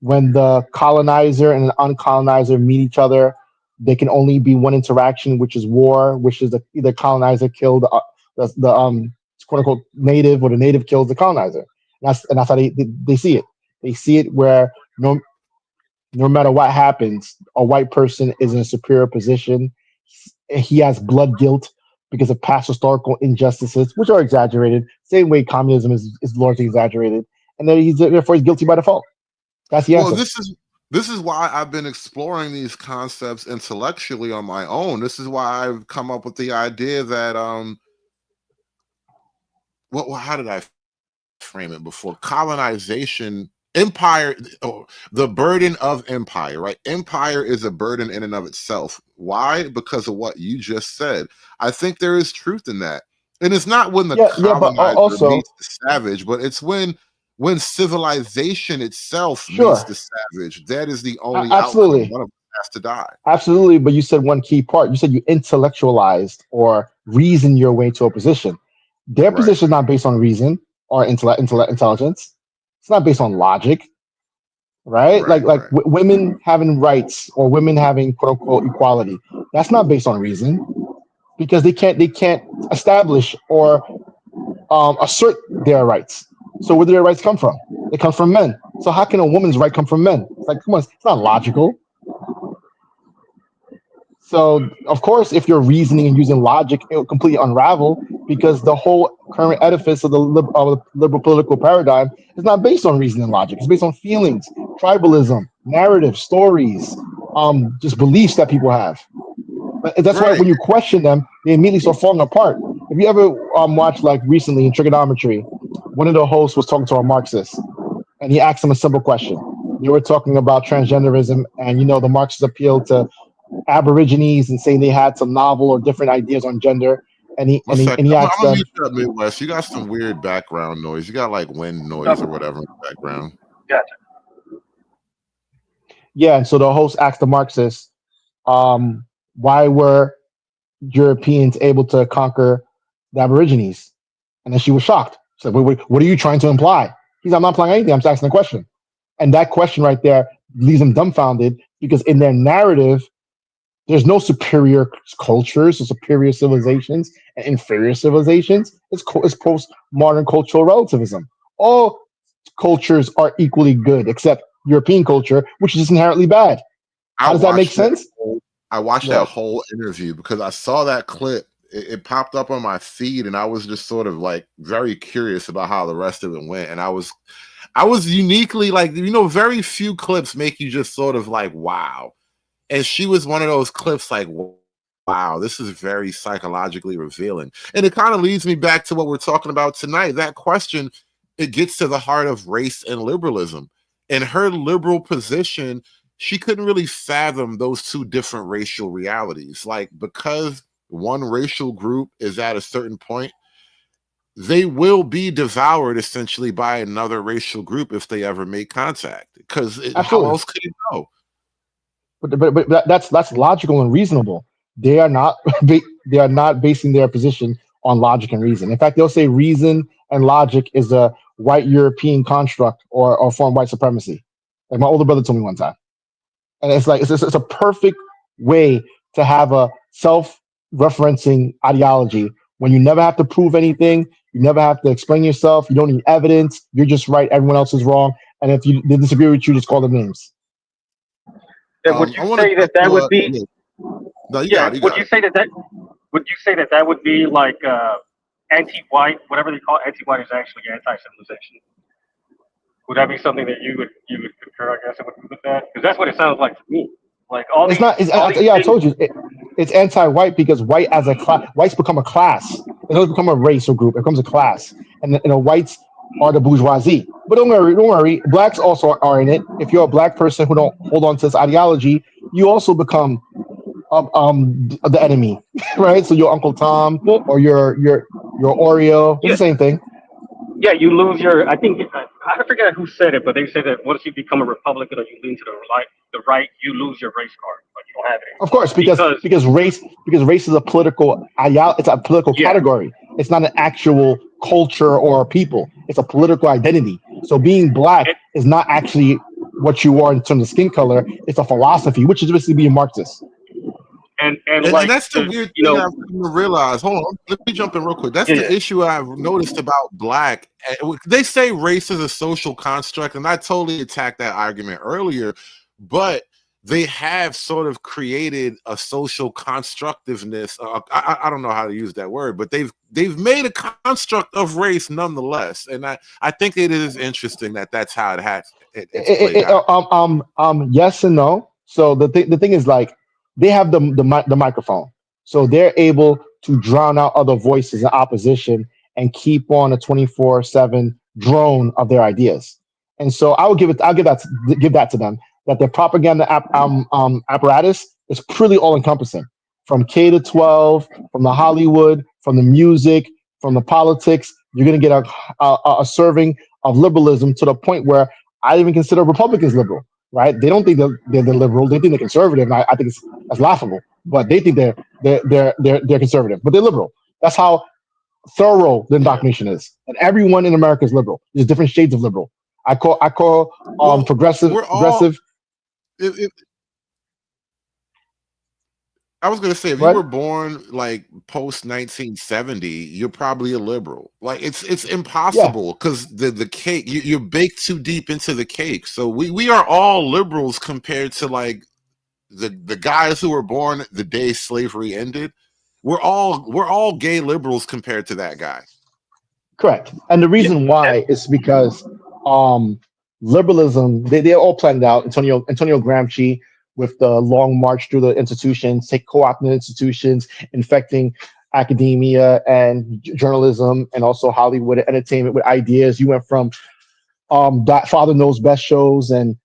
when the colonizer and the uncolonizer meet each other, there can only be one interaction, which is war, which is either colonizer killed the quote unquote native, or the native kills the colonizer. And that's how they see it. They see it where no matter what happens, a white person is in a superior position. He has blood guilt because of past historical injustices, which are exaggerated. Same way communism is largely exaggerated, and then therefore he's guilty by default. That's the answer. Well, this is why I've been exploring these concepts intellectually on my own. This is why I've come up with the idea that how did I frame it before? Colonization, empire, the burden of empire, right? Empire is a burden in and of itself. Why? Because of what you just said. I think there is truth in that. And it's not when the colonizer meets the savage, but it's when civilization itself meets the savage. That is the only Absolutely. outcome. One of them has to die. Absolutely, but you said one key part. You said you intellectualized or reason your way to a position. Their position is not based on reason or intelligence. It's not based on logic, right? Women having rights or women having quote unquote equality. That's not based on reason, because they can't establish or assert their rights. So where do their rights come from? They come from men. So how can a woman's right come from men? It's like, come on, it's not logical. So of course, if you're reasoning and using logic, it will completely unravel, because the whole current edifice of the liberal political paradigm is not based on reason and logic. It's based on feelings, tribalism, narrative, stories, just beliefs that people have. That's why when you question them, they immediately start falling apart. If you ever watched, like recently in Trigonometry, one of the hosts was talking to a Marxist, and he asked him a simple question. They were talking about transgenderism, and the Marxists appealed to Aborigines and saying they had some novel or different ideas on gender. And he asked them, mute you up, Midwest. You got some weird background noise. You got like wind noise or whatever in the background. Gotcha. Yeah, and so the host asked the Marxists, why were Europeans able to conquer the Aborigines? And then she was shocked. She said, what are you trying to imply? He said, I'm not implying anything. I'm just asking a question. And that question right there leaves them dumbfounded, because in their narrative, there's no superior cultures or superior civilizations and inferior civilizations. It's postmodern cultural relativism. All cultures are equally good except European culture, which is just inherently bad. How does that make sense? I watched that whole interview because I saw that clip. It popped up on my feed, and I was just sort of like very curious about how the rest of it went. And I was uniquely like, very few clips make you just sort of like, wow. And she was one of those clips like, wow, this is very psychologically revealing. And it kind of leads me back to what we're talking about tonight. That question, it gets to the heart of race and liberalism. In her liberal position, she couldn't really fathom those two different racial realities. Like, because one racial group is at a certain point, they will be devoured essentially by another racial group if they ever make contact. Because how Absolutely. else could it go? But that's logical and reasonable. They are not they are not basing their position on logic and reason. In fact, they'll say reason and logic is a white European construct or form white supremacy. Like my older brother told me one time, and it's like it's a perfect way to have a self-referencing ideology when you never have to prove anything, you never have to explain yourself, you don't need evidence, you're just right, everyone else is wrong, and if they disagree with you, just call them names. Would you say that would be? No, you Yeah. got it. Would you say that? Would you say that would be like anti-white, whatever they call it, anti-white is actually anti-civilization? Would that be something that you would concur? I guess it would be with that, because that's what it sounds like to me. Like all It's these, not. all these Yeah, I things. told you. It's anti-white because white as a class, whites become a class. It doesn't become a race or group. It becomes a class, and the whites are the bourgeoisie. But don't worry. Blacks also are in it. If you're a black person who don't hold on to this ideology, you also become the enemy, right? So your Uncle Tom or your Oreo, it's the same thing. Yeah, you lose your. I think I forget who said it, but they said that once you become a Republican or you lean to the right, you lose your race card. Like you don't have it anymore. Of course, because race is a political it's a political category. It's not an actual culture or people. It's a political identity. So being black is not actually what you are in terms of skin color. It's a philosophy, which is basically being Marxist. And And that's the weird thing I've come to realize. Hold on, let me jump in real quick. That's the issue I've noticed about black. They say race is a social construct, and I totally attacked that argument earlier, but they have sort of created a social constructiveness. I don't know how to use that word, but they've made a construct of race nonetheless, and I think it is interesting that that's how it's played out. Yes and no. So the thing is, like, they have the microphone, so they're able to drown out other voices in opposition and keep on a 24/7 drone of their ideas. And so I'll give that to them, that their propaganda apparatus is pretty all encompassing, from K to 12, from the Hollywood, from the music, from the politics. You're gonna get a serving of liberalism to the point where I even consider Republicans liberal. Right? They don't think they're liberal. They think they're conservative. And I think that's laughable. But they think they're conservative. But they're liberal. That's how thorough the indoctrination is. And everyone in America is liberal. There's different shades of liberal. I call progressive. I was gonna say, if you were born like post 1970, you're probably a liberal. Like it's impossible because the cake you're baked too deep into the cake. So we are all liberals compared to like the guys who were born the day slavery ended. We're all gay liberals compared to that guy. Correct. And the reason why is because liberalism, they're all planned out. Antonio Gramsci, with the long march through the institutions, co-opting institutions, infecting academia and journalism, and also Hollywood and entertainment with ideas. You went from Father Knows Best shows and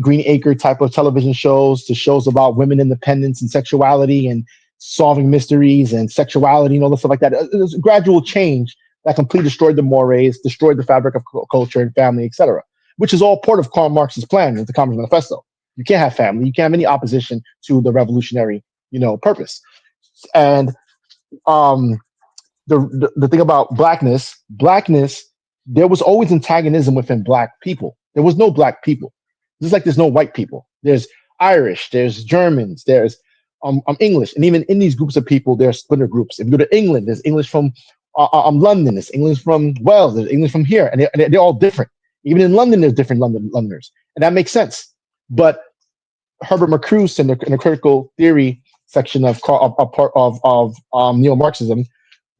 Green Acre type of television shows to shows about women independence and sexuality and solving mysteries and sexuality and all the stuff like that. There's a gradual change that completely destroyed the mores, destroyed the fabric of culture and family, etc., which is all part of Karl Marx's plan with the Communist Manifesto. You can't have family. You can't have any opposition to the revolutionary, purpose. And the thing about blackness, there was always antagonism within black people. There was no black people. Just like there's no white people. There's Irish, there's Germans, there's English, and even in these groups of people, there are splinter groups. If you go to England, there's English from London, there's English from Wales, there's English from here, and they're all different. Even in London, there's different Londoners, and that makes sense. But Herbert Marcuse in the critical theory section of neo-Marxism,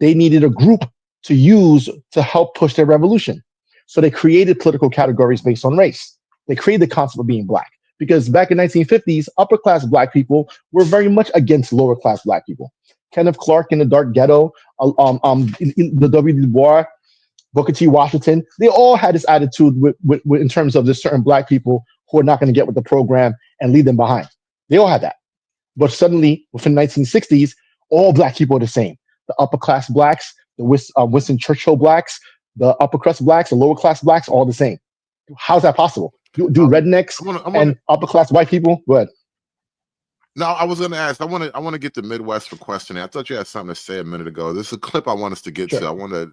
they needed a group to use to help push their revolution. So they created political categories based on race. They created the concept of being black, because back in 1950s, upper class black people were very much against lower class black people. Kenneth Clark in the Dark Ghetto, the W. Du Bois, Booker T. Washington, they all had this attitude in terms of this certain black people who are not going to get with the program and leave them behind. They all had that. But suddenly, within the 1960s, all black people are the same. The upper class blacks, the Winston Churchill blacks, the upper class blacks, the lower class blacks, all the same. How's that possible? Do rednecks and upper class white people? Go ahead. No, I was going to ask. I want to get the Midwest for questioning. I thought you had something to say a minute ago. This is a clip I want us to get to. I want to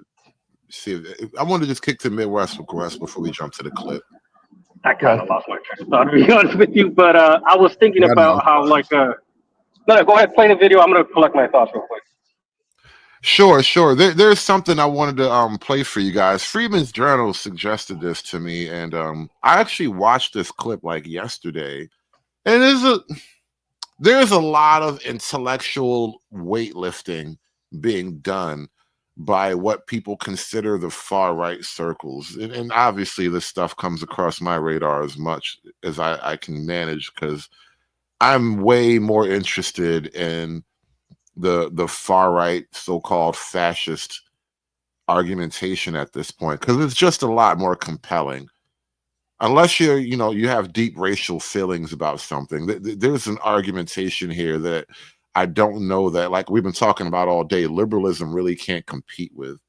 see. I want to just kick to Midwest request before we jump to the clip. I kind of lost my train of thought, to be honest with you, but I was thinking about how no, go ahead, play the video. I'm going to collect my thoughts real quick. Sure. There's something I wanted to play for you guys. Freeman's Journal suggested this to me, and I actually watched this clip like yesterday, and there's a lot of intellectual weightlifting being done by what people consider the far right circles, and obviously this stuff comes across my radar as much as I can manage, because I'm way more interested in the far right so-called fascist argumentation at this point, because it's just a lot more compelling. Unless you have deep racial feelings about something, there's an argumentation here that I don't know that, like we've been talking about all day, liberalism really can't compete with.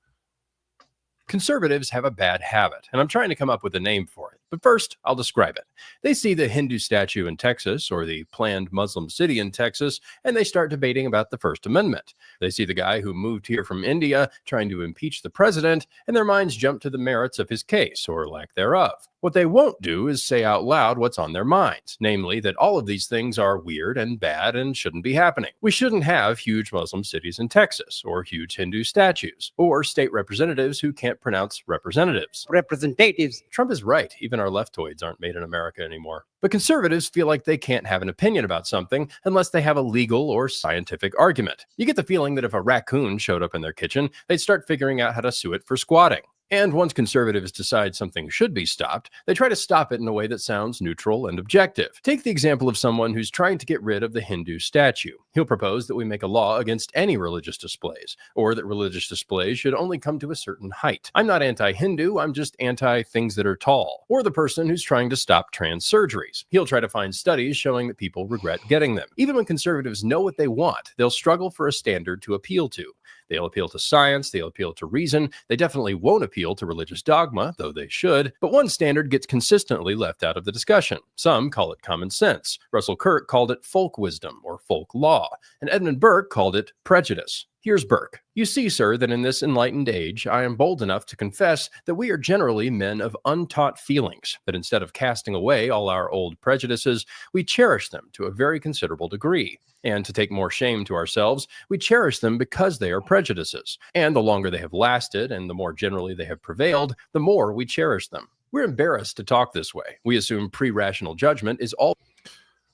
Conservatives have a bad habit, and I'm trying to come up with a name for it. But first, I'll describe it. They see the Hindu statue in Texas or the planned Muslim city in Texas, and they start debating about the First Amendment. They see the guy who moved here from India trying to impeach the president, and their minds jump to the merits of his case, or lack thereof. What they won't do is say out loud what's on their minds, namely that all of these things are weird and bad and shouldn't be happening. We shouldn't have huge Muslim cities in Texas, or huge Hindu statues, or state representatives who can't pronounce representatives. Representatives. Trump is right. Even our leftoids aren't made in America anymore. But conservatives feel like they can't have an opinion about something unless they have a legal or scientific argument. You get the feeling that if a raccoon showed up in their kitchen, they'd start figuring out how to sue it for squatting. And once conservatives decide something should be stopped, they try to stop it in a way that sounds neutral and objective. Take the example of someone who's trying to get rid of the Hindu statue. He'll propose that we make a law against any religious displays, or that religious displays should only come to a certain height. I'm not anti-Hindu, I'm just anti-things that are tall. Or the person who's trying to stop trans surgeries. He'll try to find studies showing that people regret getting them. Even when conservatives know what they want, they'll struggle for a standard to appeal to. They'll appeal to science, they'll appeal to reason, they definitely won't appeal to religious dogma, though they should, but one standard gets consistently left out of the discussion. Some call it common sense. Russell Kirk called it folk wisdom or folk law, and Edmund Burke called it prejudice. Here's Burke. You see, sir, that in this enlightened age, I am bold enough to confess that we are generally men of untaught feelings, that instead of casting away all our old prejudices, we cherish them to a very considerable degree. And to take more shame to ourselves, we cherish them because they are prejudices. And the longer they have lasted and the more generally they have prevailed, the more we cherish them. We're embarrassed to talk this way. We assume pre-rational judgment is all.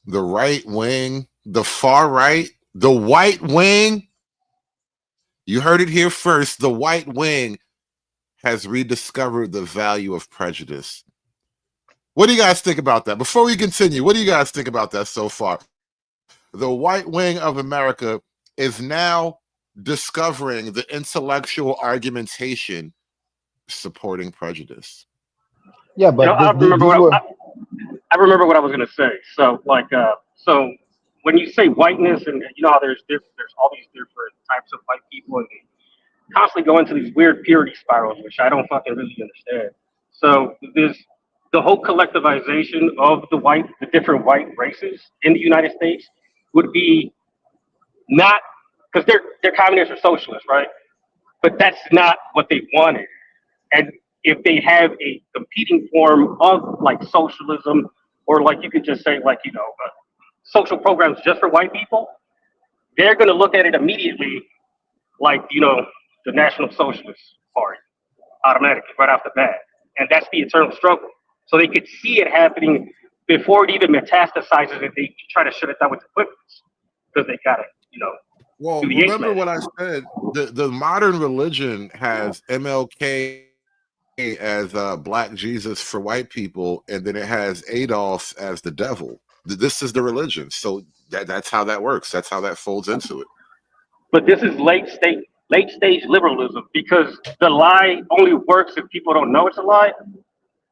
The right wing, the far right, the white wing. You heard it here first. The white wing has rediscovered the value of prejudice. What do you guys think about that? Before we continue, what do you guys think about that so far? The white wing of America is now discovering the intellectual argumentation supporting prejudice. Yeah, but I remember what I was going to say. So, so when you say whiteness, and how there's all these different types of white people, and they constantly go into these weird purity spirals, which I don't fucking really understand. So there's the whole collectivization of the different white races in the United States would be not, because they're communists or socialists, right? But that's not what they wanted. And if they have a competing form of like socialism, or like you could just say social programs just for white people, they're going to look at it immediately like the National Socialist Party, automatically right off the bat. And that's the eternal struggle. So they could see it happening before it even metastasizes, and they try to shut it down with equipments because they got it, Well, remember what I said. The modern religion has MLK as Black Jesus for white people, and then it has Adolf as the devil. This is the religion. So that's how that works. That's how that folds into it. But this is late stage liberalism, because the lie only works if people don't know it's a lie.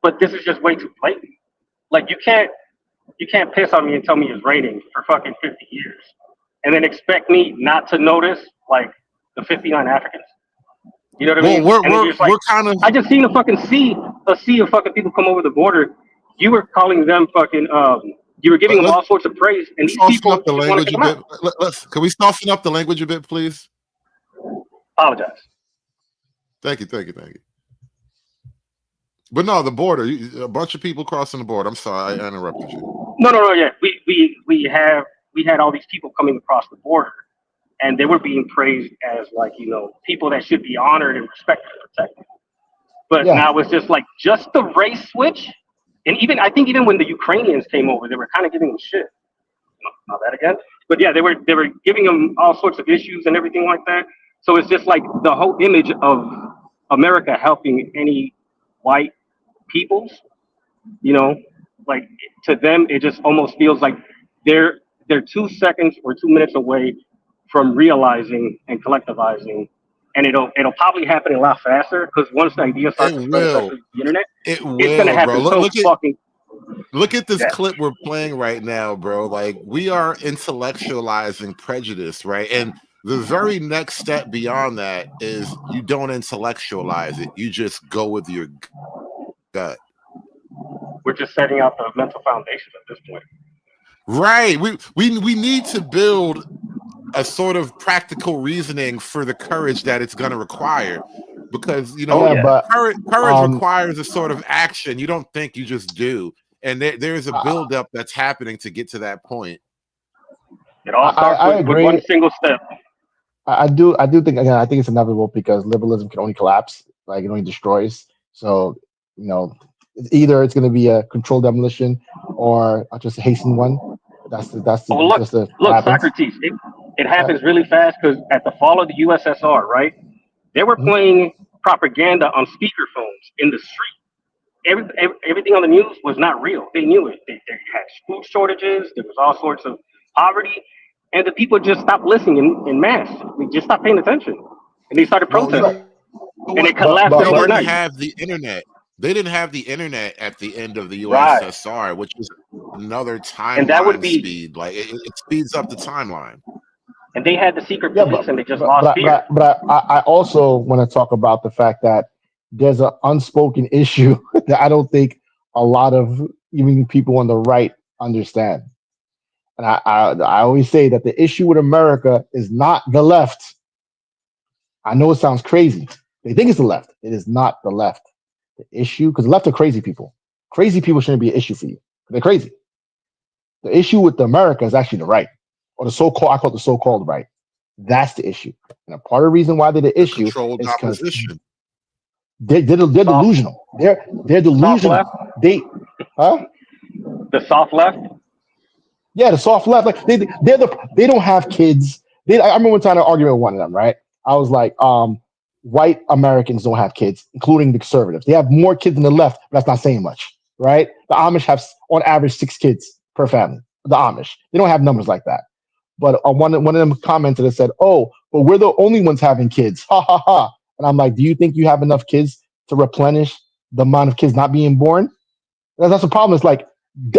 But this is just way too blatant. Like you can't piss on me and tell me it's raining for fucking 50 years, and then expect me not to notice like the 59 Africans. You know what I mean? And then you're just like, we're kind of. I just seen a sea of fucking people come over the border. You were calling them fucking you were giving them all sorts of praise, and these Soften people up the just want to language kick a them bit. out. Can we soften up the language a bit, please? Apologize. Thank you. But no, the border. A bunch of people crossing the border. I'm sorry, I interrupted you. No. Yeah, we had all these people coming across the border, and they were being praised as like people that should be honored and respected and protected. But now it's just like the race switch, and I think even when the Ukrainians came over, they were kind of giving them shit. Not that again, but yeah, they were giving them all sorts of issues and everything like that. So it's just like the whole image of America helping any white peoples, like to them, it just almost feels like they're 2 seconds or 2 minutes away from realizing and collectivizing, and it'll probably happen a lot faster because once the idea starts to spread, especially the internet, it's gonna happen fucking. Look at this clip we're playing right now, bro. Like we are intellectualizing prejudice, right? And the very next step beyond that is you don't intellectualize it; you just go with your gut. We're just setting out the mental foundation at this point. Right. We need to build a sort of practical reasoning for the courage that it's going to require, because courage requires a sort of action. You don't think, you just do, and there's a buildup that's happening to get to that point. It all starts with one single step. I do think, again, I think it's inevitable because liberalism can only collapse, like it only destroys. So either it's going to be a controlled demolition or just a hastened one. Look, Socrates. It happens really fast because at the fall of the USSR, right? They were playing propaganda on speakerphones in the street. Everything on the news was not real. They knew it. They had food shortages. There was all sorts of poverty, and the people just stopped listening in mass. They just stopped paying attention, and they started protesting. And it collapsed overnight. They didn't have the internet. They didn't have the internet at the end of the USSR, which is another timeline speed. Like it speeds up the timeline. And they had the secret police, and they just lost fear. But I also want to talk about the fact that there's an unspoken issue that I don't think a lot of even people on the right understand. And I always say that the issue with America is not the left. I know it sounds crazy. They think it's the left. It is not the left. The issue, because the left are crazy people. Crazy people shouldn't be an issue for you. They're crazy. The issue with America is actually the right, or the so-called, I call it the so-called right. That's the issue. And a part of the reason why they're the issue is because they're delusional. They're delusional. The soft left? Yeah, the soft left. Like they don't have kids. I remember one time I argued with one of them, right? I was like, white Americans don't have kids, including the conservatives. They have more kids than the left, but that's not saying much, right? The Amish have, on average, 6 kids per family. The Amish, they don't have numbers like that. But one of them commented and said, "Oh, but we're the only ones having kids." Ha ha ha. And I'm like, do you think you have enough kids to replenish the amount of kids not being born? That's the problem. It's like,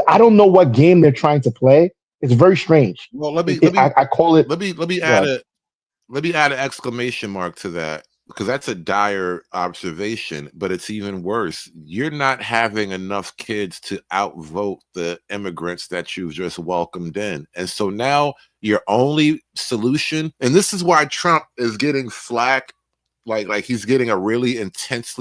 I don't know what game they're trying to play. It's very strange. Well, I call it. Let me add an exclamation mark to that, because that's a dire observation, but it's even worse. You're not having enough kids to outvote the immigrants that you've just welcomed in. And so now your only solution, and this is why Trump is getting flack, like he's getting a really intense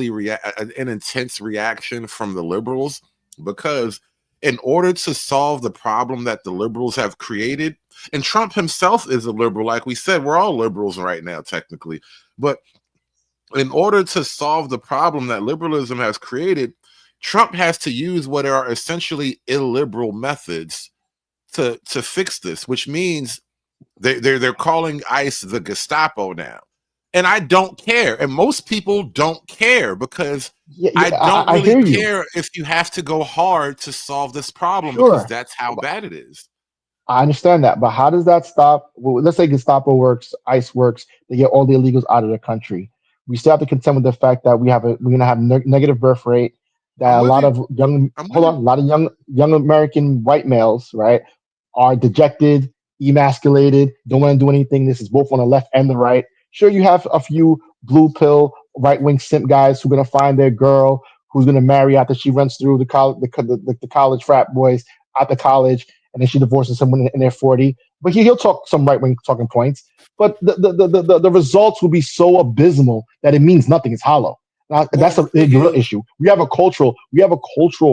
reaction from the liberals, because in order to solve the problem that the liberals have created, and Trump himself is a liberal, like we said, we're all liberals right now, technically, but in order to solve the problem that liberalism has created, Trump has to use what are essentially illiberal methods to fix this, which means they're calling ICE the Gestapo now. And I don't care. And most people don't care, because I don't really care if you have to go hard to solve this problem, because that's how bad it is. I understand that, but how does that stop? Well, let's say Gestapo works, ICE works, they get all the illegals out of the country. We still have to contend with the fact that we're going to have negative birth rate. that a lot of young I'm hold with on, a lot of young American white males, right, are dejected, emasculated, don't want to do anything. This is both on the left and the right. Sure, you have a few blue pill right wing simp guys who are gonna find their girl who's gonna marry after she runs through the college the college frat boys out the college, and then she divorces someone in their 40. But he'll talk some right wing talking points. But the results will be so abysmal that it means nothing. It's hollow. Now, that's the real issue. We have a cultural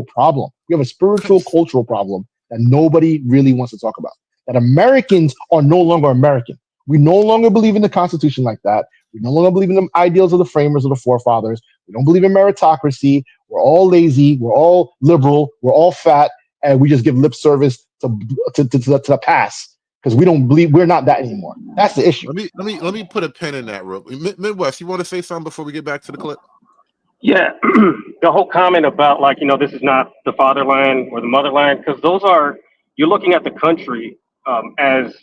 problem. We have a spiritual cultural problem that nobody really wants to talk about. That Americans are no longer American. We no longer believe in the Constitution like that. We no longer believe in the ideals of the framers or the forefathers. We don't believe in meritocracy. We're all lazy. We're all liberal. We're all fat, and we just give lip service to the past because we don't believe we're not that anymore. That's the issue. Let me put a pin in that real. Midwest, you want to say something before we get back to the clip? Yeah, the whole comment about like, this is not the fatherland or the motherland, because those are, you're looking at the country as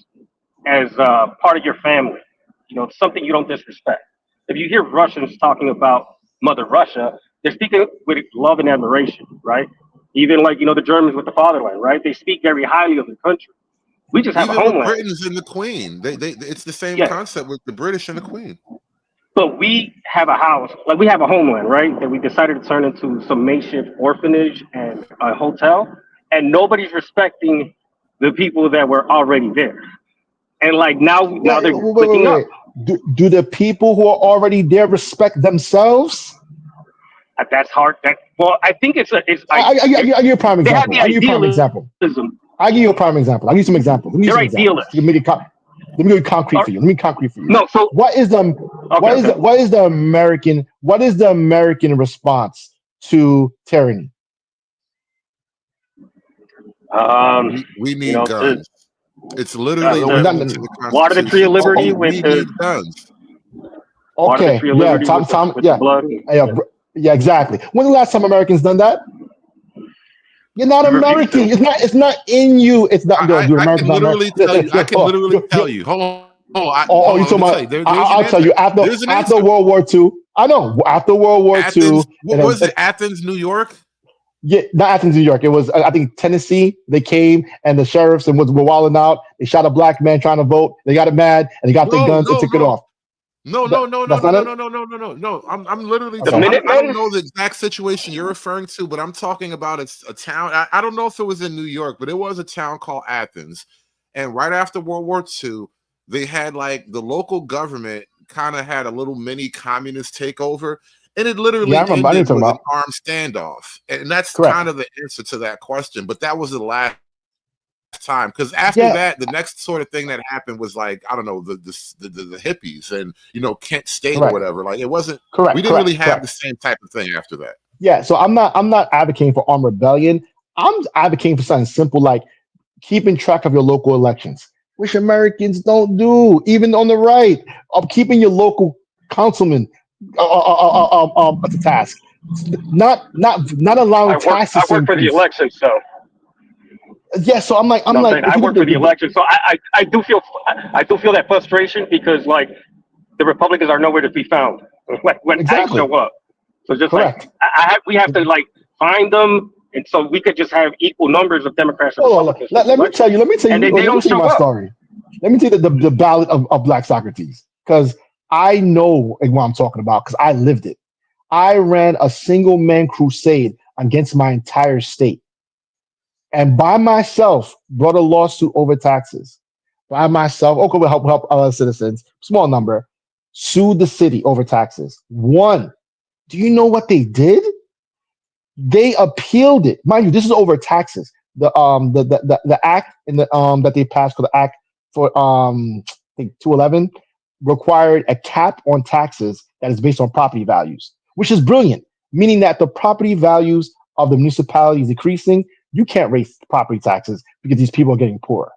part of your family. It's something you don't disrespect. If you hear Russians talking about Mother Russia, they're speaking with love and admiration, right? Even like, the Germans with the fatherland, right? They speak very highly of the country. We just have Even a with homeland. Britain's and the Queen, it's the same Yeah. concept with the British and the Queen. But we have a house, like we have a homeland, right? That we decided to turn into some makeshift orphanage and a hotel, and nobody's respecting the people that were already there. And like now they're clicking up. Do the people who are already there respect themselves? That's hard. I think it's I give you a prime example. I give you a prime example. I'll give you a prime example. I'll give you some examples. Let me give you some examples. Let me go concrete for you. Let me concrete for you. No, so what is the American response to tyranny? We need guns. It's literally water the tree of liberty with the guns. Okay, yeah, Tom, yeah, yeah, exactly. When the last time Americans done that? You're not American. It's not in you. It's not. I can literally tell you. Hold on. You talking about? I'll tell you. After World War II, I know. After World War II, what was it? Athens, New York. Yeah, not Athens, New York. It was, I think, Tennessee. They came and the sheriffs were wilding out. They shot a black man trying to vote. They got it mad and they got their guns and took it off. No. I'm literally. I don't know the exact situation you're referring to, but I'm talking about a town. I don't know if it was in New York, but it was a town called Athens. And right after World War II, they had like the local government kind of had a little mini communist takeover. And it literally ended with an armed standoff. And that's kind of the answer to that question. But that was the last time. Because after that, the next sort of thing that happened was like, I don't know, the hippies and, Kent State or whatever. Like it wasn't, we didn't really have the same type of thing after that. Yeah, so I'm not advocating for armed rebellion. I'm advocating for something simple like keeping track of your local elections, which Americans don't do, even on the right, of keeping your local councilman to task, not allowing tasks. I work for the election, so yeah. So I'm like, I work for the election, so I do feel that frustration because like the Republicans are nowhere to be found. Like when I show up, so just like we have to like find them, and so we could just have equal numbers of Democrats and Republicans. Let me tell you. And they don't show my up. story. Let me tell you the ballad of Black Socrates, because I know what I'm talking about because I lived it. I ran a single man crusade against my entire state. And by myself, brought a lawsuit over taxes. By myself, okay, we'll help other citizens, small number, sued the city over taxes. Won. Do you know what they did? They appealed it. Mind you, this is over taxes. The act in the that they passed for the act for I think 211 required a cap on taxes that is based on property values, which is brilliant, meaning that the property values of the municipality is decreasing. You can't raise property taxes because these people are getting poorer.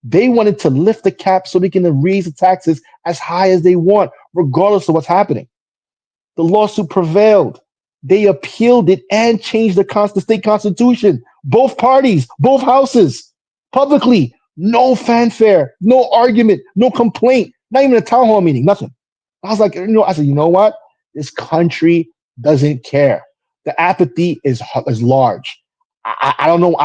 They wanted to lift the cap so they can raise the taxes as high as they want, regardless of what's happening. The lawsuit prevailed. They appealed it and changed the state constitution. Both parties, both houses, publicly, no fanfare, no argument, no complaint. Not even a town hall meeting, nothing. I was like, you know what? This country doesn't care. The apathy is large. I don't know.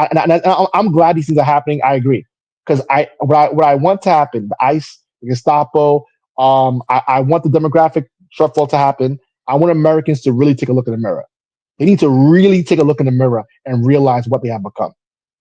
I'm glad these things are happening. I agree, because what I want to happen, the ICE, the Gestapo. I want the demographic shortfall to happen. I want Americans to really take a look in the mirror. They need to really take a look in the mirror and realize what they have become,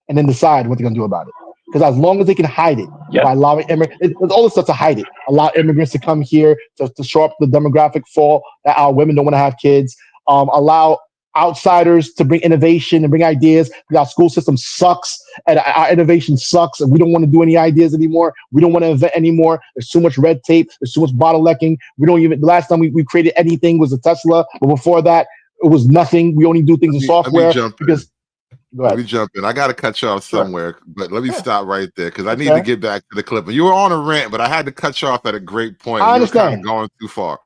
and then decide what they're going to do about it. Because as long as they can hide it by allowing immigrants, there's all this stuff to hide it. Allow immigrants to come here to show up the demographic fall that our women don't want to have kids. Allow outsiders to bring innovation and bring ideas. Our school system sucks and our innovation sucks, and we don't want to do any ideas anymore. We don't want to invent anymore. There's too much red tape. There's too much bottlenecking. We don't even. The last time we created anything was a Tesla, but before that, it was nothing. We only do things in software because. Let me jump in. I got to cut you off somewhere, but let me stop right there because I need to get back to the clip. You were on a rant, but I had to cut you off at a great point. I understand. You were kind of going too far.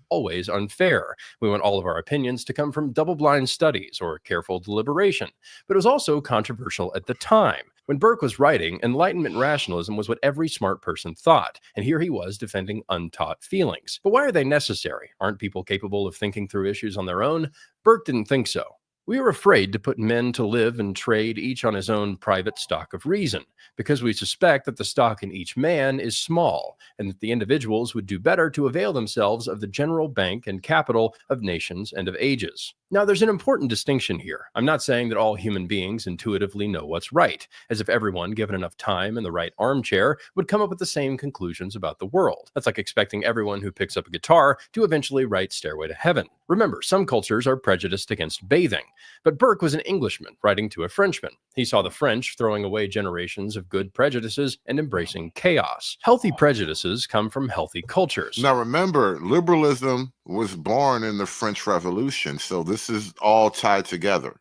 Always unfair. We want all of our opinions to come from double-blind studies or careful deliberation. But it was also controversial at the time. When Burke was writing, Enlightenment rationalism was what every smart person thought, and here he was defending untaught feelings. But why are they necessary? Aren't people capable of thinking through issues on their own? Burke didn't think so. We were afraid to put men to live and trade each on his own private stock of reason, because we suspect that the stock in each man is small, and that the individuals would do better to avail themselves of the general bank and capital of nations and of ages. Now, there's an important distinction here. I'm not saying that all human beings intuitively know what's right, as if everyone, given enough time in the right armchair, would come up with the same conclusions about the world. That's like expecting everyone who picks up a guitar to eventually write Stairway to Heaven. Remember, some cultures are prejudiced against bathing, but Burke was an Englishman writing to a Frenchman. He saw the French throwing away generations of good prejudices and embracing chaos. Healthy prejudices come from healthy cultures. Now remember, liberalism was born in the French Revolution, so this is all tied together.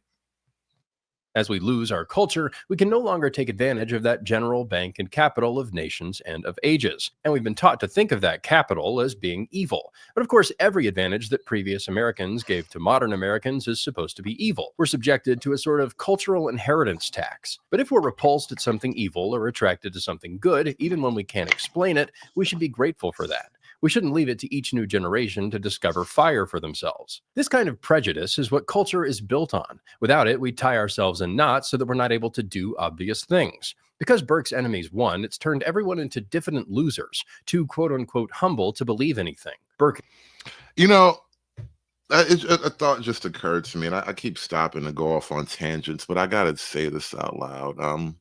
As we lose our culture, we can no longer take advantage of that general bank and capital of nations and of ages. And we've been taught to think of that capital as being evil. But of course, every advantage that previous Americans gave to modern Americans is supposed to be evil. We're subjected to a sort of cultural inheritance tax. But if we're repulsed at something evil or attracted to something good, even when we can't explain it, we should be grateful for that. We shouldn't leave it to each new generation to discover fire for themselves. This kind of prejudice is what culture is built on. Without it, we tie ourselves in knots so that we're not able to do obvious things. Because Burke's enemies won, it's turned everyone into diffident losers, too quote-unquote humble to believe anything. Burke. You know, a thought just occurred to me, and I keep stopping to go off on tangents, but I got to say this out loud.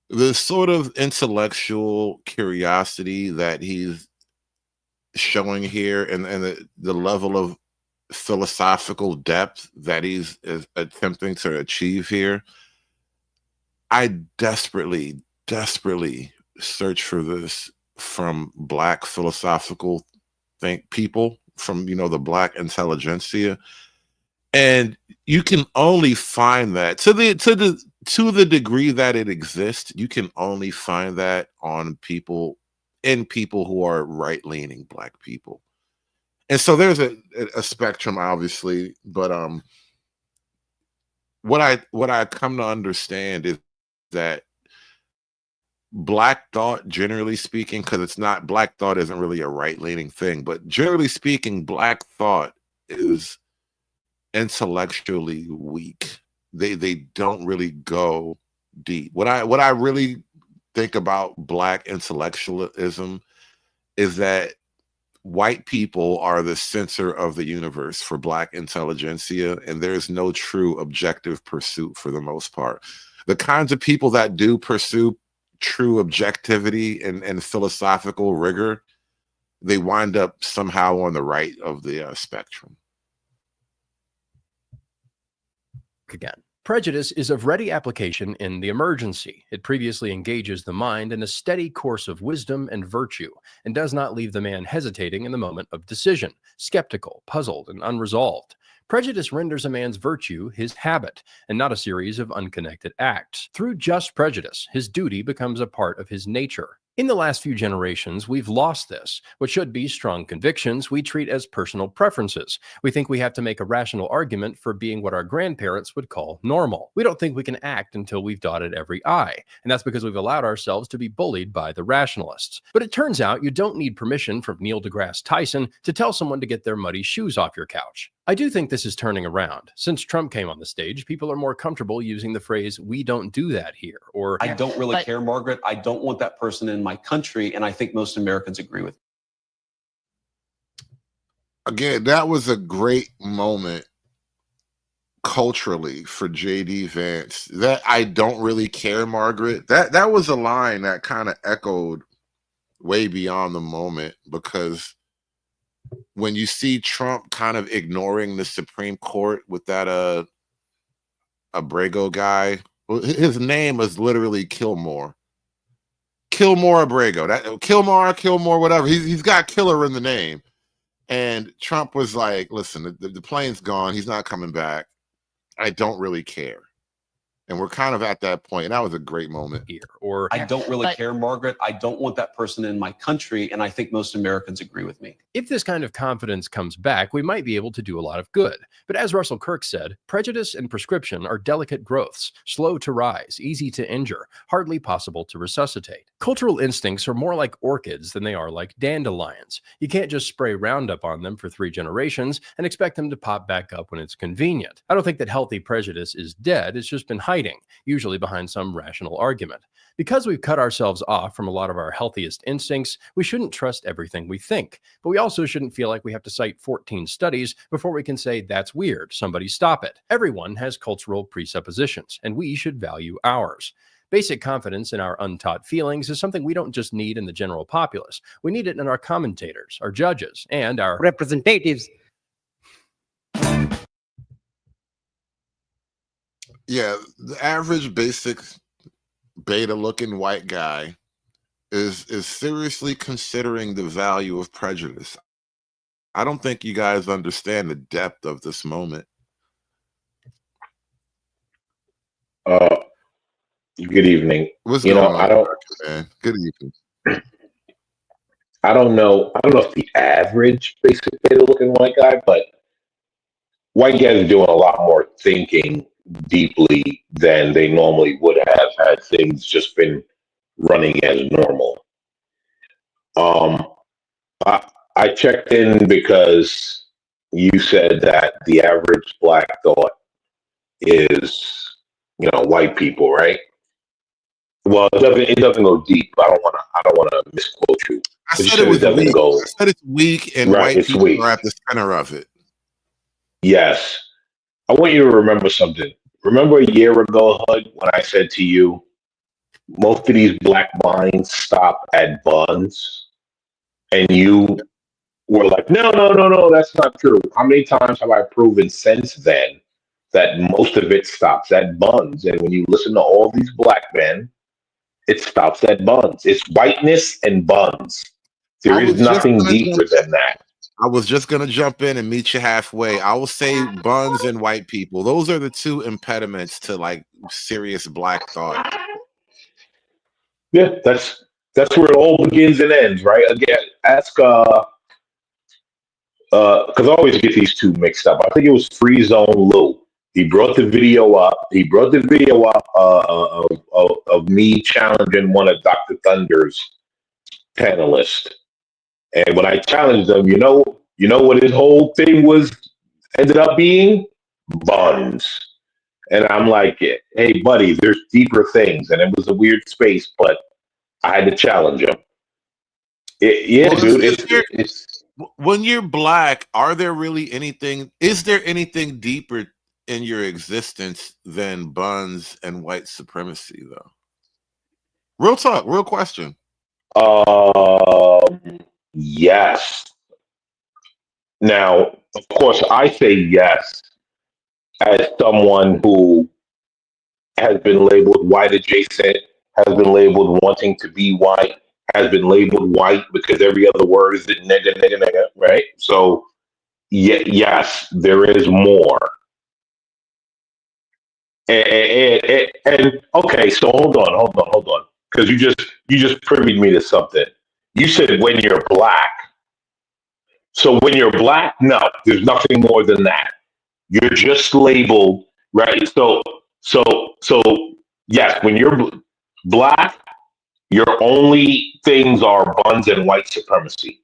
The sort of intellectual curiosity that he's showing here and the level of philosophical depth that he's attempting to achieve here, I desperately search for this from Black philosophical people, from, you know, the Black intelligentsia. And you can only find that to the degree that it exists. You can only find that on people who are right-leaning Black people. And so there's a spectrum, obviously, but what I come to understand is that Black thought, generally speaking, because it's not, Black thought isn't really a right-leaning thing, but generally speaking, Black thought is intellectually weak. They don't really go deep. What I really think about Black intellectualism is that white people are the center of the universe for Black intelligentsia, and there's no true objective pursuit for the most part. The kinds of people that do pursue true objectivity and philosophical rigor, they wind up somehow on the right of the spectrum. Again. Prejudice is of ready application in the emergency. It previously engages the mind in a steady course of wisdom and virtue, and does not leave the man hesitating in the moment of decision, skeptical, puzzled, and unresolved. Prejudice renders a man's virtue his habit, and not a series of unconnected acts. Through just prejudice, his duty becomes a part of his nature. In the last few generations, we've lost this. What should be strong convictions, we treat as personal preferences. We think we have to make a rational argument for being what our grandparents would call normal. We don't think we can act until we've dotted every I, and that's because we've allowed ourselves to be bullied by the rationalists. But it turns out you don't need permission from Neil deGrasse Tyson to tell someone to get their muddy shoes off your couch. I do think this is turning around. Since Trump came on the stage, people are more comfortable using the phrase, "we don't do that here," or I don't really care, Margaret. I don't want that person in my country, and I think most Americans agree with me. Again, that was a great moment culturally for JD Vance. That "I don't really care, Margaret." That was a line that kind of echoed way beyond the moment, because when you see Trump kind of ignoring the Supreme Court with that Abrego guy, his name is literally Kilmore Abrego. That Kilmore, whatever. He's got killer in the name. And Trump was like, listen, the plane's gone. He's not coming back. I don't really care. And we're kind of at that point. And that was a great moment. Or I don't really care, Margaret. I don't want that person in my country, and I think most Americans agree with me. If this kind of confidence comes back, we might be able to do a lot of good. But as Russell Kirk said, prejudice and prescription are delicate growths, slow to rise, easy to injure, hardly possible to resuscitate. Cultural instincts are more like orchids than they are like dandelions. You can't just spray Roundup on them for 3 generations and expect them to pop back up when it's convenient. I don't think that healthy prejudice is dead. It's just been hiding, usually behind some rational argument. Because we've cut ourselves off from a lot of our healthiest instincts, we shouldn't trust everything we think. But we also shouldn't feel like we have to cite 14 studies before we can say, that's weird, somebody stop it. Everyone has cultural presuppositions, and we should value ours. Basic confidence in our untaught feelings is something we don't just need in the general populace. We need it in our commentators, our judges, and our representatives. Yeah, the average basic beta-looking white guy is seriously considering the value of prejudice. I don't think you guys understand the depth of this moment. Good evening. What's You going know, on, I don't. man? Good evening. I don't know. I don't know if the average basic beta looking white guy, but white guys are doing a lot more thinking deeply than they normally would have had things just been running as normal. I checked in because you said that the average black thought is, white people, right? Well, it doesn't go deep. I don't want to misquote you. I But you said it was doesn't weak. go I said it's weak, and right. white It's people weak. are at the center of it. Yes. I want you to remember something. Remember a year ago, HUD, when I said to you, most of these black minds stop at buns, and you were like, no, that's not true. How many times have I proven since then that most of it stops at buns? And when you listen to all these black men, it stops at buns. It's whiteness and buns. There is nothing deeper than that. I was just gonna jump in and meet you halfway. I will say buns and white people. Those are the two impediments to like serious black thought. Yeah, that's where it all begins and ends, right? Again, ask because I always get these two mixed up. I think it was Free Zone Lou. He brought the video up. Of me challenging one of Dr. Thunder's panelists. And when I challenged him, you know what his whole thing ended up being? Buns. And I'm like, hey, buddy, there's deeper things. And it was a weird space, but I had to challenge him. When you're black, are there really anything? Is there anything deeper in your existence than buns and white supremacy, though? Real talk, real question. Yes. Now, of course, I say yes as someone who has been labeled white adjacent, has been labeled wanting to be white, has been labeled white because every other word is nigga, right? So, yes, there is more. And okay, so hold on, because you just privied me to something. You said when you're black. So when you're black, no, there's nothing more than that. You're just labeled, right? So yes, when you're black, your only things are buns and white supremacy.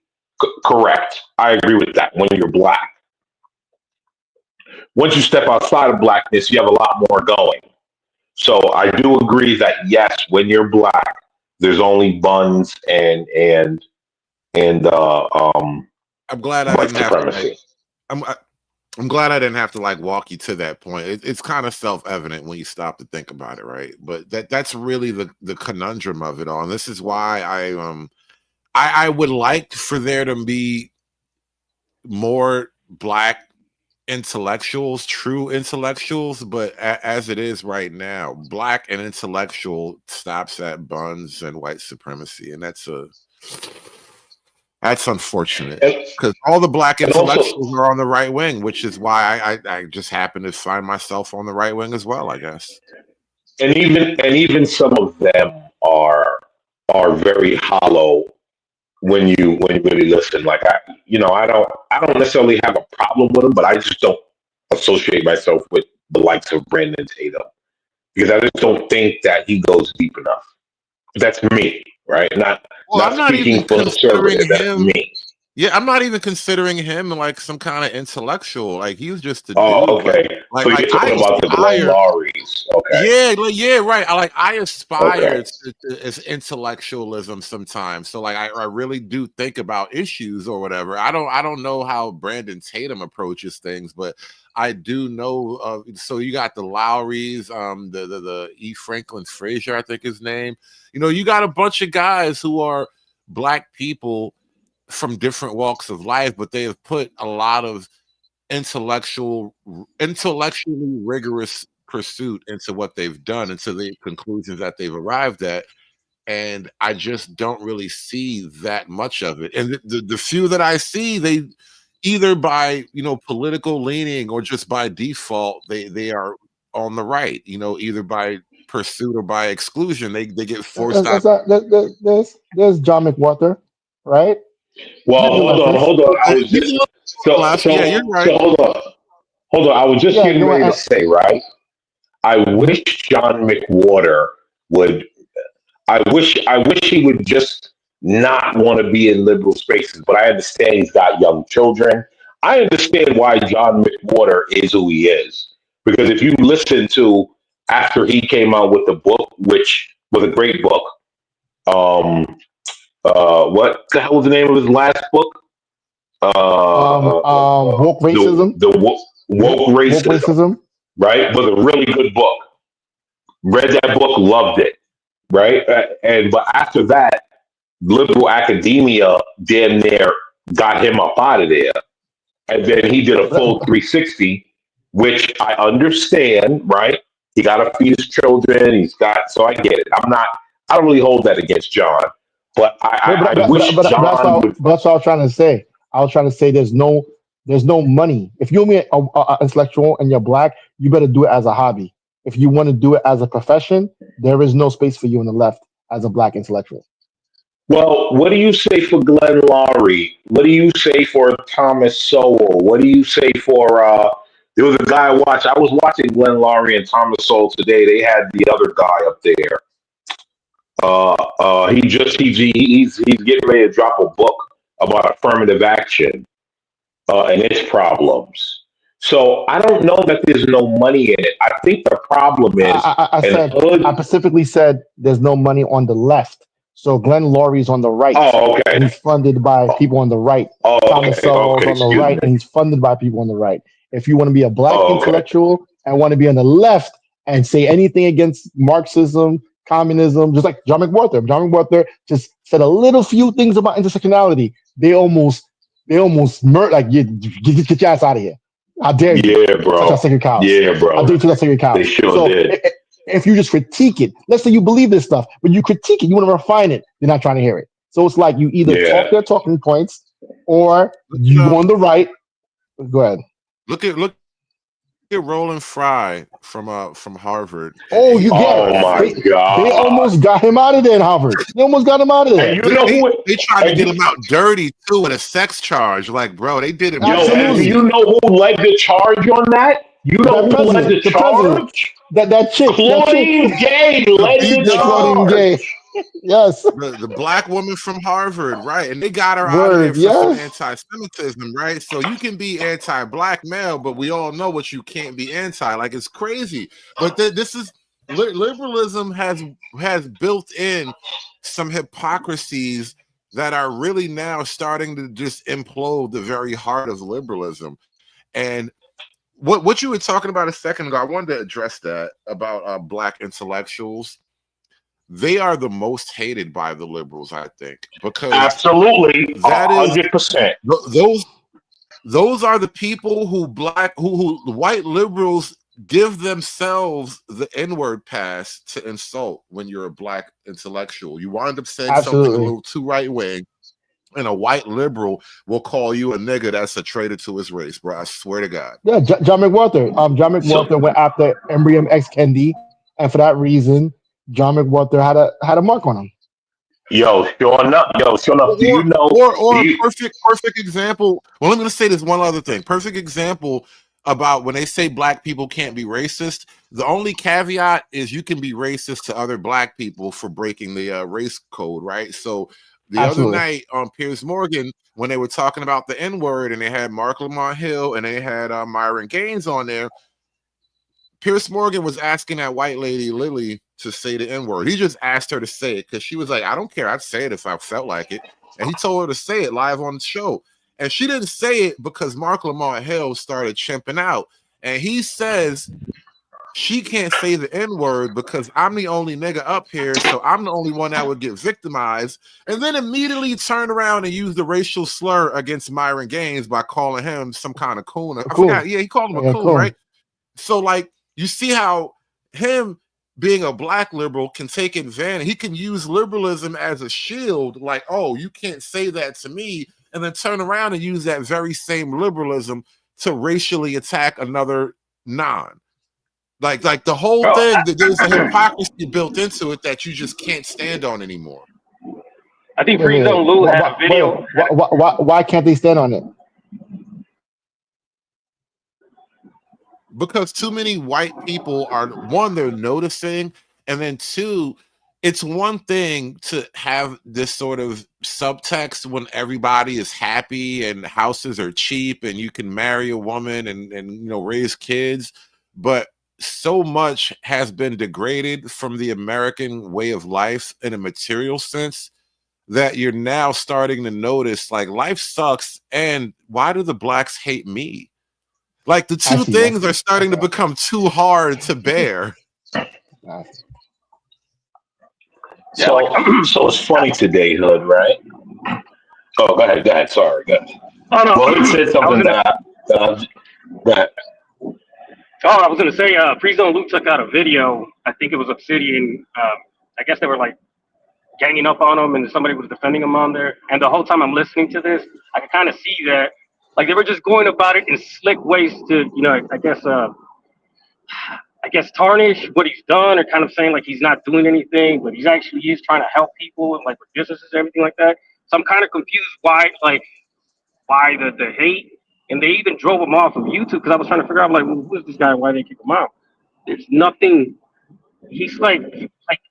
Correct. I agree with that. When you're black. once you step outside of blackness, you have a lot more going. So I do agree that yes, when you're black, there's only buns and I'm glad I white didn't have to supremacy. I'm glad I didn't have to like walk you to that point. It's kind of self-evident when you stop to think about it, right? But that's really the conundrum of it all. And this is why I would like for there to be more black intellectuals, true intellectuals, but as it is right now, black and intellectual stops at buns and white supremacy, and that's unfortunate because all the black intellectuals are on the right wing, which is why I just happen to find myself on the right wing as well, I guess. And even some of them are very hollow when you really listen. Like I don't necessarily have a problem with them, but I just don't associate myself with the likes of Brandon Tatum because I just don't think that he goes deep enough. That's me, right? Not speaking for conservative. That's me. Yeah, I'm not even considering him like some kind of intellectual. Like he was just a dude. Okay. Like, so you're talking about the Glenn Lawrys. Okay. Yeah, right. I aspire to as intellectualism sometimes. So like I really do think about issues or whatever. I don't know how Brandon Tatum approaches things, but I do know. So you got the Lowrys, the E. Franklin Frazier, I think his name. You got a bunch of guys who are black people from different walks of life, but they have put a lot of intellectually rigorous pursuit into what they've done, into the conclusions that they've arrived at. And I just don't really see that much of it. And the few that I see, they either by political leaning or just by default, they are on the right. Either by pursuit or by exclusion, they get forced out. There's John McWhorter, right? Well, hold on. I was just yeah, you're right. So hold on. I was just getting ready to say, right? I wish John McWhorter would. I wish he would just not want to be in liberal spaces. But I understand he's got young children. I understand why John McWhorter is who he is, because if you listen to after he came out with the book, which was a great book, what the hell was the name of his last book? Woke Racism. The woke racism, right? Was a really good book. Read that book, loved it, right? But after that, liberal academia damn near got him up out of there, and then he did a full 360, which I understand, right? He got to feed his children. So I get it. I don't really hold that against John. But I wish John would. That's what I was trying to say. I was trying to say there's no money. If you're an intellectual and you're black, you better do it as a hobby. If you want to do it as a profession, there is no space for you on the left as a black intellectual. Well, what do you say for Glenn Lawry? What do you say for Thomas Sowell? What do you say for there was a guy I watched. I was watching Glenn Lawry and Thomas Sowell today. They had the other guy up there. He's getting ready to drop a book about affirmative action and its problems. So I don't know that there's no money in it. I think the problem is I specifically said there's no money on the left. So Glenn Lawry's on the right. Oh, okay. And he's funded by people on the right. Oh, Thomas Sowell's on the right, and he's funded by people on the right. If you want to be a black intellectual and want to be on the left and say anything against Marxism, communism, just like John McWhorter. John McWhorter just said a little few things about intersectionality. They almost murder, like, get your ass out of here. How dare you? Yeah, bro. Sacred cows. Yeah, bro. How dare you touch sacred cows? They sure did. If you just critique it, let's say you believe this stuff, but you critique it, you want to refine it, you're not trying to hear it. So it's like you either talk their talking points or you go on the right. Go ahead. Look at Roland Fry from Harvard. Oh, you get it. My God. They almost got him out of there in Harvard. They almost got him out of there. And you know they tried to get him out dirty too with a sex charge. Like, bro, they did it. And you know who led the charge on that? You know who led the charge? That chick. Claudine Gay led the charge. Yes. The black woman from Harvard, right? And they got her out of there Word. for some Yes. anti-Semitism, right? So you can be anti-black male, but we all know what you can't be anti. Like, it's crazy. But this is liberalism has built in some hypocrisies that are really now starting to just implode the very heart of liberalism. And what you were talking about a second ago, I wanted to address that about black intellectuals. They are the most hated by the liberals, I think, because Absolutely, that is 100%. those are the people who white liberals give themselves the N-word pass to insult when you're a black intellectual. You wind up saying something a Absolutely. little too right wing, and a white liberal will call you a nigga that's a traitor to his race, bro. I swear to God. Yeah, John McWhorter. John McWhorter went after Embrium X Kendi, and for that reason, John McWhorter had a mark on him. Yo, sure enough. Do you know? Or perfect example. Well, let me just say this one other thing. Perfect example about when they say black people can't be racist. The only caveat is you can be racist to other black people for breaking the race code, right? So the Absolutely. other night on Piers Morgan, when they were talking about the N-word, and they had Mark Lamont Hill and they had Myron Gaines on there, Piers Morgan was asking that white lady Lily to say the N-word. He just asked her to say it because she was like, I don't care, I'd say it if I felt like it. And he told her to say it live on the show. And she didn't say it because Mark Lamont Hill started chimping out. And he says she can't say the N-word because I'm the only nigga up here, so I'm the only one that would get victimized. And then immediately turn around and use the racial slur against Myron Gaines by calling him some kind of coon. I forgot. Yeah, he called him a coon, right? So, like, you see how him being a black liberal can take advantage. He can use liberalism as a shield, like, oh, you can't say that to me, and then turn around and use that very same liberalism to racially attack another non. Like the whole thing, there's a hypocrisy built into it that you just can't stand on anymore. I think Free Zone Lou had a video. Why can't they stand on it? Because too many white people are, one, they're noticing, and then two, it's one thing to have this sort of subtext when everybody is happy and houses are cheap and you can marry a woman and raise kids, but so much has been degraded from the American way of life in a material sense that you're now starting to notice, like, life sucks, and why do the blacks hate me? Like, the two things are starting to become too hard to bear. So it's funny today, Hood, right? Oh, go ahead. Sorry, go ahead. Oh, no. Well, he said something that I was going to say, Free Zone Lou took out a video. I think it was Obsidian. I guess they were like ganging up on him, and somebody was defending him on there. And the whole time I'm listening to this, I could kind of see that, like, they were just going about it in slick ways to, I guess tarnish what he's done, or kind of saying like he's not doing anything, but he is trying to help people, and like with businesses and everything like that. So I'm kind of confused why the hate, and they even drove him off of YouTube because I was trying to figure out, like, well, who is this guy? Why they kick him out? There's nothing. He's like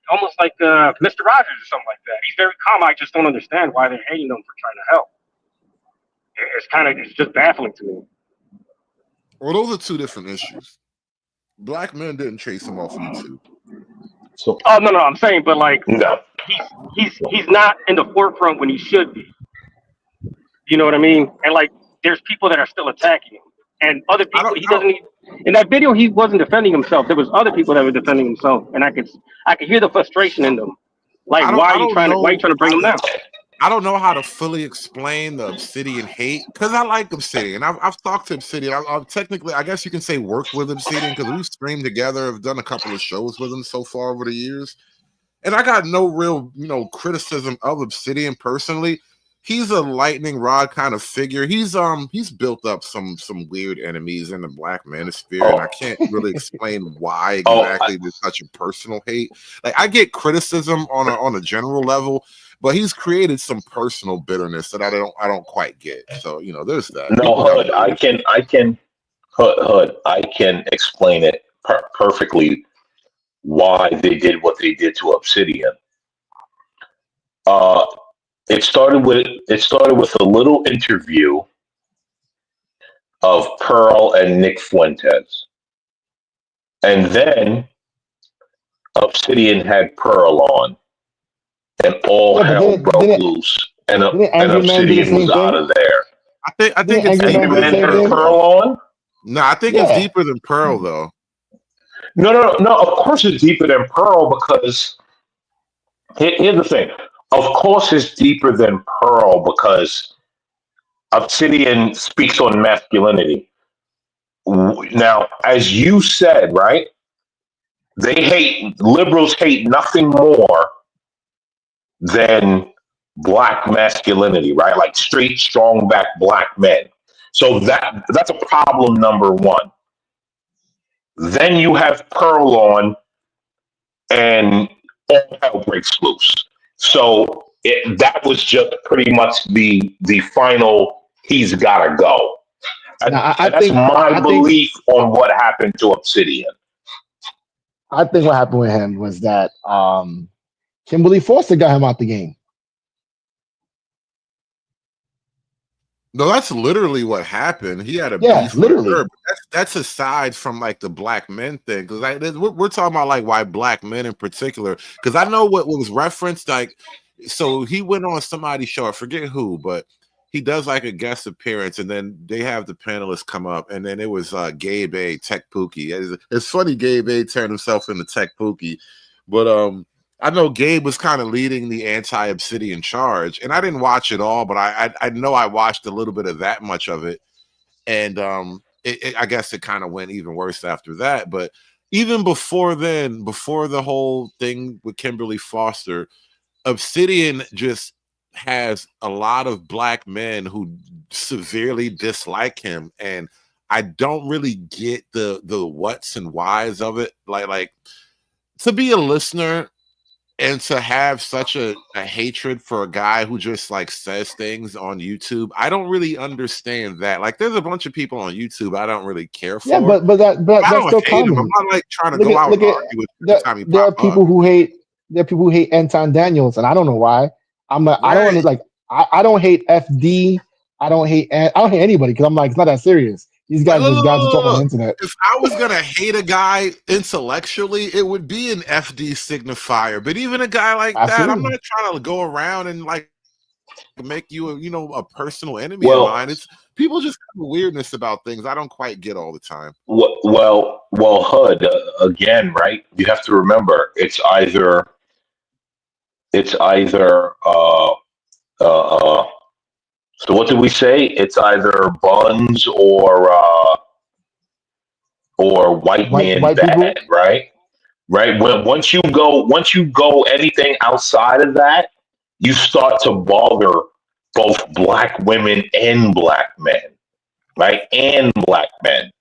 almost like Mr. Rogers or something like that. He's very calm. I just don't understand why they're hating him for trying to help. It's just baffling to me. Well, those are two different issues. Black men didn't chase him off YouTube. So, no, I'm saying, but like, he's not in the forefront when he should be. You know what I mean? And like, there's people that are still attacking him, and other people he doesn't. In that video, he wasn't defending himself. There was other people that were defending himself, and I could hear the frustration in them. Like, why are you trying to bring him down? I don't know how to fully explain the Obsidian hate, because I like Obsidian. I've talked to Obsidian. I've technically, I guess you can say, worked with Obsidian, because we've streamed together. I've done a couple of shows with him so far over the years, and I got no real, criticism of Obsidian personally. He's a lightning rod kind of figure. He's built up some weird enemies in the black manosphere, and I can't really explain why exactly there's such a personal hate. Like, I get criticism on a general level, but he's created some personal bitterness that I don't quite get. So, there's that. No, Hood, I can explain it perfectly why they did what they did to Obsidian. It started with a little interview of Pearl and Nick Fuentes, and then Obsidian had Pearl on, and all Yeah, but hell broke loose, and didn't Angry Man do the Obsidian was same out thing? of there. I think Didn't it's Angry Man deeper do the than same Had thing? Pearl on? No, I think it's Yeah. deeper than Pearl though. No. Of course, it's deeper than Pearl because here's the thing. Of course, it's deeper than Pearl because Obsidian speaks on masculinity. Now, as you said, right? Liberals hate nothing more than black masculinity, right? Like straight, strong back black men. So that's a problem number one. Then you have Pearl on, and all hell breaks loose. So that was just pretty much the final. He's got to go. And, Now, and that's my belief on what happened to Obsidian. I think what happened with him was that Kimberly Foster got him out the game. No, that's literally what happened. He had a Yeah, beef literally. with her. But that's aside from like the black men thing, because we're talking about like why black men in particular. Because I know what was referenced. Like, so he went on somebody's show. I forget who, but he does like a guest appearance, and then they have the panelists come up, and then it was Gabe A, Tech Pookie. It's funny Gabe A turned himself into Tech Pookie, but I know Gabe was kind of leading the anti-Obsidian charge, and I didn't watch it all, but I know I watched a little bit of that much of it, and I guess it kind of went even worse after that. But even before then, before the whole thing with Kimberly Foster, Obsidian just has a lot of black men who severely dislike him, and I don't really get the whats and whys of it. Like to be a listener and to have such a hatred for a guy who just like says things on YouTube, I don't really understand that. Like, there's a bunch of people on YouTube I don't really care for. Yeah, but I that's don't still hate him. common. I'm not like trying to go out and argue with him every time he There are pop up. people who hate. There are people who hate Anton Daniels, and I don't know why. I don't like. I don't hate FD. I don't hate anybody because I'm like, it's not that serious. These guys are just guys who talk on the internet. If I was gonna hate a guy intellectually, it would be an FD signifier. But even a guy like that, I'm not trying to go around and like make you a personal enemy of mine. It's people just have a weirdness about things I don't quite get all the time. Well, HUD again, right? You have to remember it's either so what did we say? It's either Buns or white man bad, people? Right? Once you go anything outside of that, you start to bother both black women and black men, right? And black men.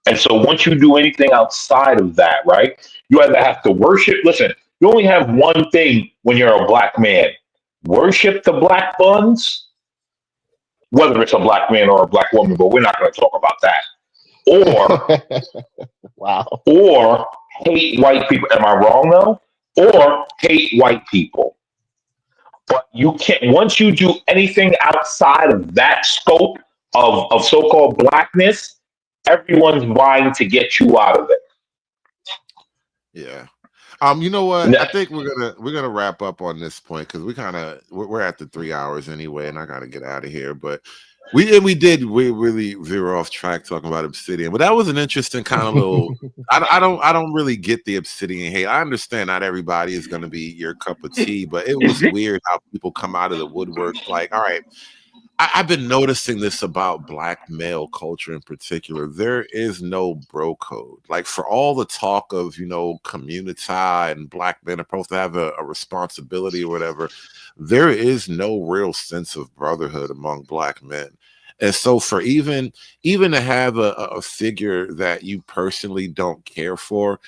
And so once you do anything outside of that, right, you either have to worship. Listen, you only have one thing when you're a black man: worship the black buns, whether it's a black man or a black woman, but we're not going to talk about that. Or wow. Or hate white people. Am I wrong though? Or hate white people. But you can't, once you do anything outside of that scope of so-called blackness, everyone's vying to get you out of it. Yeah. You know what? I think we're gonna wrap up on this point because we're at the 3 hours anyway, and I gotta get out of here. But we really veer off track talking about Obsidian, but that was an interesting kind of little. I don't really get the Obsidian hate. I understand not everybody is gonna be your cup of tea, but it was weird how people come out of the woodwork like, all right. I've been noticing this about black male culture in particular. There is no bro code. Like, for all the talk of, community and black men are supposed to have a responsibility or whatever, there is no real sense of brotherhood among black men. And so for even to have a figure that you personally don't care for,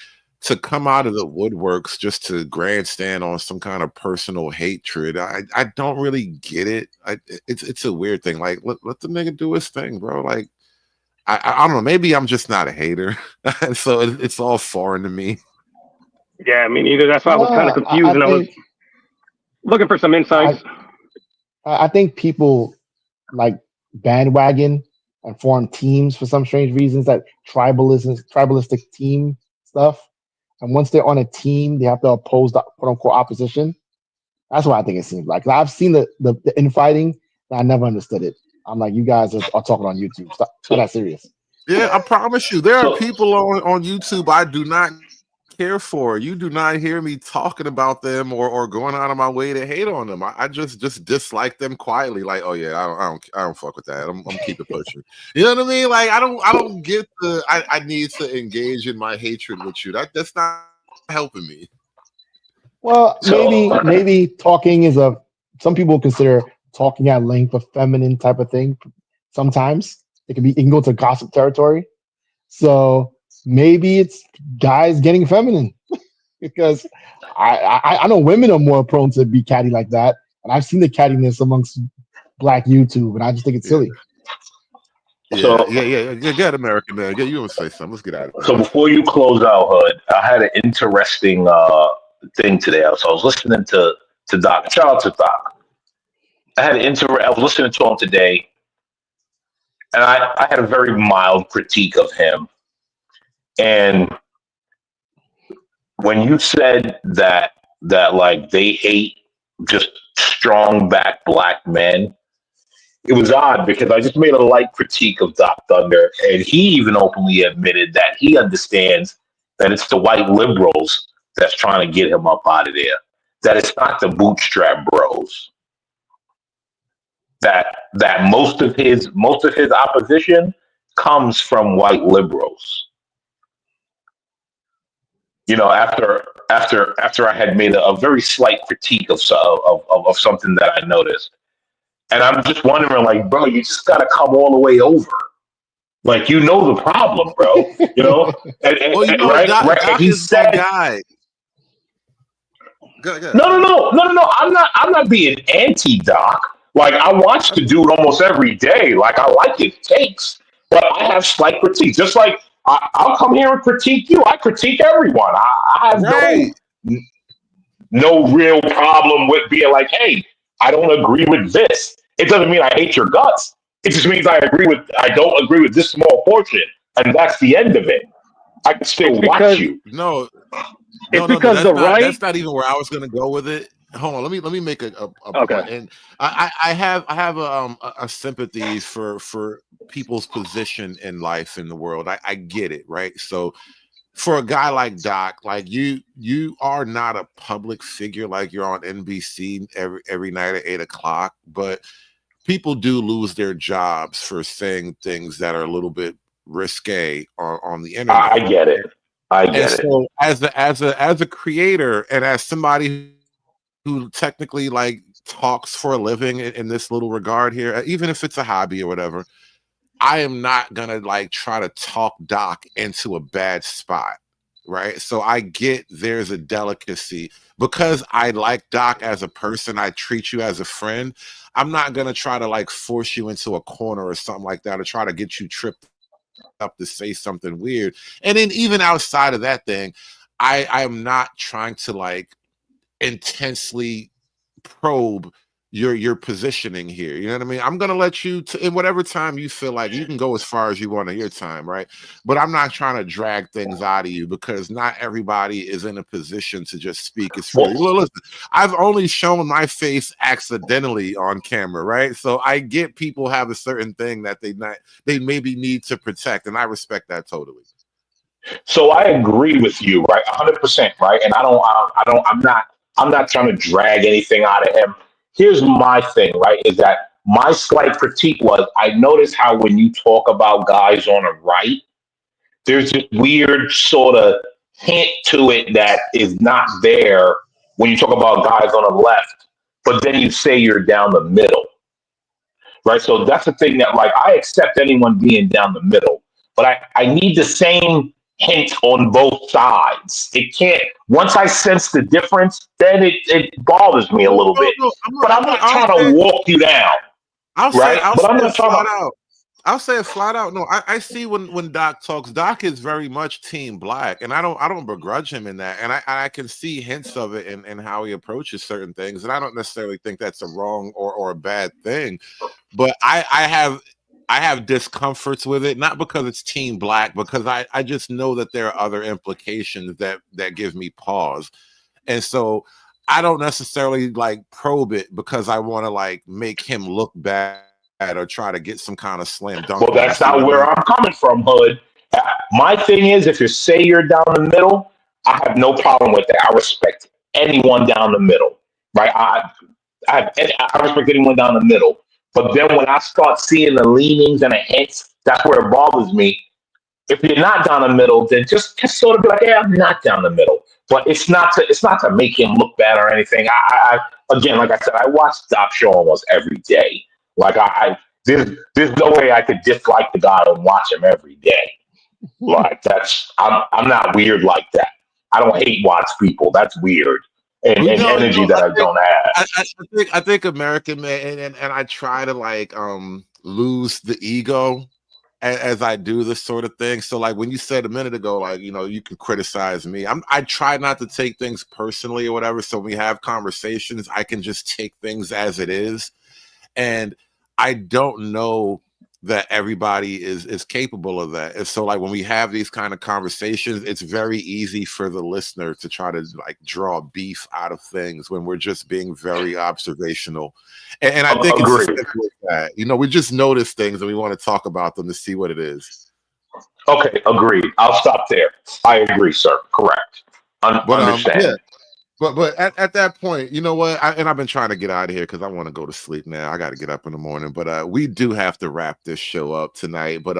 to come out of the woodworks just to grandstand on some kind of personal hatred, I don't really get it. It's a weird thing. Like, let the nigga do his thing, bro. Like, I don't know. Maybe I'm just not a hater, so it's all foreign to me. Yeah, me neither. That's why I was kind of confused, Looking for some insights. I think people like bandwagon and form teams for some strange reasons, that tribalistic team stuff. And once they're on a team, they have to oppose the quote unquote opposition. That's what I think it seems like. I've seen the infighting, and I never understood it. I'm like, you guys are talking on YouTube. Stop that serious. Yeah, I promise you, there are people on YouTube I do not care for. You do not hear me talking about them or going out of my way to hate on them. I just dislike them quietly. Like, oh yeah, I don't fuck with that. I'm keep it pushing. You know what I mean? Like, I don't get I need to engage in my hatred with you. That's not helping me. Well, maybe talking is some people consider talking at length a feminine type of thing. Sometimes it can go to gossip territory. So maybe it's guys getting feminine because I know women are more prone to be catty like that, and I've seen the cattiness amongst Black YouTube, and I just think it's silly. Yeah. Get American man. You want to say something? Let's get out of it. So before you close out, Hood, I had an interesting thing today. So I was listening to Doc. Shout out to Doc. I was listening to him today, and I had a very mild critique of him. And when you said that like they hate just strong back Black men, it was odd because I just made a light critique of Doc Thunder, and he even openly admitted that he understands that it's the white liberals that's trying to get him up out of there. That it's not the bootstrap bros. That most of his opposition comes from white liberals. You know, after I had made a very slight critique of something that I noticed, and I'm just wondering, like, bro, you just gotta come all the way over. Like, you know the problem, bro. You know, right? Doc He is said, my guy. Go. No. I'm not being anti-Doc. Like, I watch the dude almost every day. Like, I like his takes, but I have slight critiques. Just like I'll come here and critique you. I critique everyone. I have no real problem with being like, hey, I don't agree with this. It doesn't mean I hate your guts. It just means I don't agree with this small portion, and that's the end of it. I can still watch you. No, right. That's not even where I was going to go with it. Hold on, let me make a point. And I have a sympathy for people's position in life in the world. I get it, right? So for a guy like Doc, like you are not a public figure, like you're on NBC every night at 8:00, but people do lose their jobs for saying things that are a little bit risque on the internet. I get it. So as a creator and as somebody who technically like talks for a living in this little regard here, even if it's a hobby or whatever, I am not gonna like try to talk Doc into a bad spot, right? So I get there's a delicacy because I like Doc as a person. I treat you as a friend. I'm not gonna try to like force you into a corner or something like that, or try to get you tripped up to say something weird. And then even outside of that thing, I am not trying to like intensely probe your positioning here. You know what I mean? I'm gonna let you in whatever time you feel like you can go as far as you want in your time, right? But I'm not trying to drag things out of you because not everybody is in a position to just speak as freely. Well, listen, I've only shown my face accidentally on camera, right? So I get people have a certain thing that they maybe need to protect, and I respect that totally. So I agree with you, right? 100%, right? And I'm not trying to drag anything out of him. Here's my thing, right? Is that my slight critique was I noticed how when you talk about guys on the right, there's this weird sort of hint to it that is not there when you talk about guys on the left, but then you say you're down the middle, right? So that's the thing that, like, I accept anyone being down the middle, but I need the same hint on both sides. It can't. Once I sense the difference, then it bothers me a little bit. But I'm not trying to walk you down. I'll right? say, I'll but I'm say not trying flat to. out. I'll say it flat out. No, I see when Doc talks. Doc is very much team black, and I don't begrudge him in that. And I can see hints of it in how he approaches certain things. And I don't necessarily think that's a wrong or a bad thing. But I have discomforts with it, not because it's team black, because I just know that there are other implications that give me pause. And so I don't necessarily like probe it because I want to like make him look bad or try to get some kind of slam dunk. Well, that's not where I'm coming from, Hood. My thing is, if you say you're down the middle, I have no problem with that. I respect anyone down the middle, right? I respect anyone down the middle. But then when I start seeing the leanings and the hints, that's where it bothers me. If you're not down the middle, then just sort of be like, yeah, I'm not down the middle. But it's not to make him look bad or anything. I again, like I said, I watch Doc Show almost every day. Like there's no way I could dislike the guy and watch him every day. Like I'm not weird like that. I don't hate watch people. That's weird. And energy that I don't have. I think American man, and I try to like lose the ego as I do this sort of thing. So like when you said a minute ago, like, you know, you can criticize me. I try not to take things personally or whatever. So when we have conversations, I can just take things as it is. And I don't know that everybody is capable of that. And so like when we have these kind of conversations, it's very easy for the listener to try to like draw beef out of things when we're just being very observational. And I think it's as simple as that. You know, we just notice things and we want to talk about them to see what it is. Okay, agreed. I'll stop there. I agree, sir. Correct. Understand. Yeah. But at that point, you know what? I've been trying to get out of here because I want to go to sleep now. I got to get up in the morning. But we do have to wrap this show up tonight. But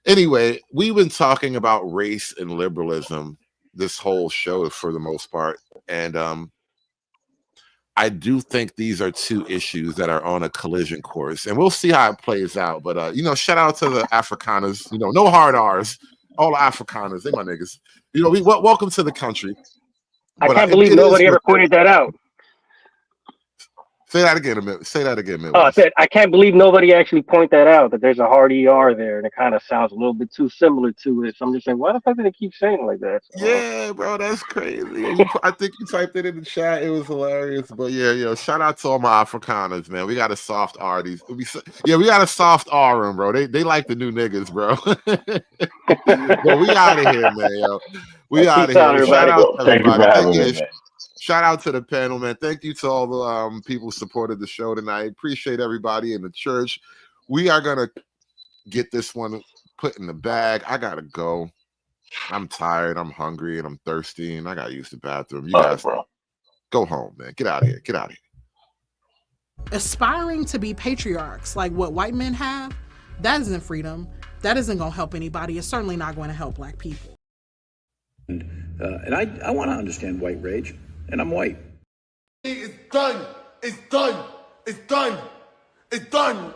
anyway, we've been talking about race and liberalism this whole show for the most part. And I do think these are two issues that are on a collision course. And we'll see how it plays out. But, you know, shout out to the Afrikaners. You know, no hard R's. All the Afrikaners. They my niggas. You know, welcome to the country. I can't believe nobody ever pointed that out. Say that again a minute. Say that again, I said I can't believe nobody actually point that out, that there's a hard ER there, and it kind of sounds a little bit too similar to it. So I'm just saying, why the fuck do they keep saying it like that? So, yeah, bro, that's crazy. I think you typed it in the chat. It was hilarious. But yeah, shout out to all my Afrikaners, man. We got a soft R. We got a soft R in, bro. They like the new niggas, bro. But we out of here, man. Yo. We out of here. Shout out to Thank you for having me, man. Shout out to the panel, man. Thank you to all the people who supported the show tonight. Appreciate everybody in the church. We are going to get this one put in the bag. I got to go. I'm tired. I'm hungry and I'm thirsty and I got to use the bathroom. You guys go home, man. Get out of here. Get out of here. Aspiring to be patriarchs like what white men have, that isn't freedom. That isn't going to help anybody. It's certainly not going to help black people. And I want to understand white rage, and I'm white. It's done. It's done. It's done. It's done.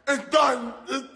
It's done. It's done.